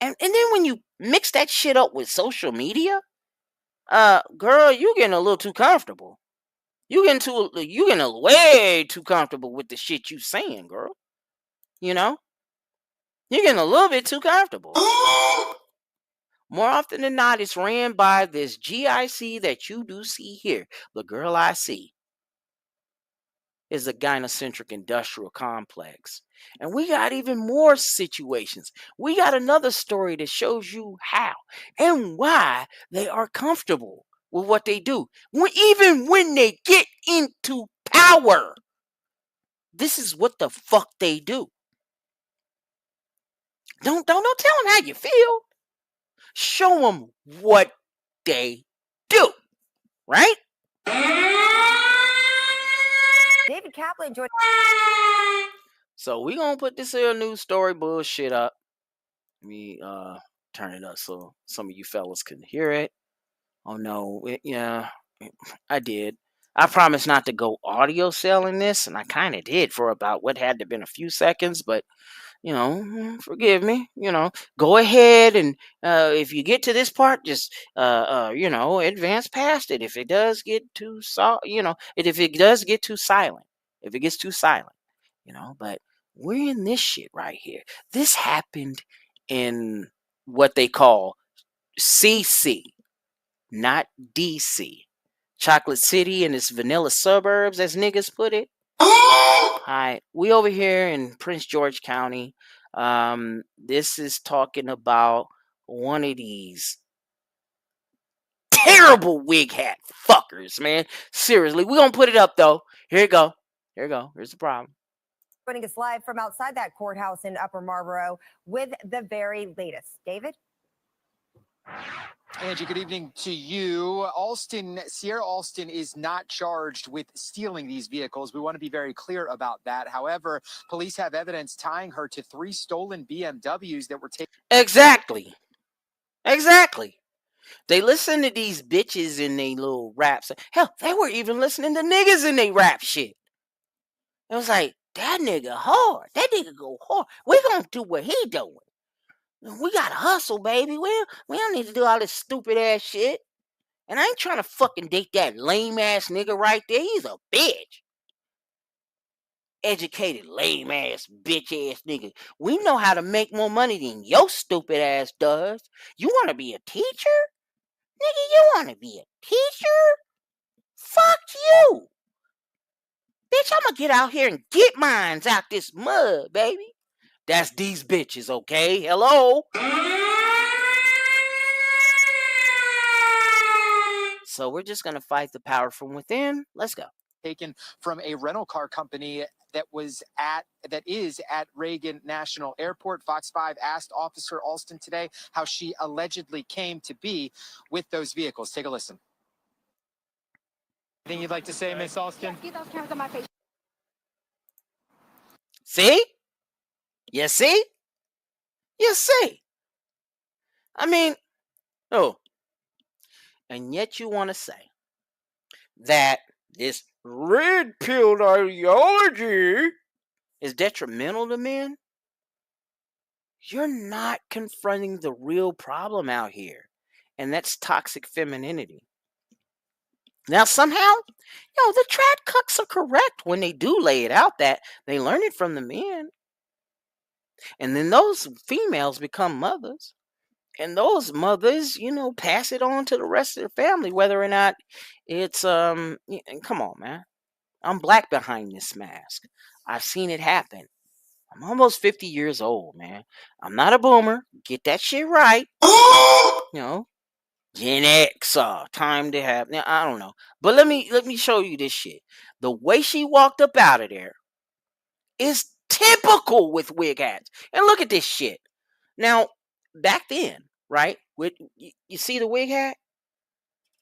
S6: then when you mix that shit up with social media, girl, you getting a little too comfortable. You getting way too comfortable with the shit you saying, girl. You know? You're getting a little bit too comfortable. More often than not, it's ran by this GIC that you do see here. The girl I see is a gynocentric industrial complex. And we got even more situations. We got another story that shows you how and why they are comfortable with what they do. Even when they get into power, this is what the fuck they do. Don't tell them how you feel. Show them what they do, right?
S10: David Kaplan joined.
S6: So we gonna put this here news story bullshit up. Let me turn it up so some of you fellas can hear it. Oh no, yeah, I did. I promised not to go audio selling this, and I kind of did for about what had to been a few seconds, but you know, forgive me. You know, go ahead and if you get to this part, just you know, advance past it. If it does get too if it does get too silent, if it gets too silent, you know. But we're in this shit right here. This happened in what they call CC, not DC. Chocolate City and its vanilla suburbs, as niggas put it. Hi, we over here in Prince George County. This is talking about one of these terrible wig hat fuckers, man. Seriously, we gonna put it up though. Here you go. Here's the problem.
S10: Joining us live from outside that courthouse in Upper Marlboro with the very latest. David?
S11: Angie, good evening to you. Sierra Alston is not charged with stealing these vehicles. We want to be very clear about that. However, police have evidence tying her to 3 stolen BMWs that were taken.
S6: Exactly. They listen to these bitches in their little raps. Hell, they were even listening to niggas in their rap shit. It was like, that nigga hard. That nigga go hard. We gonna do what he doing. We gotta hustle, baby. We don't need to do all this stupid ass shit. And I ain't trying to fucking date that lame ass nigga right there. He's a bitch. Educated, lame ass, bitch ass nigga. We know how to make more money than your stupid ass does. You wanna be a teacher? Nigga, you wanna be a teacher? Fuck you. Bitch, I'm gonna get out here and get mines out this mud, baby. That's these bitches, okay? Hello? So we're just gonna fight the power from within. Let's go.
S11: Taken from a rental car company that is at Reagan National Airport. Fox 5 asked Officer Alston today how she allegedly came to be with those vehicles. Take a listen. Anything you'd like to say, Miss Alston?
S2: Get those cameras on my face.
S6: See? You see? You see? I mean, and yet you want to say that this red pill ideology is detrimental to men? You're not confronting the real problem out here, and that's toxic femininity. Now, somehow, the trad cucks are correct when they do lay it out that they learn it from the men. And then those females become mothers. And those mothers, pass it on to the rest of their family, whether or not it's, come on, man. I'm black behind this mask. I've seen it happen. I'm almost 50 years old, man. I'm not a boomer. Get that shit right. Gen X, time to have. Now, I don't know. But let me show you this shit. The way she walked up out of there is typical with wig hats. And look at this shit. Now, back then, right? You see the wig hat?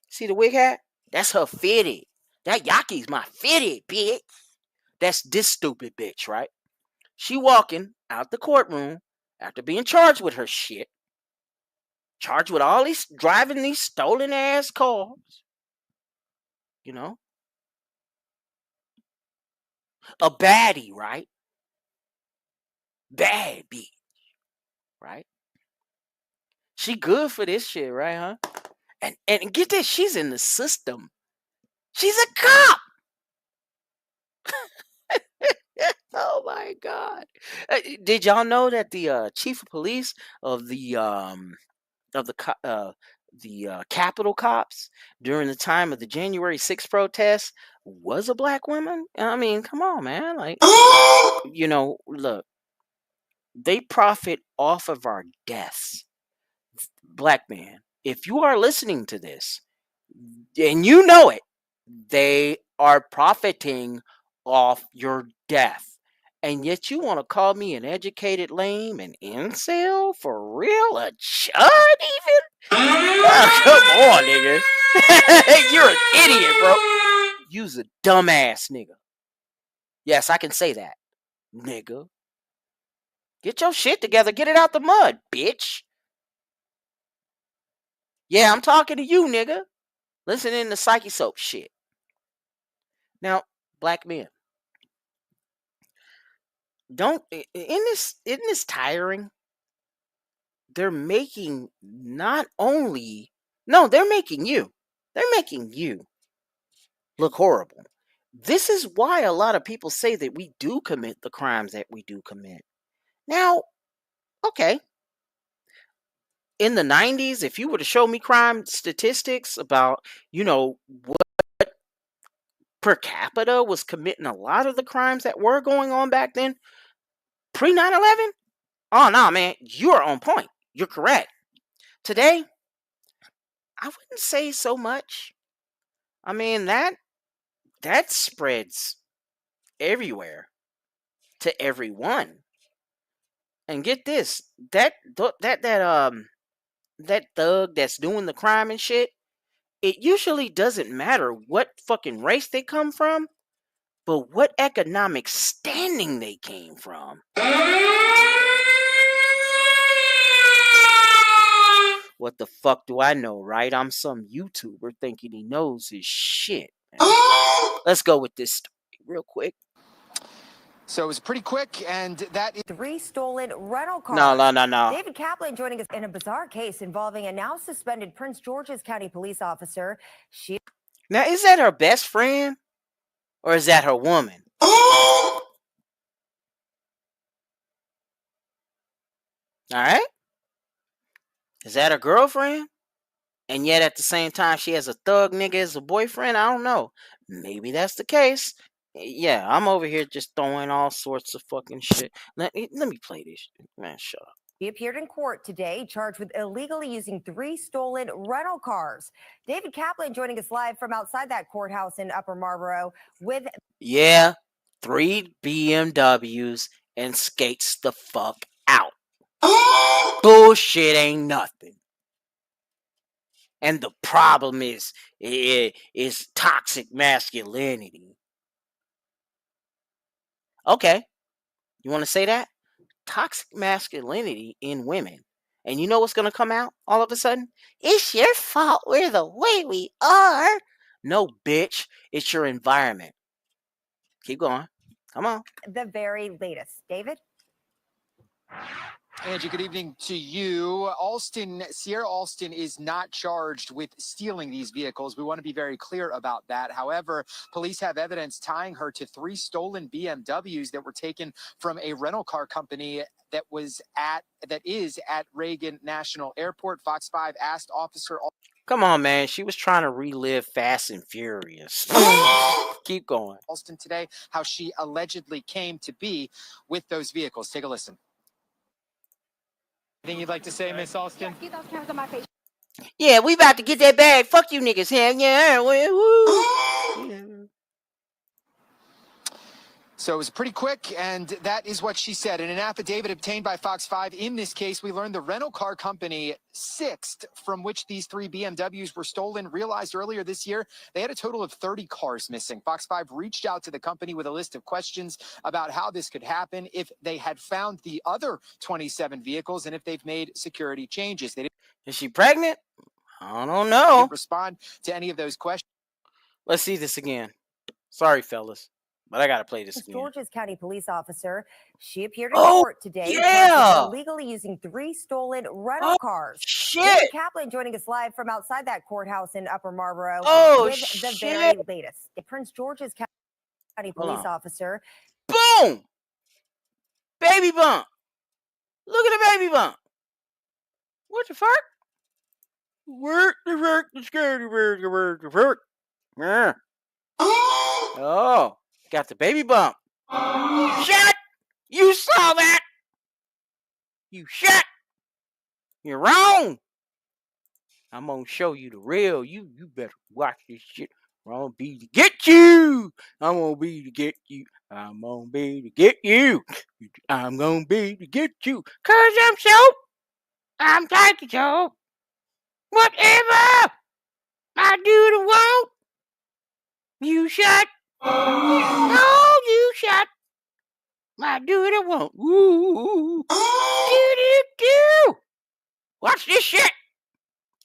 S6: See the wig hat? That's her fitted. That Yaki's my fitted, bitch. That's this stupid bitch, right? She walking out the courtroom after being charged with her shit. Charged with all these driving these stolen ass cars. A baddie, right? Bad bitch. Right? She good for this shit, right, huh? And get this, she's in the system. She's a cop. Oh my God! Did y'all know that the chief of police of the Capitol cops during the time of the January 6th protests was a black woman? I mean, come on, man! Like, look, they profit off of our deaths. Black man, if you are listening to this, and you know it, they are profiting off your death. And yet you want to call me an educated lame, an incel? For real? A chud even? Oh, come on, nigga. You're an idiot, bro. You's a dumbass nigga. Yes, I can say that. Nigga. Get your shit together. Get it out the mud, bitch. Yeah, I'm talking to you, nigga. Listening to Psyche Soap shit. Now, black men. Isn't this tiring? They're making they're making you look horrible. This is why a lot of people say that we do commit the crimes that we do commit. Now, okay. In the 90s, if you were to show me crime statistics about, what per capita was committing a lot of the crimes that were going on back then, pre 9/11, oh no, man, you're on point. You're correct. Today, I wouldn't say so much. I mean, that spreads everywhere to everyone. And get this, that thug that's doing the crime and shit, it usually doesn't matter what fucking race they come from, but what economic standing they came from. What the fuck do I know, right? I'm some YouTuber thinking he knows his shit. Let's go with this story real quick.
S11: So it was pretty quick, and that is
S10: 3 stolen rental cars.
S6: No.
S10: David Kaplan joining us in a bizarre case involving a now suspended Prince George's County police officer.
S6: Now, is that her best friend? Or is that her woman? Alright? Is that her girlfriend? And yet at the same time she has a thug nigga as a boyfriend? I don't know. Maybe that's the case. Yeah, I'm over here just throwing all sorts of fucking shit. Let me play this shit. Man, shut up.
S10: He appeared in court today, charged with illegally using 3 stolen rental cars. David Kaplan joining us live from outside that courthouse in Upper Marlboro with...
S6: Yeah, 3 BMWs and skates the fuck out. Bullshit ain't nothing. And the problem is toxic masculinity. Okay, you want to say that? Toxic masculinity in women. And you know what's going to come out all of a sudden? It's your fault we're the way we are. No, bitch. It's your environment. Keep going. Come on.
S10: The very latest. David?
S11: Angie, good evening to you. Sierra Alston is not charged with stealing these vehicles. We want to be very clear about that. However, police have evidence tying her to 3 stolen BMWs that were taken from a rental car company that is at Reagan National Airport. Fox 5 asked Officer...
S6: Come on, man. She was trying to relive Fast and Furious. Keep going.
S11: Alston today, how she allegedly came to be with those vehicles. Take a listen. Anything you'd like to say, Miss Alston?
S2: Get those cameras on my face.
S6: Yeah, we about to get that bag. Fuck you niggas. Yeah. Woo.
S11: So it was pretty quick, and that is what she said. In an affidavit obtained by Fox 5, in this case, we learned the rental car company Sixt, from which these 3 BMWs were stolen, realized earlier this year they had a total of 30 cars missing. Fox 5 reached out to the company with a list of questions about how this could happen, if they had found the other 27 vehicles, and if they've made security changes.
S6: Is she pregnant? I don't know.
S11: Didn't respond to any of those questions.
S6: Let's see this again. Sorry, fellas. But I gotta play this again.
S10: Georges County police officer. She appeared in court today, illegally using 3 stolen rental cars.
S6: Shit!
S10: David Kaplan joining us live from outside that courthouse in Upper Marlboro with the very latest. Prince George's County police officer.
S6: Boom! Baby bump. Look at the baby bump. What the fuck? Work the scary work. Yeah. Oh. Got the baby bump. Shut! You saw that! You shut! You're wrong! I'm gonna show you the real. You better watch this shit. I'm gonna be to get you! I'm gonna be to get you. I'm gonna be to get you. I'm gonna be to get you. 'Cause I'm soap. I'm taking soap. Whatever I do to want. You shut. Oh, you shot. I do what I want. Ooh. Do. Watch this shit.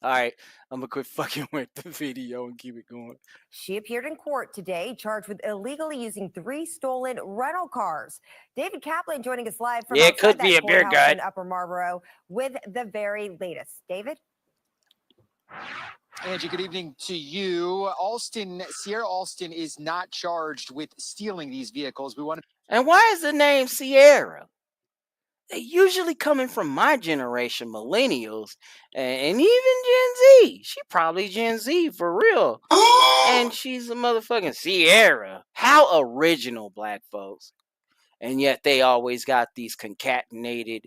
S6: All right, I'm going to quit fucking with the video and keep it going.
S10: She appeared in court today, charged with illegally using 3 stolen rental cars. David Kaplan joining us live from
S6: it could be a beer gut
S10: in Upper Marlboro with the very latest. David?
S11: Angie, good evening to you. Sierra Alston is not charged with stealing these vehicles.
S6: And why is the name Sierra? They usually coming from my generation, millennials, and even Gen Z. She probably Gen Z for real. And she's a motherfucking Sierra. How original, black folks. And yet they always got these concatenated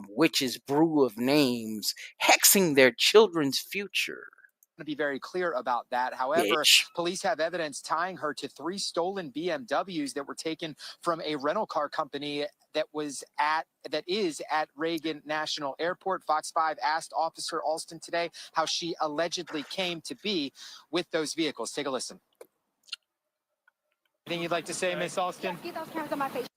S6: witches brew of names hexing their children's future.
S11: To be very clear about that. However, police have evidence tying her to 3 stolen BMWs that were taken from a rental car company that is at Reagan National Airport. Fox 5 asked Officer Alston today how she allegedly came to be with those vehicles. Take a listen. Anything you'd like to say, Miss Alston?
S2: Get those cameras on my face.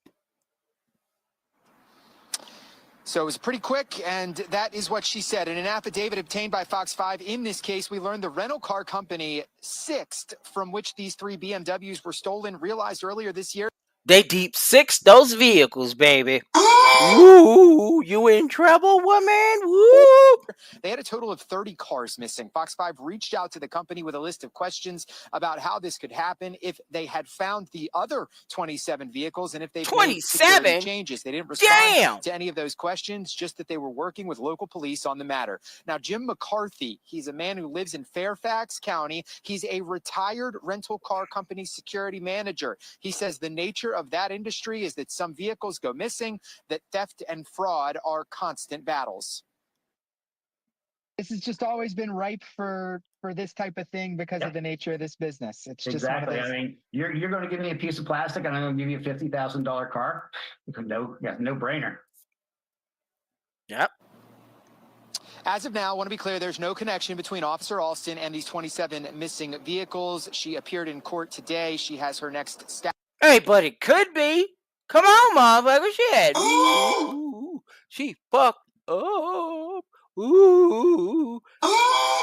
S11: So it was pretty quick, and that is what she said. In an affidavit obtained by Fox 5, in this case, we learned the rental car company Sixt, from which these 3 BMWs were stolen, realized earlier this year.
S6: They deep six those vehicles, baby. Ooh, you in trouble, woman? Woo!
S11: They had a total of 30 cars missing. Fox 5 reached out to the company with a list of questions about how this could happen, if they had found the other 27 vehicles, and if they've made security changes. They didn't respond to any of those questions, just that they were working with local police on the matter. Now, Jim McCarthy, he's a man who lives in Fairfax County. He's a retired rental car company security manager. He says the nature of that industry is that some vehicles go missing, that theft and fraud are constant battles.
S12: This has just always been ripe for this type of thing because of the nature of this business. It's just one of those.
S13: I mean, you're going to give me a piece of plastic and I'm going to give you a $50,000 car. No brainer.
S6: Yep.
S11: As of now, I want to be clear, there's no connection between Officer Alston and these 27 missing vehicles. She appeared in court today. She has her next step.
S6: Hey, but it could be. Come on, motherfucker. Shit. Ooh, she fucked up. Ooh.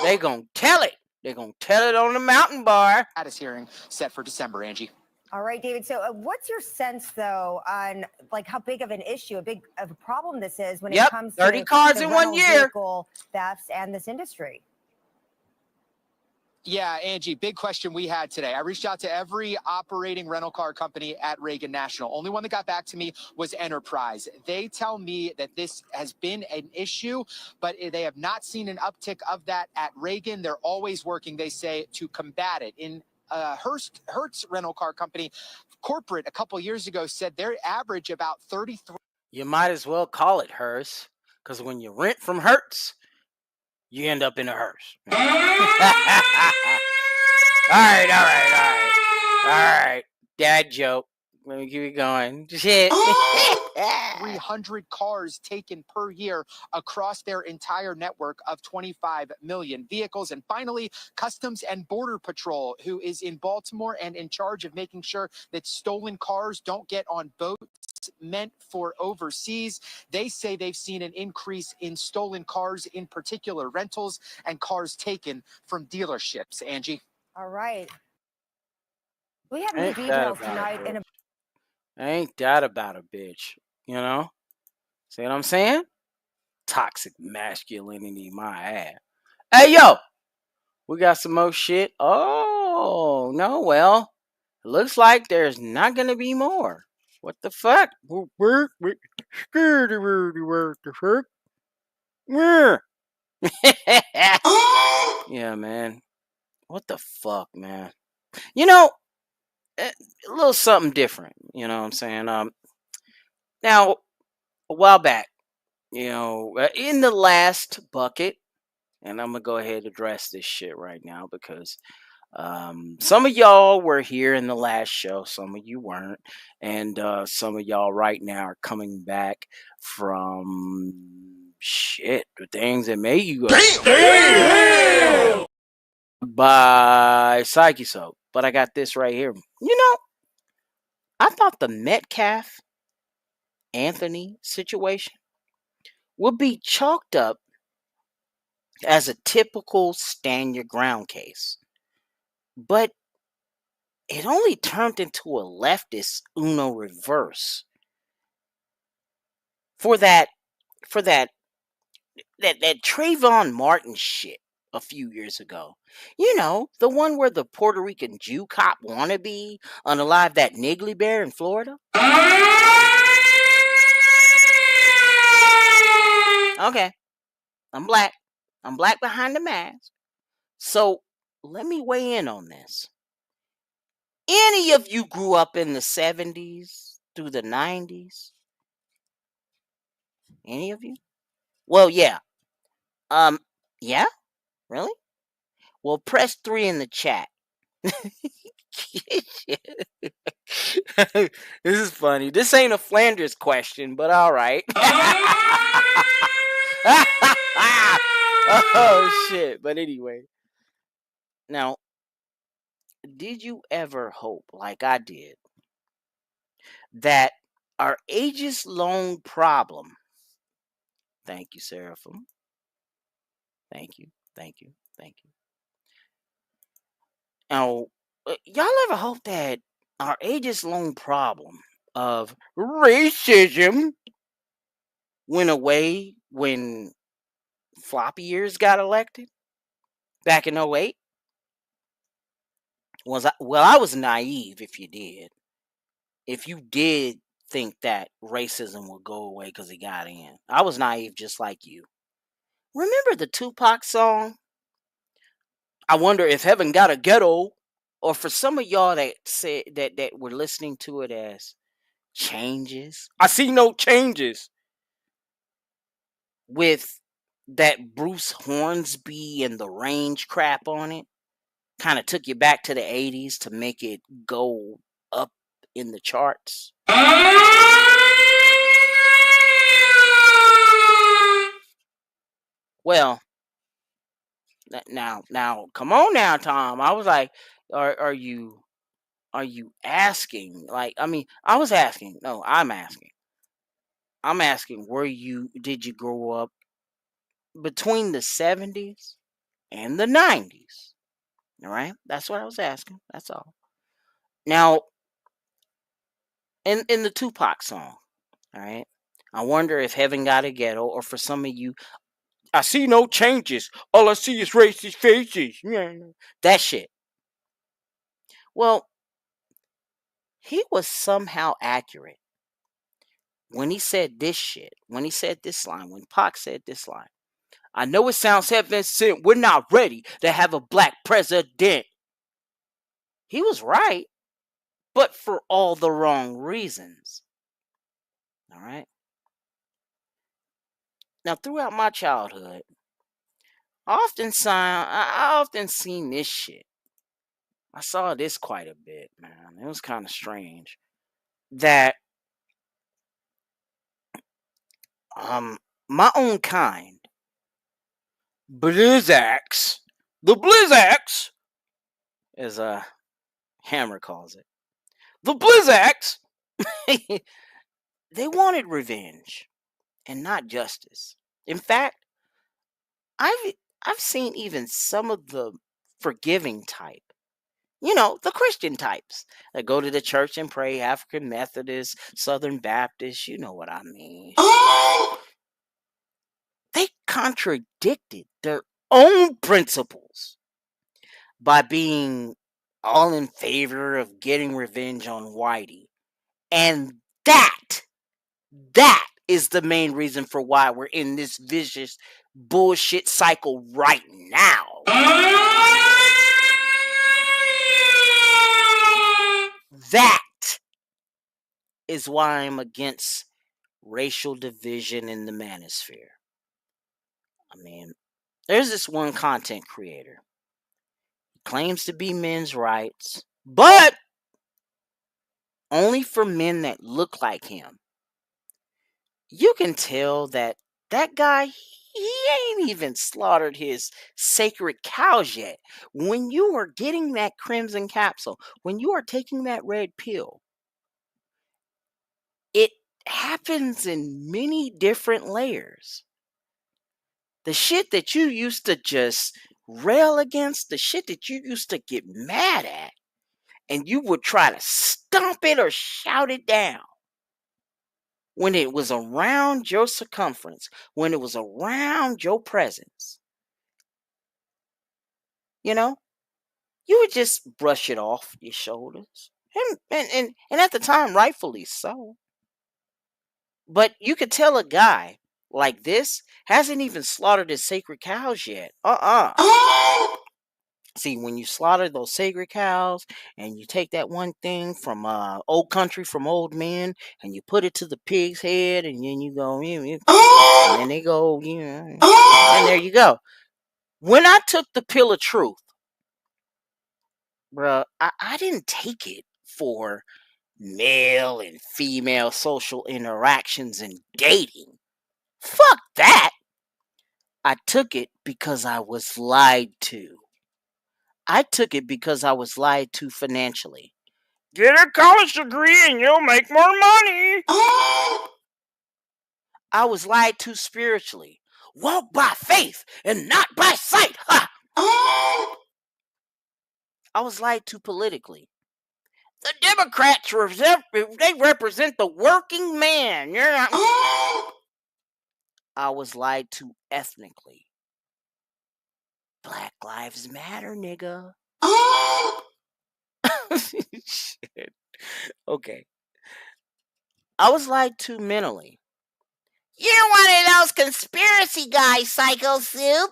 S6: They gonna tell it. They gonna tell it on the mountain bar.
S11: Status hearing set for December, Angie.
S10: All right, David. So what's your sense, though, on like how big of an issue, of a problem this is when it comes to
S6: 30 cars in 1 year,
S10: vehicle thefts and this industry?
S11: Yeah, Angie, big question we had today. I reached out to every operating rental car company at Reagan National. Only one that got back to me was Enterprise. They tell me that this has been an issue, but they have not seen an uptick of that at Reagan. They're always working, they say, to combat it. In Hertz rental car company, corporate a couple years ago said their average about 33.
S6: You might as well call it Hertz, because when you rent from Hertz, you end up in a hearse. All right. Dad joke. Let me keep it going. Shit.
S11: 300 cars taken per year across their entire network of 25 million vehicles. And finally, Customs and Border Patrol, who is in Baltimore and in charge of making sure that stolen cars don't get on boats meant for overseas. They say they've seen an increase in stolen cars, in particular rentals and cars taken from dealerships. Angie.
S10: All right. We have new details tonight.
S6: Ain't that about a bitch? You know? See what I'm saying? Toxic masculinity, my ass. Hey, yo! We got some more shit. Oh, no, well, it looks like there's not going to be more. What the fuck? What the fuck? Yeah, man. What the fuck, man? You know, a little something different. You know what I'm saying? Now, a while back, you know, in the last bucket, and I'm going to go ahead and address this shit right now because some of y'all were here in the last show, some of you weren't, and some of y'all right now are coming back from shit, the things that made you go damn! By Psyche Soap. But I got this right here. You know, I thought the Metcalf Anthony situation would be chalked up as a typical stand your ground case. But it only turned into a leftist Uno reverse for that Trayvon Martin shit a few years ago. You know, the one where the Puerto Rican Jew cop wannabe unalived that Niggly Bear in Florida. Okay, I'm black. I'm black behind the mask. So let me weigh in on this. Any of you grew up in the 70s through the 90s? Any of you? Well, yeah. Yeah? Really? Well, press 3 in the chat. This is funny. This ain't a Flanders question, but all right. Oh, shit. But anyway. Now, did you ever hope, like I did, that our ages-long problem... Thank you, Seraphim. Thank you. Now, y'all ever hope that our ages-long problem of racism went away when floppy ears got elected back in 08? I was naive if you did. If you did think that racism would go away because he got in. I was naive just like you. Remember the Tupac song? I wonder if heaven got a ghetto. Or for some of y'all that said that were listening to it as changes. I see no changes. With that Bruce Hornsby and the Range crap on it. Kind of took you back to the 80s to make it go up in the charts. Well, now, come on now, Tom. I was like, are you asking? Like, I mean, I was asking. No, I'm asking. I'm asking, did you grow up between the 70s and the 90s? All right, that's what I was asking. That's all. Now, in the Tupac song, all right, I wonder if heaven got a ghetto, or for some of you, I see no changes. All I see is racist faces. That shit. Well, he was somehow accurate when he said this shit. When he said this line, when Pac said this line. I know it sounds heaven sent. We're not ready to have a black president. He was right, but for all the wrong reasons. All right. Now, throughout my childhood, I often seen this shit. I saw this quite a bit, man. It was kind of strange that my own kind, Blizzax, the Blizzax, as Hammer calls it, the Blizzax, they wanted revenge and not justice. In fact, I've seen even some of the forgiving type. You know, the Christian types that go to the church and pray, African Methodist, Southern Baptist, you know what I mean. They contradicted their own principles by being all in favor of getting revenge on Whitey. And that is the main reason for why we're in this vicious bullshit cycle right now. That is why I'm against racial division in the manosphere. I mean, there's this one content creator. He claims to be men's rights, but only for men that look like him. You can tell that guy, he ain't even slaughtered his sacred cows yet. When you are getting that crimson capsule, when you are taking that red pill, it happens in many different layers. The shit that you used to just rail against, the shit that you used to get mad at, and you would try to stomp it or shout it down. When it was around your circumference, when it was around your presence, you know, you would just brush it off your shoulders. And at the time, rightfully so. But you could tell a guy like this hasn't even slaughtered his sacred cows yet. See, when you slaughter those sacred cows and you take that one thing from old country from old men and you put it to the pig's head and then you go, and then they go, and there you go. When I took the pill of truth, bruh, I didn't take it for male and female social interactions and dating. Fuck that. I took it because I was lied to. I took it because I was lied to financially. Get a college degree and you'll make more money. I was lied to spiritually. Walk by faith and not by sight. Ha! I was lied to politically. The Democrats they represent the working man. You're not. I was lied to ethnically. Black Lives Matter, nigga. Shit. Okay. I was lied to mentally. You're one of those conspiracy guys, Psycho Soup.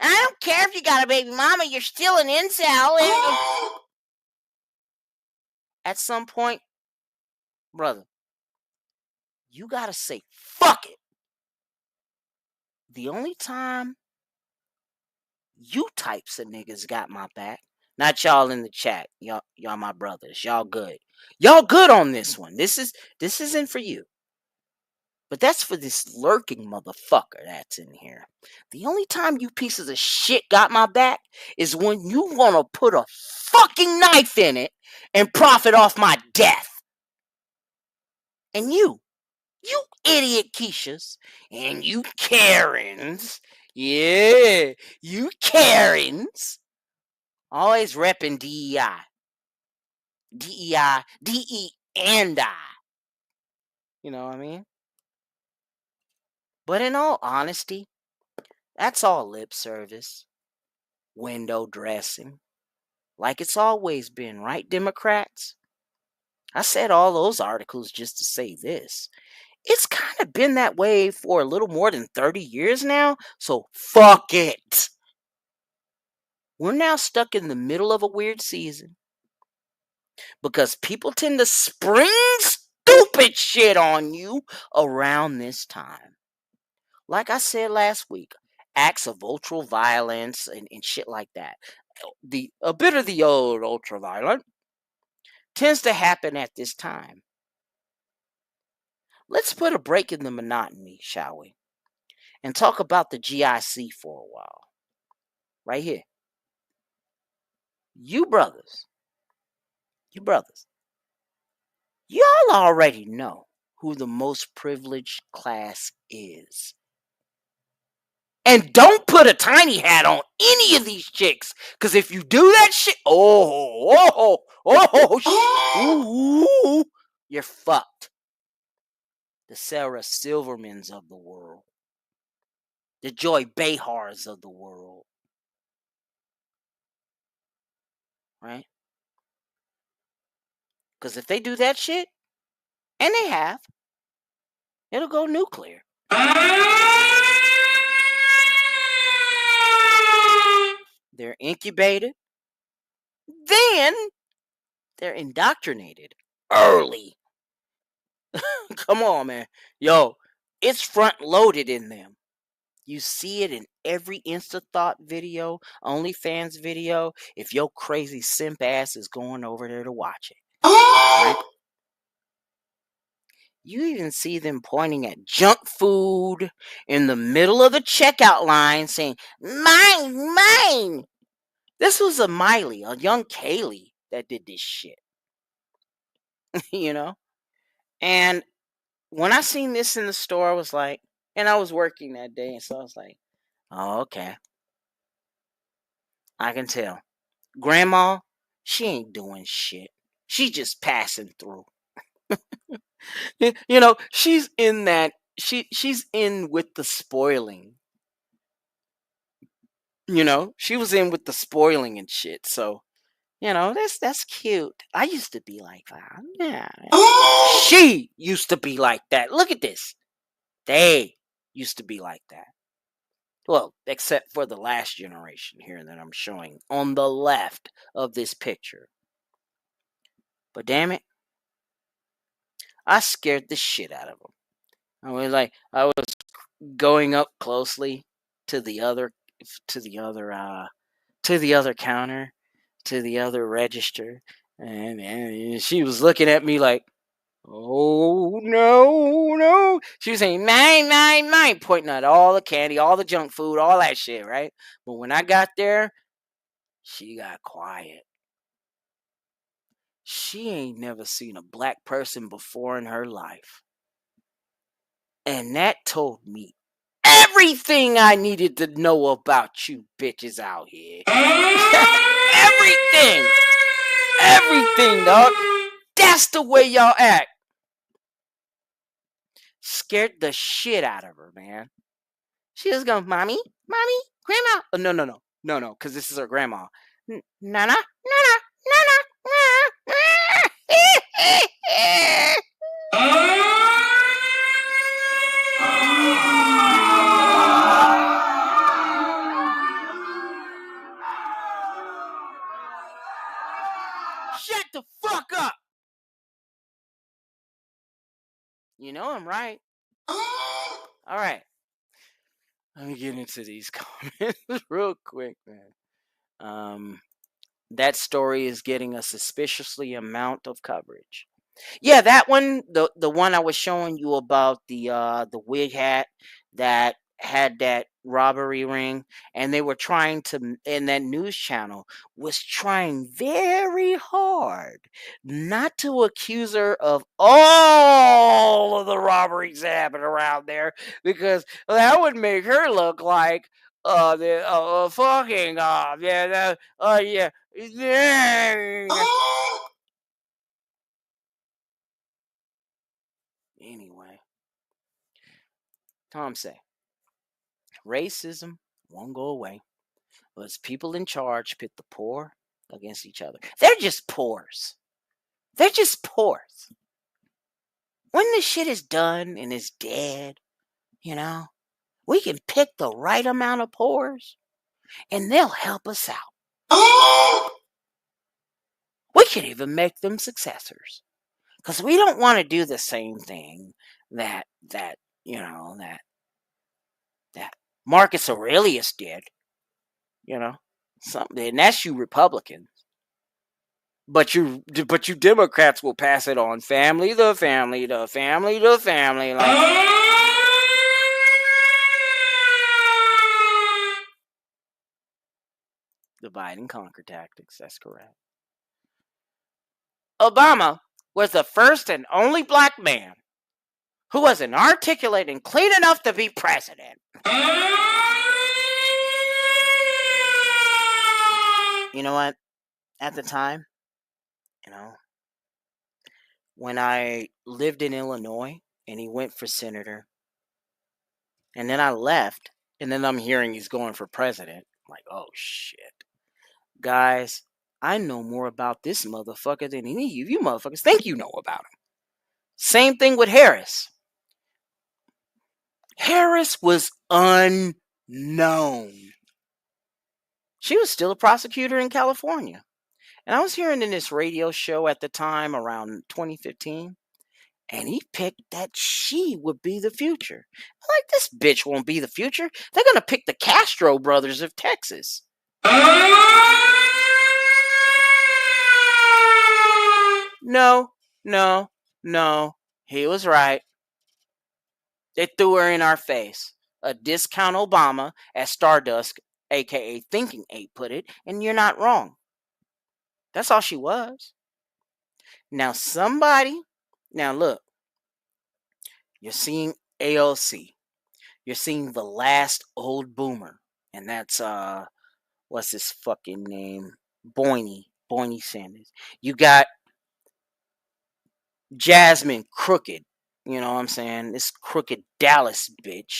S6: I don't care if you got a baby mama, you're still an incel. At some point, brother, you gotta say, fuck it. The only time you types of niggas got my back, not y'all in the chat. Y'all my brothers. Y'all good. Y'all good on this one. This isn't for you. But that's for this lurking motherfucker that's in here. The only time you pieces of shit got my back is when you want to put a fucking knife in it and profit off my death. And you idiot Keishas, and you Karens, yeah, you Karens, always repping DEI. DEI, DE and I. You know what I mean? But in all honesty, that's all lip service, window dressing, like it's always been, right, Democrats? I said all those articles just to say this. It's kind of been that way for a little more than 30 years now, so fuck it. We're now stuck in the middle of a weird season because people tend to spring stupid shit on you around this time. Like I said last week, acts of ultra violence and shit like that. A bit of the old ultra violent tends to happen at this time. Let's put a break in the monotony, shall we? And talk about the GIC for a while. Right here. You brothers, y'all already know who the most privileged class is. And don't put a tiny hat on any of these chicks, because if you do that shit, you're fucked. The Sarah Silvermans of the world. The Joy Behars of the world. Right? Because if they do that shit, and they have, it'll go nuclear. They're incubated. Then they're indoctrinated early. Come on, man. Yo, it's front loaded in them. You see it in every InstaThought video, OnlyFans video, if your crazy simp ass is going over there to watch it. Right? You even see them pointing at junk food in the middle of the checkout line saying, mine, mine. This was a Miley, a young Kaylee that did this shit. You know? And when I seen this in the store, I was like, and I was working that day, and so I was like, oh, okay. I can tell. Grandma, she ain't doing shit. She's just passing through. You know, she's in that, she's in with the spoiling. You know, she was in with the spoiling and shit, so, you know, that's cute. I used to be like that. Yeah. She used to be like that. Look at this. They used to be like that. Well, except for the last generation here that I'm showing on the left of this picture. But damn it, I scared the shit out of them. I was going up closely to the other counter, to the other register, and she was looking at me like, oh, no. She was saying, mine, pointing at all the candy, all the junk food, all that shit, right? But when I got there, she got quiet. She ain't never seen a black person before in her life. And that told me everything I needed to know about you bitches out here. Everything. Everything, dog. That's the way y'all act. Scared the shit out of her, man. She was going, mommy, grandma. Oh, no, because this is her grandma. Nana. Shut the fuck up. You know I'm right. All right. Let me get into these comments real quick, man. That story is getting a suspiciously amount of coverage. Yeah, that one, the one I was showing you about the wig hat that had that robbery ring, and they were trying to, and that news channel was trying very hard not to accuse her of all of the robberies that happen around there, because that would make her look like the fucking Anyway, Tom say, racism won't go away, but it's people in charge pit the poor against each other. They're just poors. They're just poors. When this shit is done and is dead, we can pick the right amount of poors and they'll help us out. We can even make them successors. Because we don't want to do the same thing that Marcus Aurelius did. Something, and that's you Republicans. But you Democrats will pass it on. Family to family to family to family. Like, divide and conquer tactics. That's correct. Obama was the first and only black man who wasn't articulate and clean enough to be president. You know what? At the time, when I lived in Illinois and he went for senator, and then I left, and then I'm hearing he's going for president. I'm like, oh shit. Guys, I know more about this motherfucker than any of you motherfuckers think you know about him. Same thing with Harris. Harris was unknown. She was still a prosecutor in California. And I was hearing in this radio show at the time around 2015, and he picked that she would be the future. I'm like, this bitch won't be the future. They're going to pick the Castro brothers of Texas. No. He was right. They threw her in our face. A discount Obama, as Stardust, a.k.a. Thinking Ape, put it, and you're not wrong. That's all she was. Now look, you're seeing AOC. You're seeing the last old boomer, and that's, what's his fucking name? Boyney Sanders. You got Jasmine Crooked. You know what I'm saying? This crooked Dallas bitch.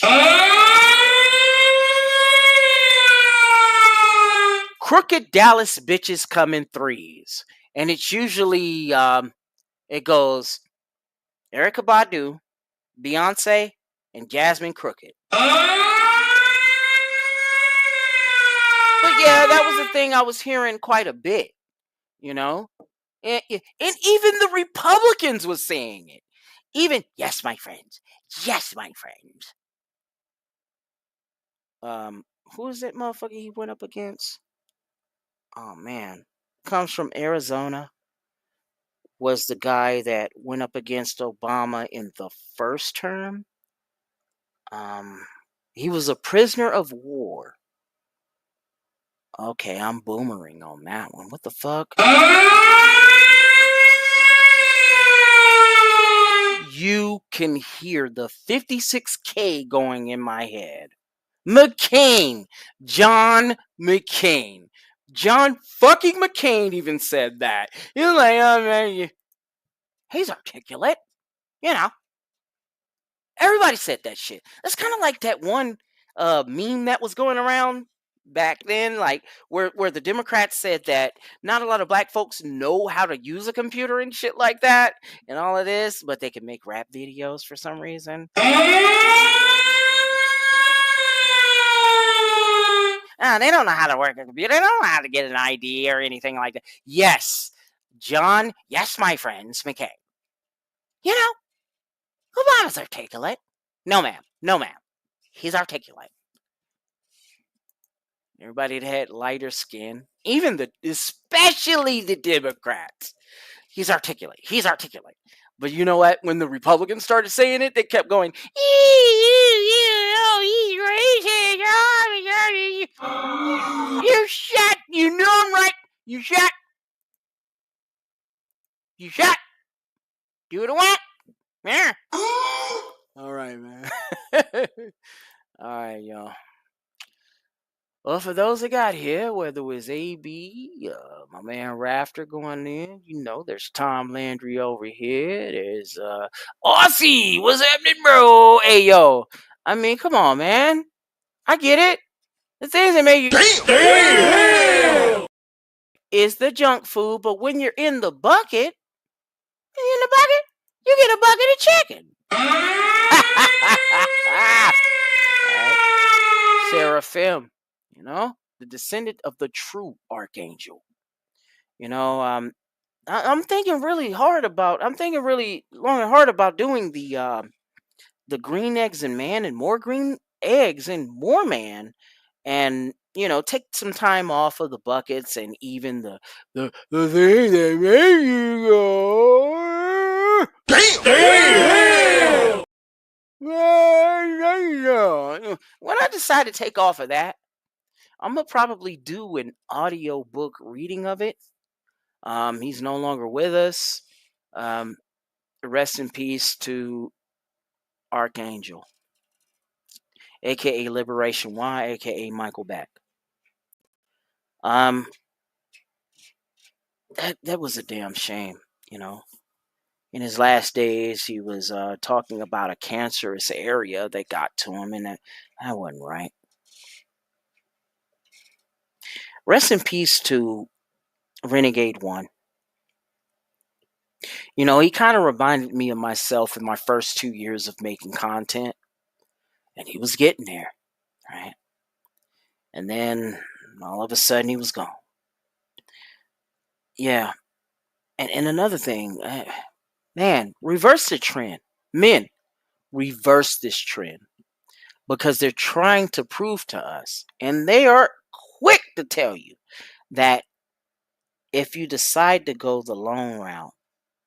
S6: Crooked Dallas bitches come in threes. And it's usually, it goes Erykah Badu, Beyonce, and Jasmine Crooked. But yeah, that was the thing I was hearing quite a bit, And even the Republicans was saying it. Even, yes, my friends. Who is that motherfucker he went up against? Oh, man. Comes from Arizona. Was the guy that went up against Obama in the first term. He was a prisoner of war. Okay, I'm boomering on that one. What the fuck? You can hear the 56K going in my head. McCain. John McCain. John fucking McCain even said that. He was like, oh man, he's articulate. You know. Everybody said that shit. That's kind of like that one meme that was going around back then, like where the Democrats said that not a lot of black folks know how to use a computer and shit like that and all of this, but they can make rap videos for some reason. They don't know how to work a computer. They don't know how to get an ID or anything like that. Yes, John. Yes, my friends, McCain. You know, Obama's articulate. No, ma'am. No, ma'am. He's articulate. Everybody that had lighter skin, especially the Democrats, he's articulate. He's articulate. But you know what? When the Republicans started saying it, they kept going, he's racist. You shut. You know I'm right. You shut. You shut. Do it what? Yeah. All right, man. All right, y'all. Well, for those that got here, whether it was AB, my man Rafter going in, you know, there's Tom Landry over here. There's Aussie. What's happening, bro? Hey, yo. I mean, come on, man. I get it. The things that make you is the junk food, but when you're in the bucket, you get a bucket of chicken. Seraphim, you know, the descendant of the true archangel. You know, I'm thinking really long and hard about doing the green eggs and man and more green eggs and more man, and you know, take some time off of the buckets and even the thing that make you go. Damn. When I decide to take off of that, I'm gonna probably do an audio book reading of it. He's no longer with us. Rest in peace to Archangel, aka Liberation Y, aka Michael Beck. That was a damn shame, you know. In his last days, he was talking about a cancerous area that got to him, and that wasn't right. Rest in peace to Renegade One. You know, he kind of reminded me of myself in my first 2 years of making content, and he was getting there, right? And then all of a sudden, he was gone. Yeah, and another thing. Man, reverse the trend. Men, reverse this trend. Because they're trying to prove to us, and they are quick to tell you, that if you decide to go the long route,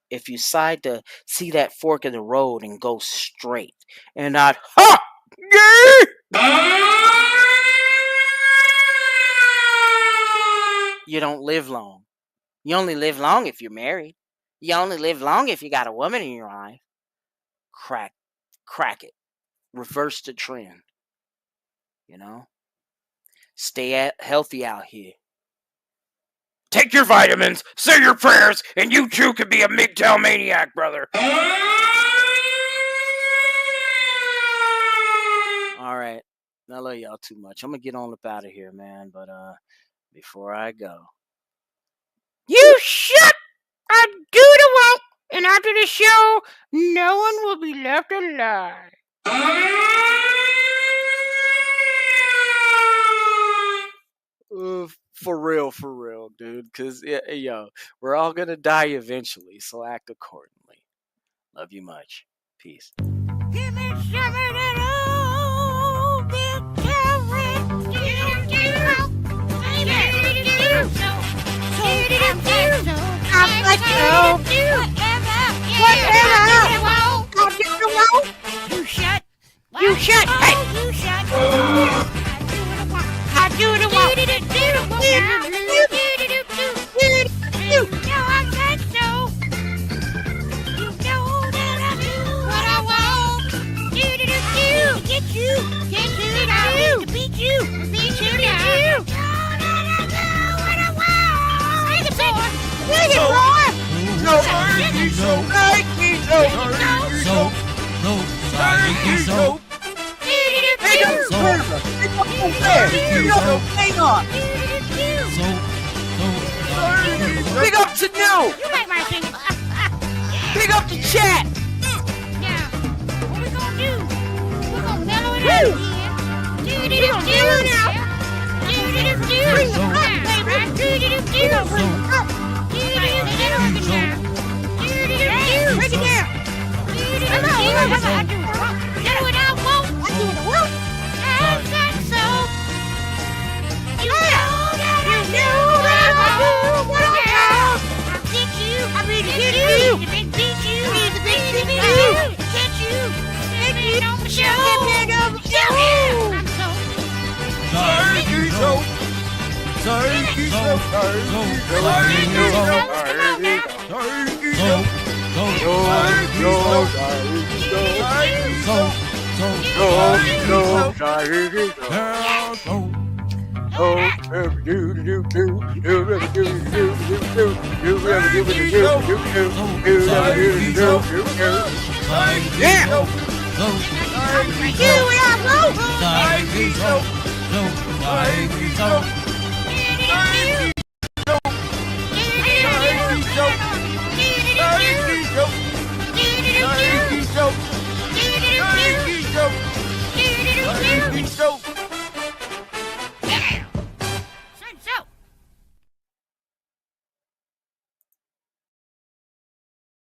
S6: if you decide to see that fork in the road and go straight, and not, you don't live long. You only live long if you're married. You only live long if you got a woman in your life. Crack it. Reverse the trend. You know? Stay healthy out here. Take your vitamins, say your prayers, and you too could be a MGTOW maniac, brother. All right. I love y'all too much. I'm going to get on up out of here, man. But before I go. You shut! I do the walk, and after the show, no one will be left alive. For real, dude. Because, yo, we're all going to die eventually, so act accordingly. Love you much. Peace. Give me some of that old You shut. Hey. You shut. I do the walk. No, I'm not so. You know that I do what I want. Get you. soap. Psyche soap. Psyche soap. Hang on. Big up to new.
S14: You make my thing.
S6: Big up to chat.
S14: Now, what we gonna do? We're gonna mellow it out again.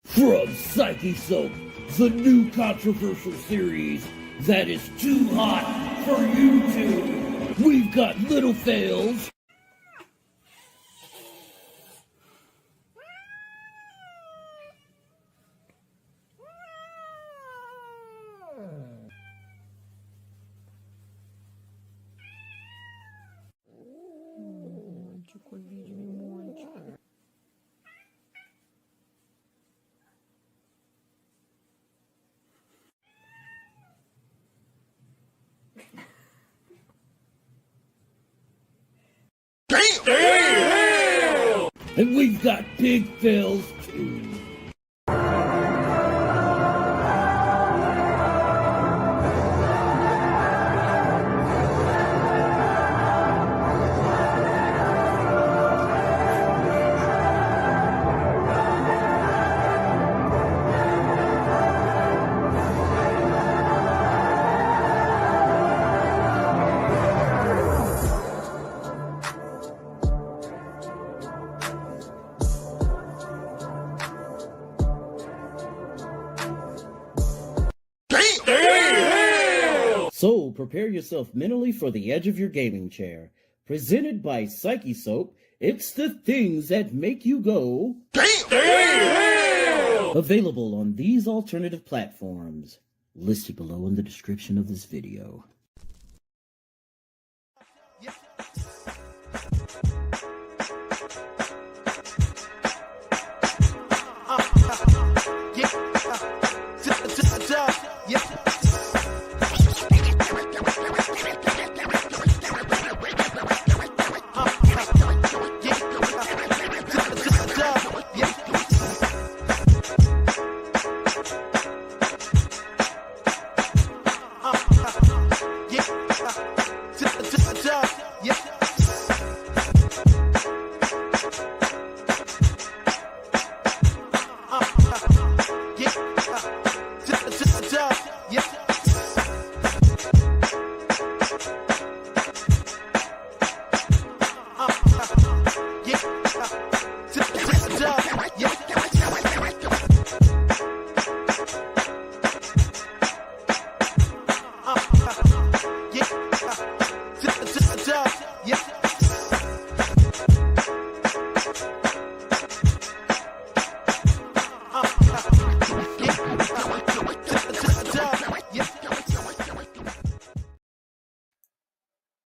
S15: From Psyche Soap, the new controversial series that is too hot for YouTube. We've got little fails. Damn! And we've got big fails too. So prepare yourself mentally for the edge of your gaming chair. Presented by Psyche Soap, it's the things that make you go damn! Available on these alternative platforms, listed below in the description of this video.